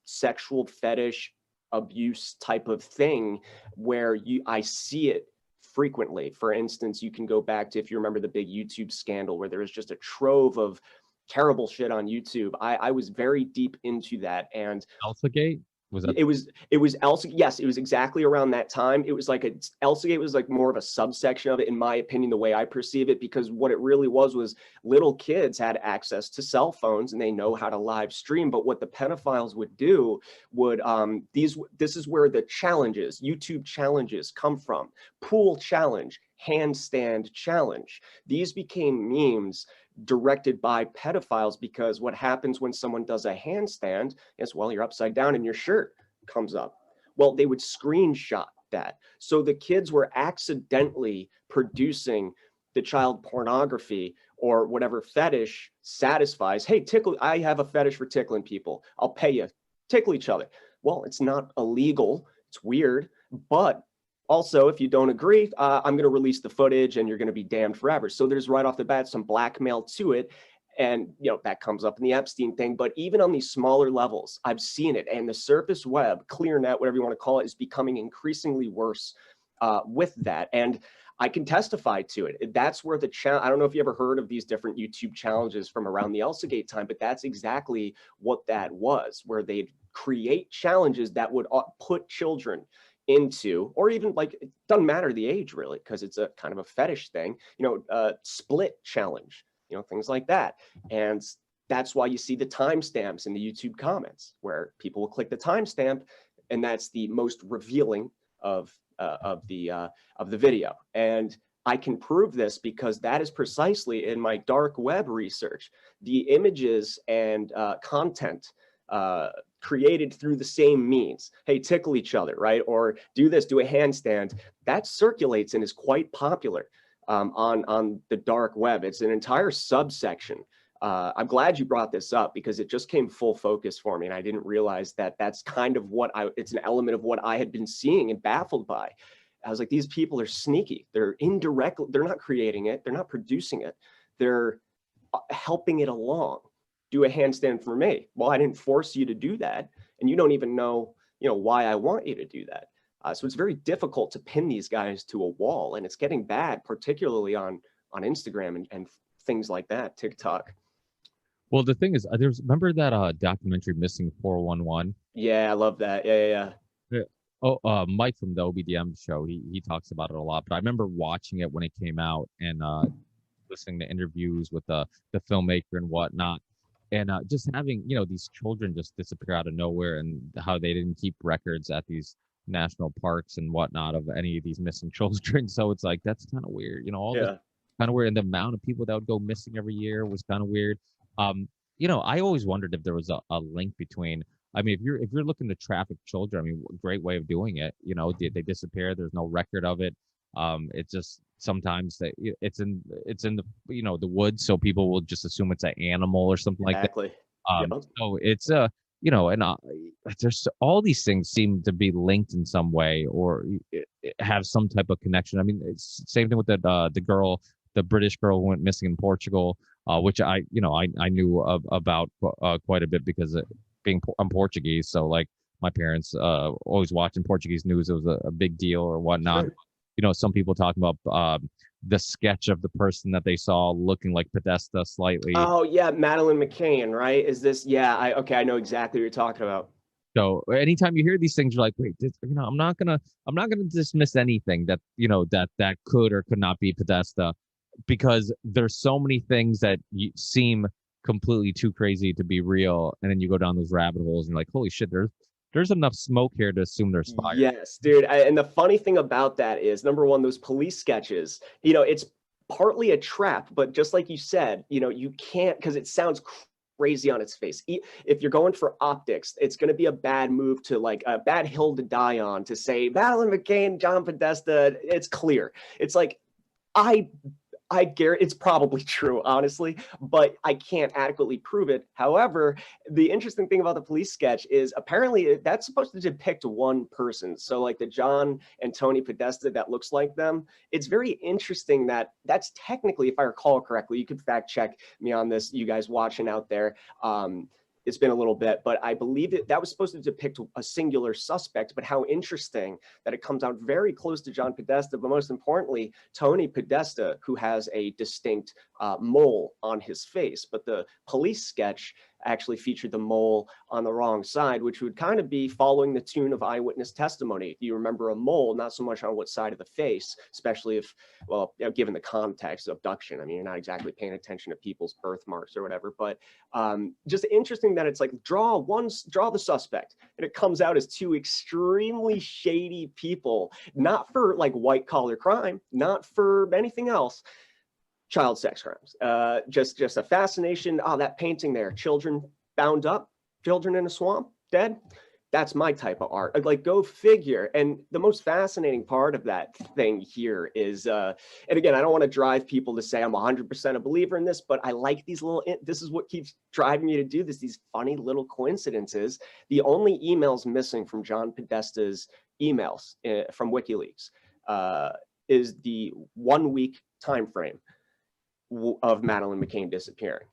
sexual fetish abuse type of thing where I see it frequently. For instance, you can go back to, if you remember the big YouTube scandal where there was just a trove of terrible shit on YouTube. I was very deep into that. And Alphagate? Was that? It was Elsa. Yes, it was exactly around that time. It was like Elsagate was like more of a subsection of it, in my opinion, the way I perceive it, because what it really was little kids had access to cell phones and they know how to live stream. But what the pedophiles would do would this is where the challenges, YouTube challenges, come from. Pool challenge, handstand challenge. These became memes directed by pedophiles, because what happens when someone does a handstand is, well, you're upside down and your shirt comes up. Well, they would screenshot that. So the kids were accidentally producing the child pornography or whatever fetish satisfies. Hey, tickle, I have a fetish for tickling people. I'll pay you. Tickle each other. Well, it's not illegal. It's weird, but also, if you don't agree, I'm going to release the footage and you're going to be damned forever. So there's right off the bat some blackmail to it. And, that comes up in the Epstein thing. But even on these smaller levels, I've seen it. And the surface web, clear net, whatever you want to call it, is becoming increasingly worse with that. And I can testify to it. That's where I don't know if you ever heard of these different YouTube challenges from around the Elsagate time, but that's exactly what that was, where they'd create challenges that would put children into, or even like, it doesn't matter the age really, because it's a kind of a fetish thing, split challenge, things like that. And that's why you see the timestamps in the YouTube comments, where people will click the timestamp, and that's the most revealing of the video. And I can prove this because that is precisely in my dark web research. The images and content created through the same means. Hey, tickle each other, right? Or do this, do a handstand. That circulates and is quite popular on the dark web. It's an entire subsection. I'm glad you brought this up, because it just came full focus for me, and I didn't realize that that's kind of it's an element of what I had been seeing and baffled by. I was like, these people are sneaky. They're indirectly, they're not creating it. They're not producing it. They're helping it along. Do a handstand for me. Well, I didn't force you to do that, and you don't even know, why I want you to do that. So it's very difficult to pin these guys to a wall, and it's getting bad, particularly on Instagram and things like that, TikTok. Well, the thing is, remember that documentary Missing 411? Yeah, I love that. Yeah. Oh, Mike from the OBDM show, he talks about it a lot. But I remember watching it when it came out and listening to interviews with the filmmaker and whatnot. And just having, these children just disappear out of nowhere, and how they didn't keep records at these national parks and whatnot of any of these missing children. So it's like, that's kind of weird. All this kind of weird. And the amount of people that would go missing every year was kind of weird. I always wondered if there was a link between, I mean, if you're looking to traffic children, I mean, great way of doing it. They disappear. There's no record of it. It's just sometimes it's in the the woods, so people will just assume it's an animal or something like that. Exactly. So you know, and there's all these things seem to be linked in some way or have some type of connection. I mean, it's same thing with the girl, the British girl who went missing in Portugal, which I knew about quite a bit because I'm Portuguese, so like my parents always watching Portuguese news. It was a big deal or whatnot. Sure. You know, some people talking about the sketch of the person that they saw looking like Podesta slightly. Oh yeah, Madeleine McCann, right? Is this? Yeah, I know exactly what you're talking about. So anytime you hear these things, you're like, wait, I'm not gonna dismiss anything that that could or could not be Podesta, because there's so many things that seem completely too crazy to be real, and then you go down those rabbit holes and you're like, holy shit, there's enough smoke here to assume there's fire. Yes, dude. And the funny thing about that is, number one, those police sketches, it's partly a trap, but just like you said, you can't, because it sounds crazy on its face. If you're going for optics, it's going to be a bad move to like a bad hill to die on to say Madeleine McCann, John Podesta. It's clear. It's like, I guarantee it's probably true, honestly, but I can't adequately prove it. However, the interesting thing about the police sketch is apparently that's supposed to depict one person. So like the John and Tony Podesta that looks like them, it's very interesting that that's technically, if I recall correctly, you could fact check me on this, you guys watching out there. It's been a little bit, but I believe that was supposed to depict a singular suspect, but how interesting that it comes out very close to John Podesta, but most importantly, Tony Podesta, who has a distinct mole on his face, but the police sketch actually featured the mole on the wrong side, which would kind of be following the tune of eyewitness testimony. You remember a mole, not so much on what side of the face, especially if, well, given the context of abduction. I mean, you're not exactly paying attention to people's birthmarks or whatever, but just interesting that it's like, draw the suspect, and it comes out as two extremely shady people, not for like white collar crime, not for anything else. Child sex crimes, just a fascination. Oh, that painting there, children bound up, children in a swamp, dead. That's my type of art. Like, go figure. And the most fascinating part of that thing here is, and again, I don't want to drive people to say I'm 100% a believer in this, but I like these this is what keeps driving me to do this, these funny little coincidences. The only emails missing from John Podesta's emails from WikiLeaks is the 1 week time frame of Madeleine McCann disappearing.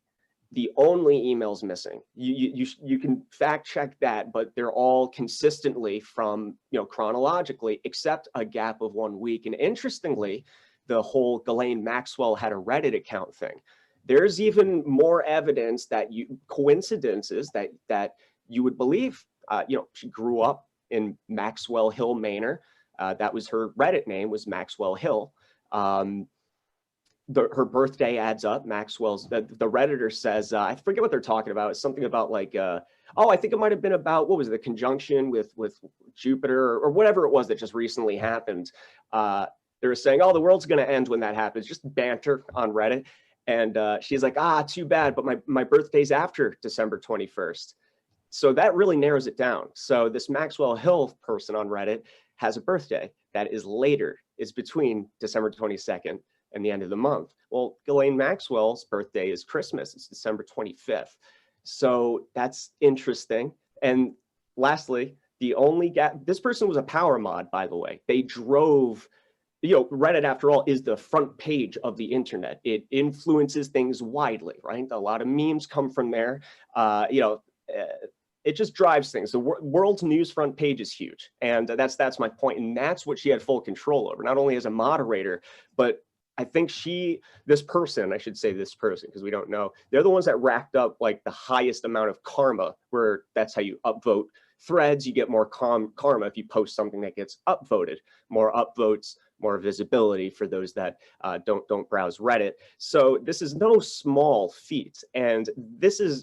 The only emails missing. You can fact check that, but they're all consistently from, chronologically, except a gap of 1 week. And interestingly, the whole Ghislaine Maxwell had a Reddit account thing. There's even more evidence that coincidences that you would believe. She grew up in Maxwell Hill Manor. That was her Reddit name, was Maxwell Hill. Her birthday adds up. Maxwell's, the Redditor says, I forget what they're talking about. It's something about like, I think it might have been about, what was it, the conjunction with Jupiter or whatever it was that just recently happened. They were saying, the world's going to end when that happens. Just banter on Reddit. And she's like, too bad, but my birthday's after December 21st. So that really narrows it down. So this Maxwell Hill person on Reddit has a birthday that is later, is between December 22nd and the end of the month. Well, Ghislaine Maxwell's birthday is Christmas. It's December 25th. So that's interesting. And lastly, the only gap, this person was a power mod, by the way. They drove, Reddit, after all, is the front page of the internet. It influences things widely, right? A lot of memes come from there. It just drives things. The world's news front page is huge. And that's my point. And that's what she had full control over, not only as a moderator, but I think this person, because we don't know, they're the ones that racked up like the highest amount of karma, where that's how you upvote threads. You get more karma if you post something that gets upvoted. More upvotes, more visibility for those that don't browse Reddit. So this is no small feat. And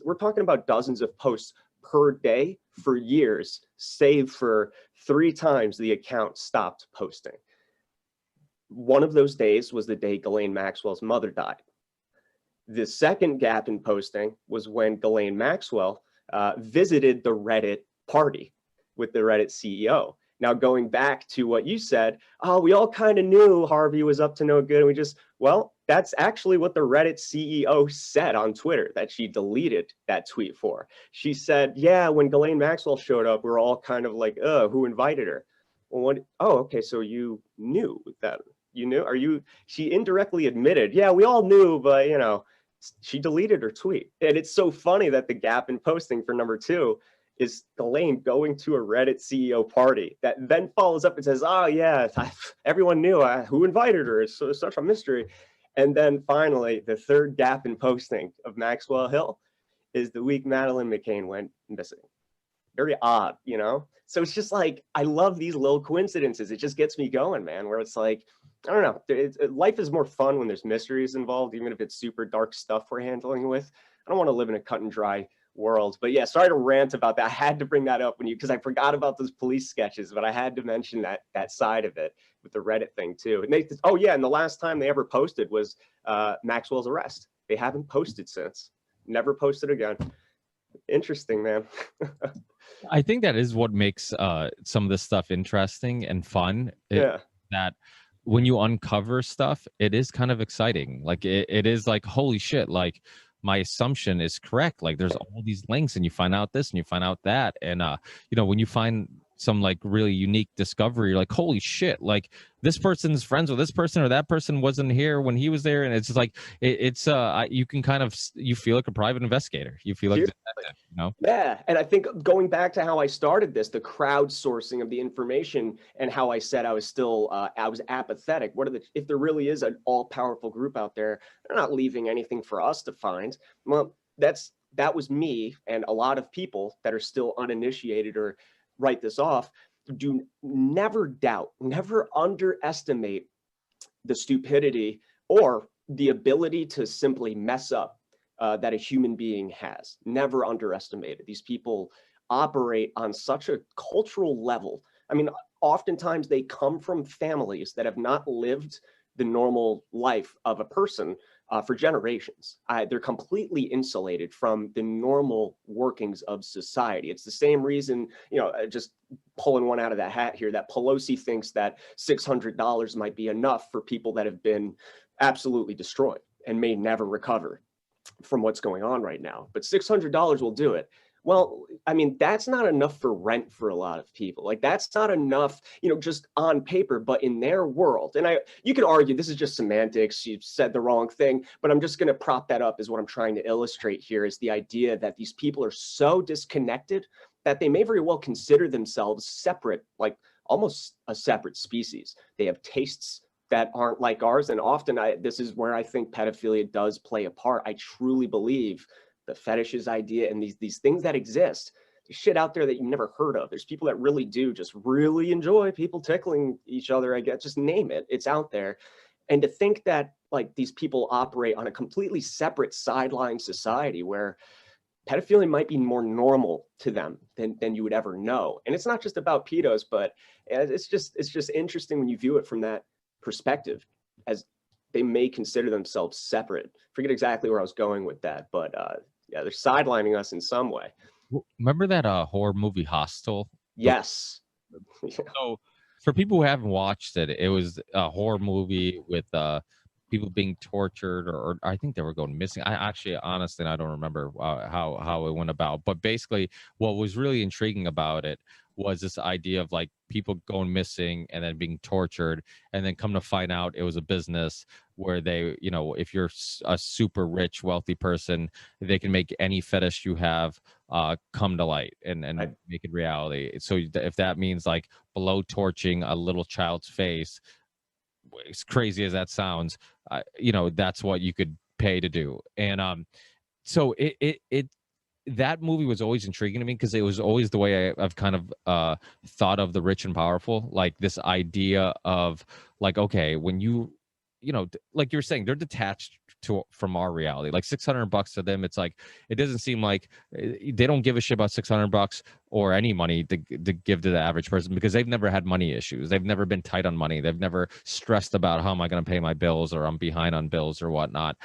we're talking about dozens of posts per day for years, save for 3 times the account stopped posting. One of those days was the day Ghislaine Maxwell's mother died. The second gap in posting was when Ghislaine Maxwell visited the Reddit party with the Reddit CEO. Now, going back to what you said, oh, we all kind of knew Harvey was up to no good. And we just, well, that's actually what the Reddit CEO said on Twitter that she deleted that tweet for. She said, yeah, when Ghislaine Maxwell showed up, we were all kind of like, who invited her? Well, what? Oh, okay. So you knew that. You knew? She indirectly admitted, yeah, we all knew, but she deleted her tweet. And it's so funny that the gap in posting for number 2 is Ghislaine going to a Reddit CEO party that then follows up and says, oh yeah, everyone knew who invited her. It's such a mystery. And then finally, the third gap in posting of Maxwell Hill is the week Madeleine McCann went missing. Very odd, So it's just like, I love these little coincidences. It just gets me going, man, where it's like, I don't know. Life is more fun when there's mysteries involved, even if it's super dark stuff we're handling with. I don't want to live in a cut and dry world. But yeah, sorry to rant about that. I had to bring that up because I forgot about those police sketches, but I had to mention that side of it with the Reddit thing too. And and the last time they ever posted was Maxwell's arrest. They haven't posted since. Never posted again. Interesting, man. I think that is what makes some of this stuff interesting and fun. That when you uncover stuff, it is kind of exciting. Like it is like, holy shit, like my assumption is correct. Like there's all these links and you find out this and you find out that. And, when you find some like really unique discovery, you're like, holy shit, like this person's friends with this person or that person wasn't here when he was there. And it's just like, you can kind of, you feel like a private investigator. You feel like, detective, Yeah. And I think going back to how I started this, the crowdsourcing of the information and how I said I was still, I was apathetic. If there really is an all powerful group out there, they're not leaving anything for us to find. Well, that was me and a lot of people that are still uninitiated or write this off. Never doubt, never underestimate the stupidity or the ability to simply mess up that a human being has. Never underestimate it. These people operate on such a cultural level. I mean, oftentimes they come from families that have not lived the normal life of a person for generations. They're completely insulated from the normal workings of society. It's the same reason, just pulling one out of that hat here, that Pelosi thinks that $600 might be enough for people that have been absolutely destroyed and may never recover from what's going on right now. But $600 will do it. Well, I mean, that's not enough for rent for a lot of people. Like that's not enough, just on paper, but in their world. And you can argue this is just semantics. You said the wrong thing, but I'm just going to prop that up as what I'm trying to illustrate here is the idea that these people are so disconnected that they may very well consider themselves separate, like almost a separate species. They have tastes that aren't like ours. And often this is where I think pedophilia does play a part. I truly believe the fetishes idea and these things that exist, there's shit out there that you've never heard of. There's people that really do just really enjoy people tickling each other. I guess, just name it. It's out there. And to think that like these people operate on a completely separate sideline society where pedophilia might be more normal to them than you would ever know. And it's not just about pedos, but it's just interesting when you view it from that perspective, as they may consider themselves separate. Forget exactly where I was going with that, but yeah, they're sidelining us in some way. Remember that horror movie Hostel? Yes. So for people who haven't watched it, it was a horror movie with people being tortured, or I think they were going missing. Honestly, I don't remember how it went about. But basically, what was really intriguing about it was this idea of like people going missing and then being tortured, and then come to find out it was a business where they, if you're a super rich, wealthy person, they can make any fetish you have come to light and make it reality. So if that means like below torching a little child's face, as crazy as that sounds, that's what you could pay to do. And so that movie was always intriguing to me because it was always the way I've kind of thought of the rich and powerful, like this idea of like, okay, when like you were saying, they're detached from our reality. Like $600 to them, it's like, it doesn't seem like they don't give a shit about $600 or any money to give to the average person, because they've never had money issues. They've never been tight on money. They've never stressed about how am I going to pay my bills, or I'm behind on bills or whatnot.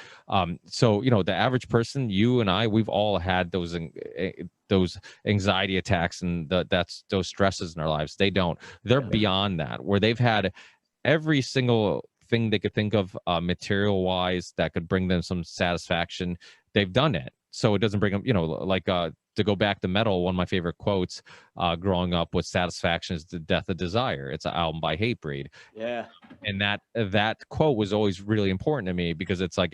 So, the average person, you and I, we've all had those anxiety attacks and those stresses in our lives. They don't. They're beyond that, where they've had every single thing they could think of material wise that could bring them some satisfaction. They've done it. So it doesn't bring them, like to go back to metal, one of my favorite quotes growing up was "Satisfaction is the death of desire." It's an album by Hatebreed. Yeah. And that quote was always really important to me, because it's like,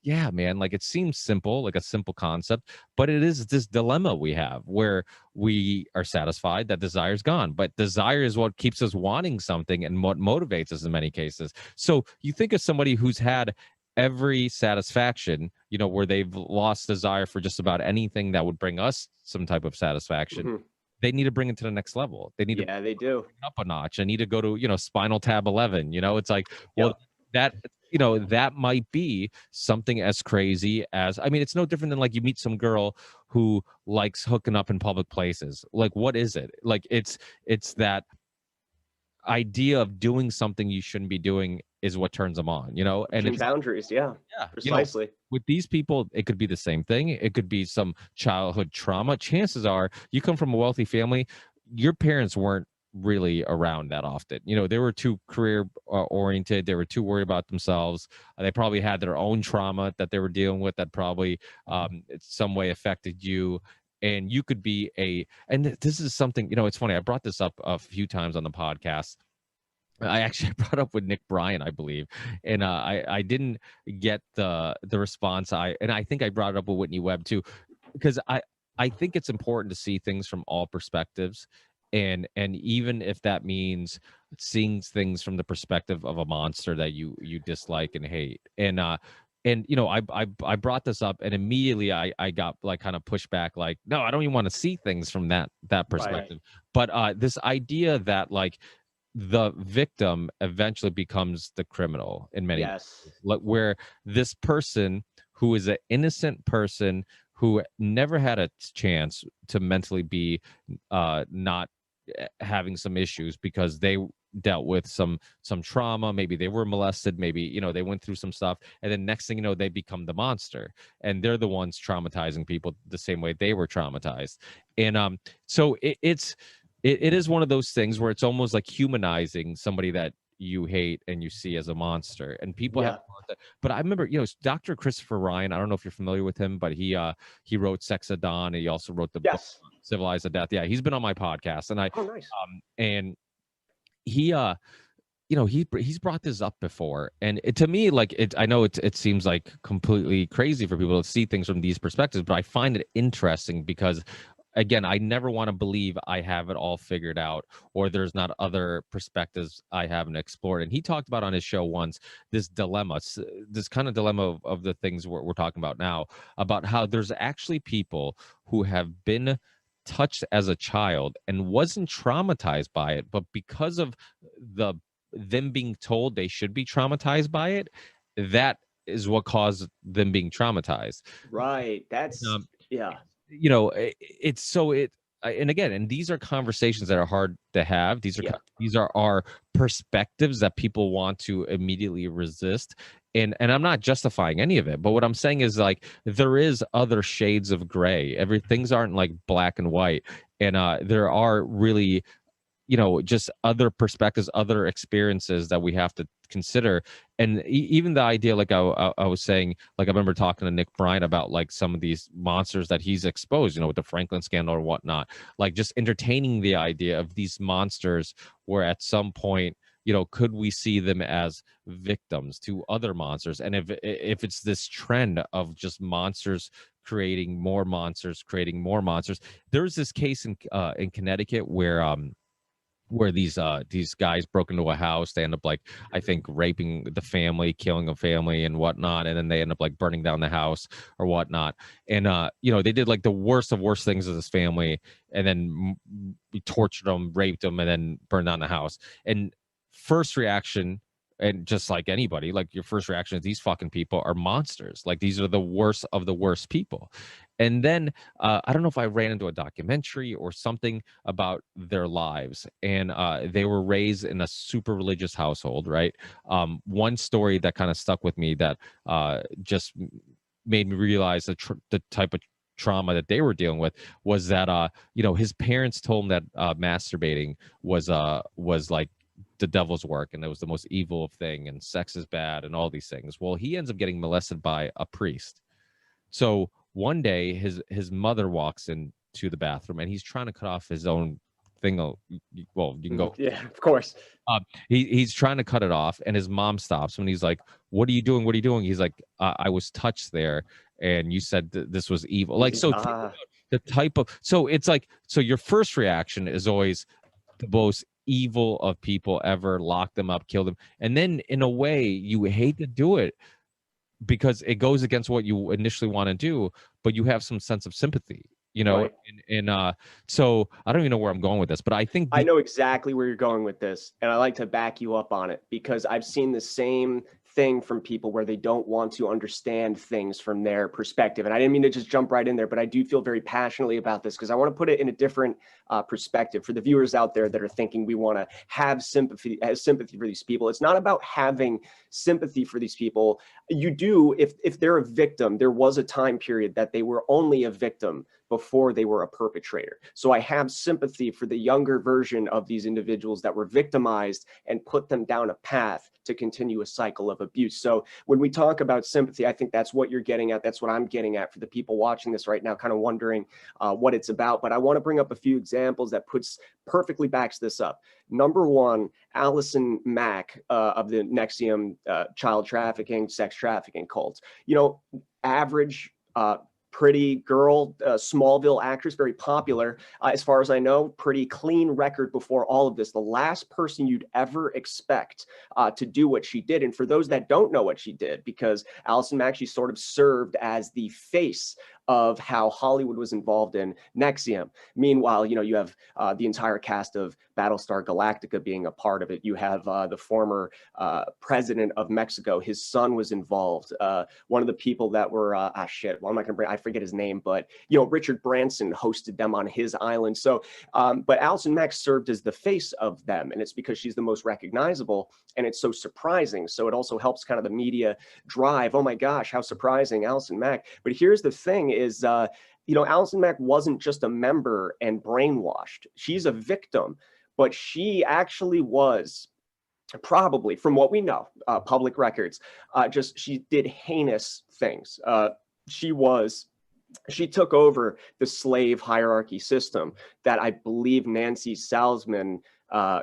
yeah, man, like it seems simple, like a simple concept, but it is this dilemma we have where we are satisfied that desire is gone, but desire is what keeps us wanting something and what motivates us in many cases. So you think of somebody who's had every satisfaction, where they've lost desire for just about anything that would bring us some type of satisfaction. They need to bring it to the next level. They need to they do up a notch. I need to go to, Spinal Tab 11. It's like, well, that might be something as crazy as, I mean, it's no different than like you meet some girl who likes hooking up in public places. Like, what is it? Like, it's that idea of doing something you shouldn't be doing is what turns them on, and it's boundaries. Yeah, precisely. With these people, it could be the same thing. It could be some childhood trauma. Chances are you come from a wealthy family, your parents weren't really around that often. They were too career oriented. They were too worried about themselves. They probably had their own trauma that they were dealing with that probably in some way affected you. And you could be and this is something, it's funny. I brought this up a few times on the podcast. I actually brought up with Nick Bryan, I believe, and I didn't get the response. I think I brought it up with Whitney Webb too, because I think it's important to see things from all perspectives, and even if that means seeing things from the perspective of a monster that you dislike and hate, and I brought this up, and immediately I got like kind of pushback, like, no, I don't even want to see things from that perspective. Right. But this idea that like the victim eventually becomes the criminal in many cases, where this person who is an innocent person who never had a chance to mentally be not having some issues because they dealt with some trauma, maybe they were molested, maybe they went through some stuff, and then next thing you know, they become the monster, and they're the ones traumatizing people the same way they were traumatized. And so it is one of those things where it's almost like humanizing somebody that you hate and you see as a monster, and people have. But I remember, Dr. Christopher Ryan. I don't know if you're familiar with him, but he wrote Sex at Dawn. And he also wrote the book Civilized to Death. Yeah, he's been on my podcast, and and he he's brought this up before, and to me, like, I know it seems like completely crazy for people to see things from these perspectives, but I find it interesting because, again, I never want to believe I have it all figured out, or there's not other perspectives I haven't explored. And he talked about on his show once this dilemma, this kind of dilemma of the things we're talking about now, about how there's actually people who have been touched as a child and wasn't traumatized by it, but because of them being told they should be traumatized by it, that is what caused them being traumatized. Right. That's it's so and again, and these are conversations that are hard to have. These are our perspectives that people want to immediately resist. And I'm not justifying any of it, but what I'm saying is, like, there is other shades of gray. Things aren't like black and white. And there are really, just other perspectives, other experiences that we have to consider. And even the idea, like I was saying, like, I remember talking to Nick Bryan about like some of these monsters that he's exposed, with the Franklin scandal or whatnot, like just entertaining the idea of these monsters where at some point, could we see them as victims to other monsters? And if it's this trend of just monsters creating more monsters, there's this case in Connecticut where these guys broke into a house. They end up, like, I think, raping the family, killing a family and whatnot, and then they end up like burning down the house or whatnot. And they did like the worst of worst things to this family, and then tortured them, raped them, and then burned down the house. And first reaction And just like anybody, like your first reaction is these fucking people are monsters. Like these are the worst of the worst people. And then I don't know if I ran into a documentary or something about their lives, and they were raised in a super religious household, right? One story that kind of stuck with me that just made me realize the type of trauma that they were dealing with was that his parents told him that masturbating was like the devil's work, and it was the most evil thing, and sex is bad and all these things. Well, he ends up getting molested by a priest. So one day his mother walks into the bathroom, and he's trying to cut off his own thing. Well, you can go. Yeah, of course. He's trying to cut it off, and his mom stops him, and he's like, what are you doing? What are you doing? He's like, I was touched there, and you said this was evil. Like, so think about the type of, so it's like, so your first reaction is always the most evil of people ever, lock them up, kill them. And then in a way you hate to do it because it goes against what you initially want to do, but you have some sense of sympathy, Right. and so I don't even know where I'm going with this, but I think I know exactly where you're going with this, and I like to back you up on it because I've seen the same thing from people where they don't want to understand things from their perspective. And I didn't mean to just jump right in there, but I do feel very passionately about this because I want to put it in a different perspective for the viewers out there that are thinking we want to have sympathy for these people. It's not about having sympathy for these people. You do, if they're a victim, there was a time period that they were only a victim before they were a perpetrator. So I have sympathy for the younger version of these individuals that were victimized and put them down a path to continue a cycle of abuse. So when we talk about sympathy, I think that's what you're getting at. That's what I'm getting at for the people watching this right now, kind of wondering what it's about. But I want to bring up a few examples that perfectly backs this up. Number one, Allison Mack of the NXIVM child trafficking, sex trafficking cult. Average pretty girl, Smallville actress, very popular. As far as I know, pretty clean record before all of this. The last person you'd ever expect to do what she did. And for those that don't know what she did, because Allison Mack, she sort of served as the face of how Hollywood was involved in NXIVM. Meanwhile, you have the entire cast of Battlestar Galactica being a part of it. You have the former president of Mexico. His son was involved. One of the people that were, what am I going to bring? I forget his name, but, Richard Branson hosted them on his island. So, but Allison Mack served as the face of them, and it's because she's the most recognizable, and it's so surprising. So it also helps kind of the media drive, oh my gosh, how surprising, Allison Mack. But here's the thing is, Allison Mack wasn't just a member and brainwashed. She's a victim, but she actually was probably, from what we know, public records, she did heinous things. She took over the slave hierarchy system that I believe Nancy Salzman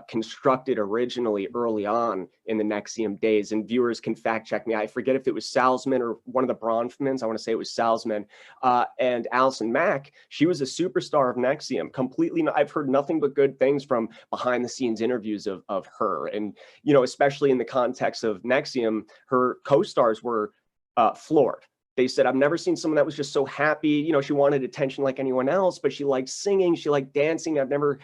constructed originally early on in the NXIVM days. And viewers can fact check me. I forget if it was Salzman or one of the Bronfmans. I want to say it was Salzman. And Allison Mack, she was a superstar of NXIVM. Completely, I've heard nothing but good things from behind the scenes interviews of her. And, especially in the context of NXIVM, her co-stars were floored. They said, I've never seen someone that was just so happy. She wanted attention like anyone else, but she liked singing. She liked dancing. I've never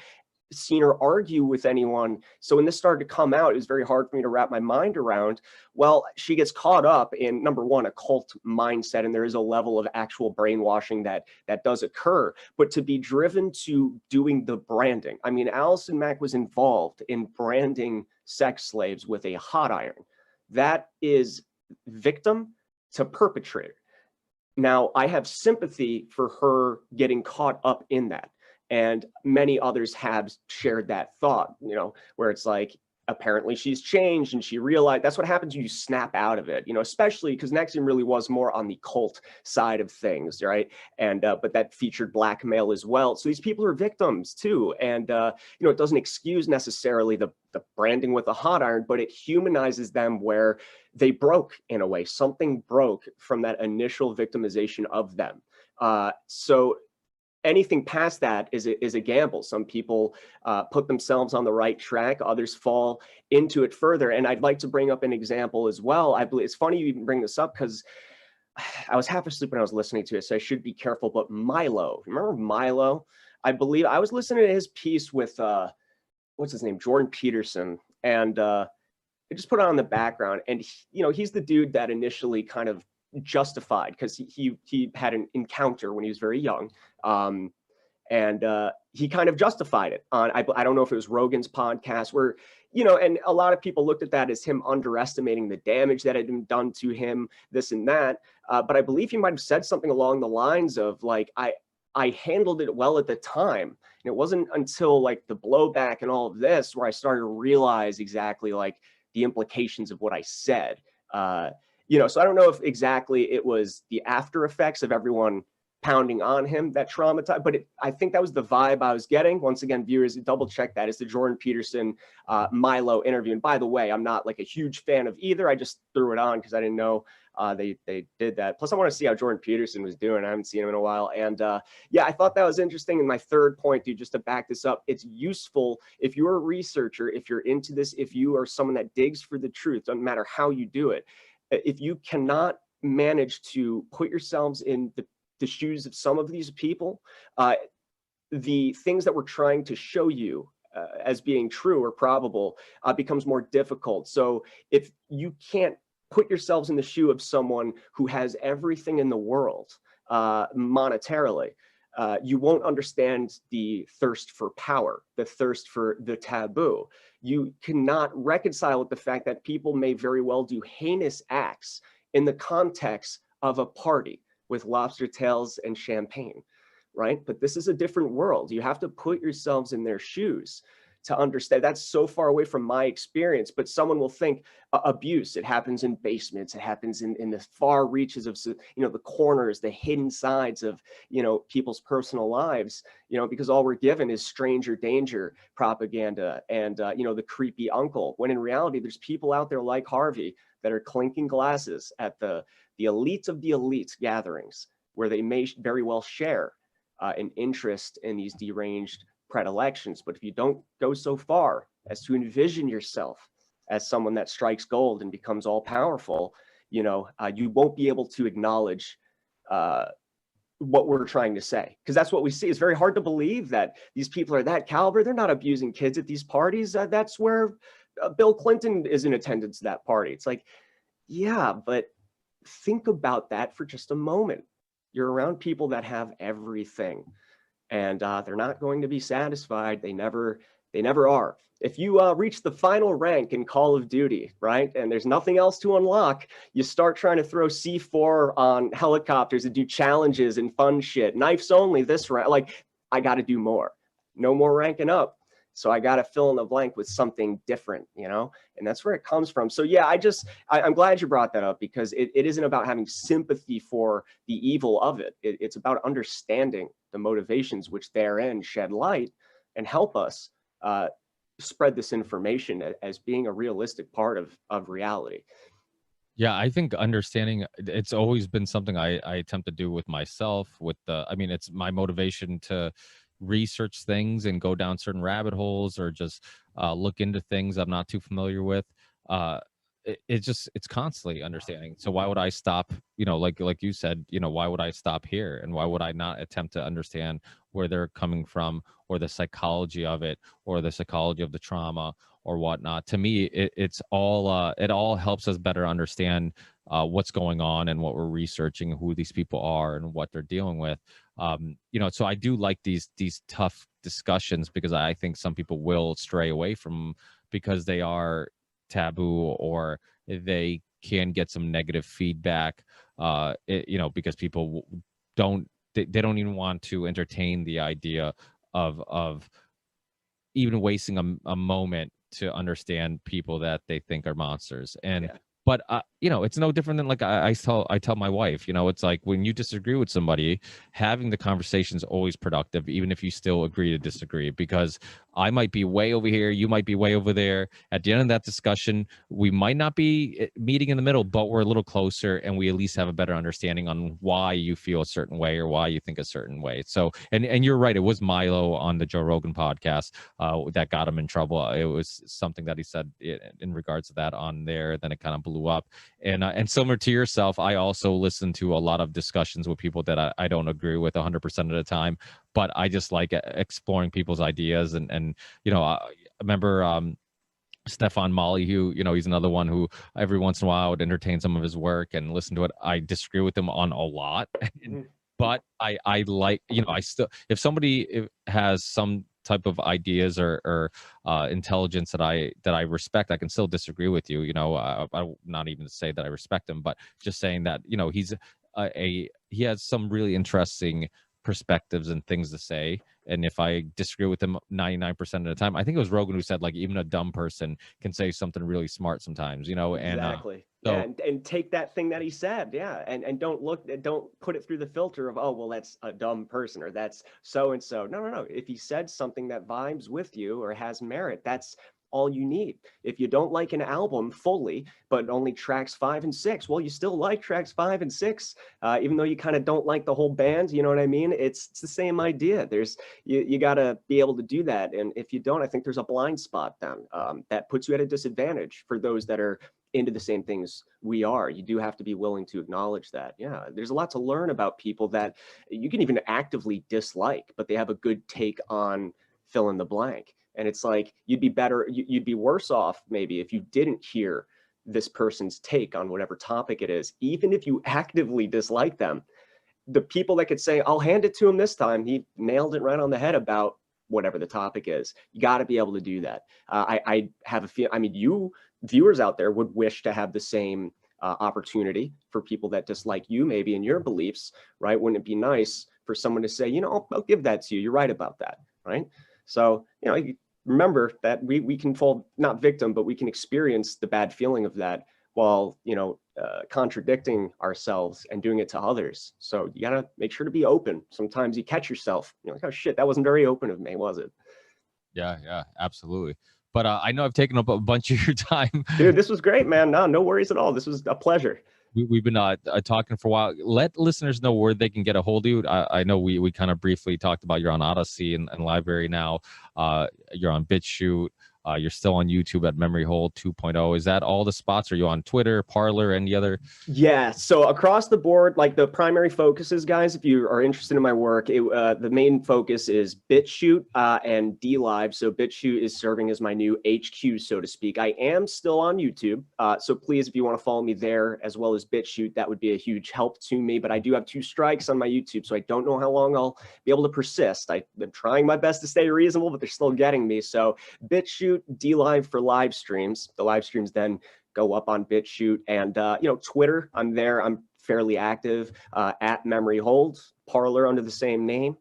seen her argue with anyone. So when this started to come out, it was very hard for me to wrap my mind around. Well, she gets caught up in, number one, a cult mindset, and there is a level of actual brainwashing that does occur. But to be driven to doing the branding, I mean, Allison Mack was involved in branding sex slaves with a hot iron. That is victim to perpetrator. Now, I have sympathy for her getting caught up in that. And many others have shared that thought, where it's like, apparently she's changed and she realized that's what happens when you snap out of it, especially because NXIVM really was more on the cult side of things, right? And but that featured blackmail as well. So these people are victims too. And it doesn't excuse necessarily the branding with a hot iron, but it humanizes them where they broke in a way. Something broke from that initial victimization of them. So anything past that is a gamble. Some people put themselves on the right track, others fall into it further. And I'd like to bring up an example as well. I believe it's funny you even bring this up because I was half asleep when I was listening to it, so I should be careful. But Milo, remember Milo? I believe I was listening to his piece with what's his name, Jordan Peterson, and I just put it on the background, and he's the dude that initially kind of justified, because he had an encounter when he was very young, and he kind of justified it on, I don't know if it was Rogan's podcast, where and a lot of people looked at that as him underestimating the damage that had been done to him, this and that, but I believe he might have said something along the lines of like, I handled it well at the time. And it wasn't until like the blowback and all of this where I started to realize exactly like the implications of what I said. So I don't know if exactly it was the after effects of everyone pounding on him that traumatized, but I think that was the vibe I was getting. Once again, viewers, double check that. It's the Jordan Peterson Milo interview. And by the way, I'm not like a huge fan of either. I just threw it on because I didn't know they did that. Plus, I want to see how Jordan Peterson was doing. I haven't seen him in a while. And yeah, I thought that was interesting. And my third point, dude, just to back this up, it's useful if you're a researcher, if you're into this, if you are someone that digs for the truth, doesn't matter how you do it. If you cannot manage to put yourselves in the shoes of some of these people, the things that we're trying to show you as being true or probable becomes more difficult. So if you can't put yourselves in the shoe of someone who has everything in the world monetarily, you won't understand the thirst for power, the thirst for the taboo. You cannot reconcile with the fact that people may very well do heinous acts in the context of a party with lobster tails and champagne, right? But this is a different world. You have to put yourselves in their shoes to understand. That's so far away from my experience, but someone will think abuse, it happens in basements, it happens in the far reaches of, the corners, the hidden sides of, people's personal lives, because all we're given is stranger danger propaganda and, the creepy uncle, when in reality, there's people out there like Harvey that are clinking glasses at the elites of the elites gatherings, where they may very well share an interest in these deranged predilections. But if you don't go so far as to envision yourself as someone that strikes gold and becomes all powerful, you won't be able to acknowledge what we're trying to say, because that's what we see. It's very hard to believe that these people are that caliber. They're not abusing kids at these parties. That's where Bill Clinton is in attendance at that party. It's like, yeah, but think about that for just a moment. You're around people that have everything, and they're not going to be satisfied. They never are. If you reach the final rank in Call of Duty, right, and there's nothing else to unlock, you start trying to throw C4 on helicopters and do challenges and fun shit. Knives only this round. Like, I got to do more. No more ranking up. So I got to fill in the blank with something different, and that's where it comes from. So yeah, I'm glad you brought that up, because it isn't about having sympathy for the evil of it. It's about understanding the motivations which therein shed light and help us spread this information as being a realistic part of reality. Yeah, I think understanding, it's always been something I attempt to do with myself. It's my motivation to research things and go down certain rabbit holes, or just look into things I'm not too familiar with. It's constantly understanding. So why would I stop, like you said, why would I stop here? And why would I not attempt to understand where they're coming from, or the psychology of it, or the psychology of the trauma, or whatnot? To me, it all helps us better understand what's going on and what we're researching, who these people are and what they're dealing with. So I do like these tough discussions, because I think some people will stray away from, because they are taboo, or they can get some negative feedback, because people don't even want to entertain the idea of even wasting a moment to understand people that they think are monsters. And yeah. But it's no different than, like, I tell my wife, it's like, when you disagree with somebody, having the conversation is always productive, even if you still agree to disagree, because I might be way over here, you might be way over there. At the end of that discussion, we might not be meeting in the middle, but we're a little closer, and we at least have a better understanding on why you feel a certain way, or why you think a certain way. So, and you're right, it was Milo on the Joe Rogan podcast that got him in trouble. It was something that he said in regards to that on there, then it kind of blew up. And similar to yourself, I also listen to a lot of discussions with people that I don't agree with 100% of the time, but I just like exploring people's ideas. And I remember Stefan Molly, who, he's another one who every once in a while I would entertain some of his work and listen to it. I disagree with him on a lot, but I like, I still, if somebody has some type of ideas or intelligence that I respect, I can still disagree with you. I not even to say that I respect him, but just saying that, he's he has some really interesting perspectives and things to say. And if I disagree with him 99% of the time, I think it was Rogan who said, like, even a dumb person can say something really smart sometimes, Exactly. And take that thing that he said, and don't put it through the filter of, oh, well, that's a dumb person or that's so and so. No. If he said something that vibes with you or has merit, that's all you need. If you don't like an album fully, but only tracks 5 and 6, well, you still like tracks 5 and 6, even though you kind of don't like the whole band. You know what I mean? It's the same idea. You got to be able to do that. And if you don't, I think there's a blind spot then that puts you at a disadvantage for those that are into the same things we are. You do have to be willing to acknowledge that. Yeah, there's a lot to learn about people that you can even actively dislike, but they have a good take on fill in the blank. And it's like, you'd be worse off maybe if you didn't hear this person's take on whatever topic it is, even if you actively dislike them. The people that could say, I'll hand it to him this time, he nailed it right on the head about whatever the topic is. You got to be able to do that. I have a feel, you viewers out there would wish to have the same opportunity for people that dislike you maybe in your beliefs, right? Wouldn't it be nice for someone to say, I'll give that to you. You're right about that, right? So, remember that we can fall not victim, but we can experience the bad feeling of that while, contradicting ourselves and doing it to others. So you got to make sure to be open. Sometimes you catch yourself, like, oh shit, that wasn't very open of me, was it? Yeah, absolutely. But I know I've taken up a bunch of your time. Dude, this was great, man. No worries at all. This was a pleasure. We've been talking for a while. Let listeners know where they can get a hold of you. I know we kind of briefly talked about you're on Odyssey and Library now. You're on BitChute. You're still on YouTube at MemoryHold 2.0. Is that all the spots? Are you on Twitter, Parler, any other? Yeah. So across the board, like the primary focuses, guys, if you are interested in my work, the main focus is BitChute and DLive. So BitChute is serving as my new HQ, so to speak. I am still on YouTube. So please, if you want to follow me there as well as BitChute, that would be a huge help to me. But I do have 2 strikes on my YouTube, so I don't know how long I'll be able to persist. I've been trying my best to stay reasonable, but they're still getting me. So BitChute, DLive for live streams. The live streams then go up on BitChute, and Twitter, I'm there. I'm fairly active at MemoryHold, Parler under the same name,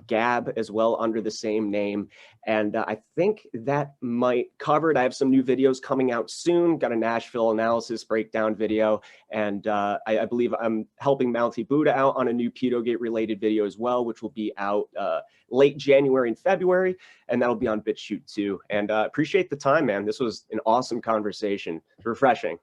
Gab as well under the same name. And I think that might cover it. I have some new videos coming out soon. Got a Nashville analysis breakdown video. And I believe I'm helping Mouthy Buddha out on a new Pedogate related video as well, which will be out late January and February. And that'll be on BitChute too. And appreciate the time, man. This was an awesome conversation. Refreshing.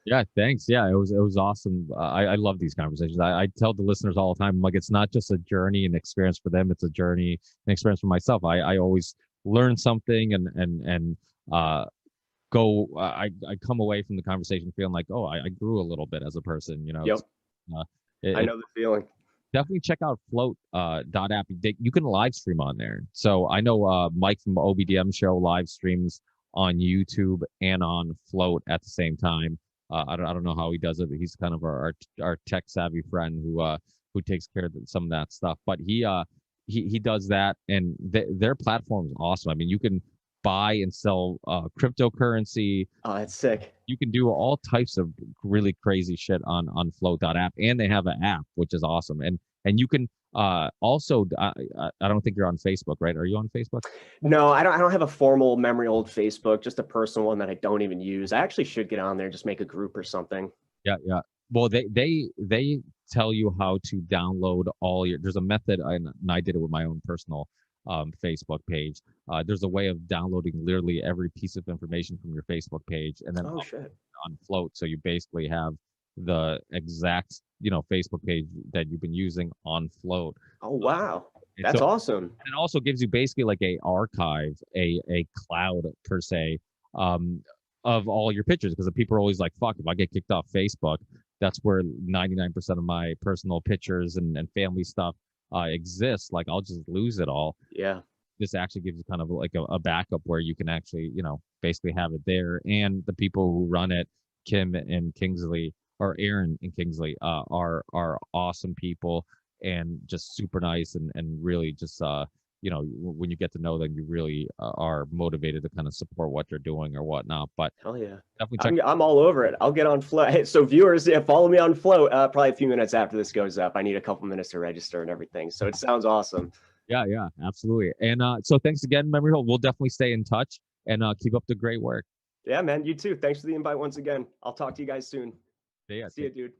Yeah, thanks. Yeah, it was awesome. I love these conversations. I tell the listeners all the time, like, it's not just a journey and experience for them. It's a journey and experience for myself. I always learn something and go. I come away from the conversation feeling like, oh, I grew a little bit as a person. Yep. I know the feeling. Definitely check out float.app. You can live stream on there. So I know Mike from OBDM show live streams on YouTube and on Float at the same time. I don't know how he does it, but he's kind of our tech savvy friend who takes care of some of that stuff. But he does that, and their platform is awesome. I mean, you can buy and sell cryptocurrency. Oh, that's sick. You can do all types of really crazy shit on Float.app, and they have an app which is awesome. And you can also, I don't think you're on Facebook, right? Are you on Facebook? No, I don't have a formal MemoryHold Facebook, just a personal one that I don't even use. I actually should get on there and just make a group or something. Yeah. Well, they tell you how to download there's a method, and I did it with my own personal Facebook page. There's a way of downloading literally every piece of information from your Facebook page and then on Float. So you basically have the exact Facebook page that you've been using on Float. Oh wow, that's awesome. It also gives you basically like a archive, a cloud per se, of all your pictures, because the people are always like, fuck, if I get kicked off Facebook, that's where 99% of my personal pictures and family stuff exists. Like, I'll just lose it all. Yeah. this actually gives you kind of like a backup where you can actually, basically have it there. And the people who run it, Kim and Kingsley, or Aaron and Kingsley, are awesome people and just super nice and really just when you get to know them, you really are motivated to kind of support what they're doing or whatnot. But hell yeah, definitely check. I'm all over it. I'll get on Flow. Hey, so viewers, follow me on Flow. Probably a few minutes after this goes up. I need a couple minutes to register and everything. So it sounds awesome. Yeah, absolutely. And so thanks again, MemoryHold. We'll definitely stay in touch and keep up the great work. Yeah, man. You too. Thanks for the invite once again. I'll talk to you guys soon. See ya, See you, dude.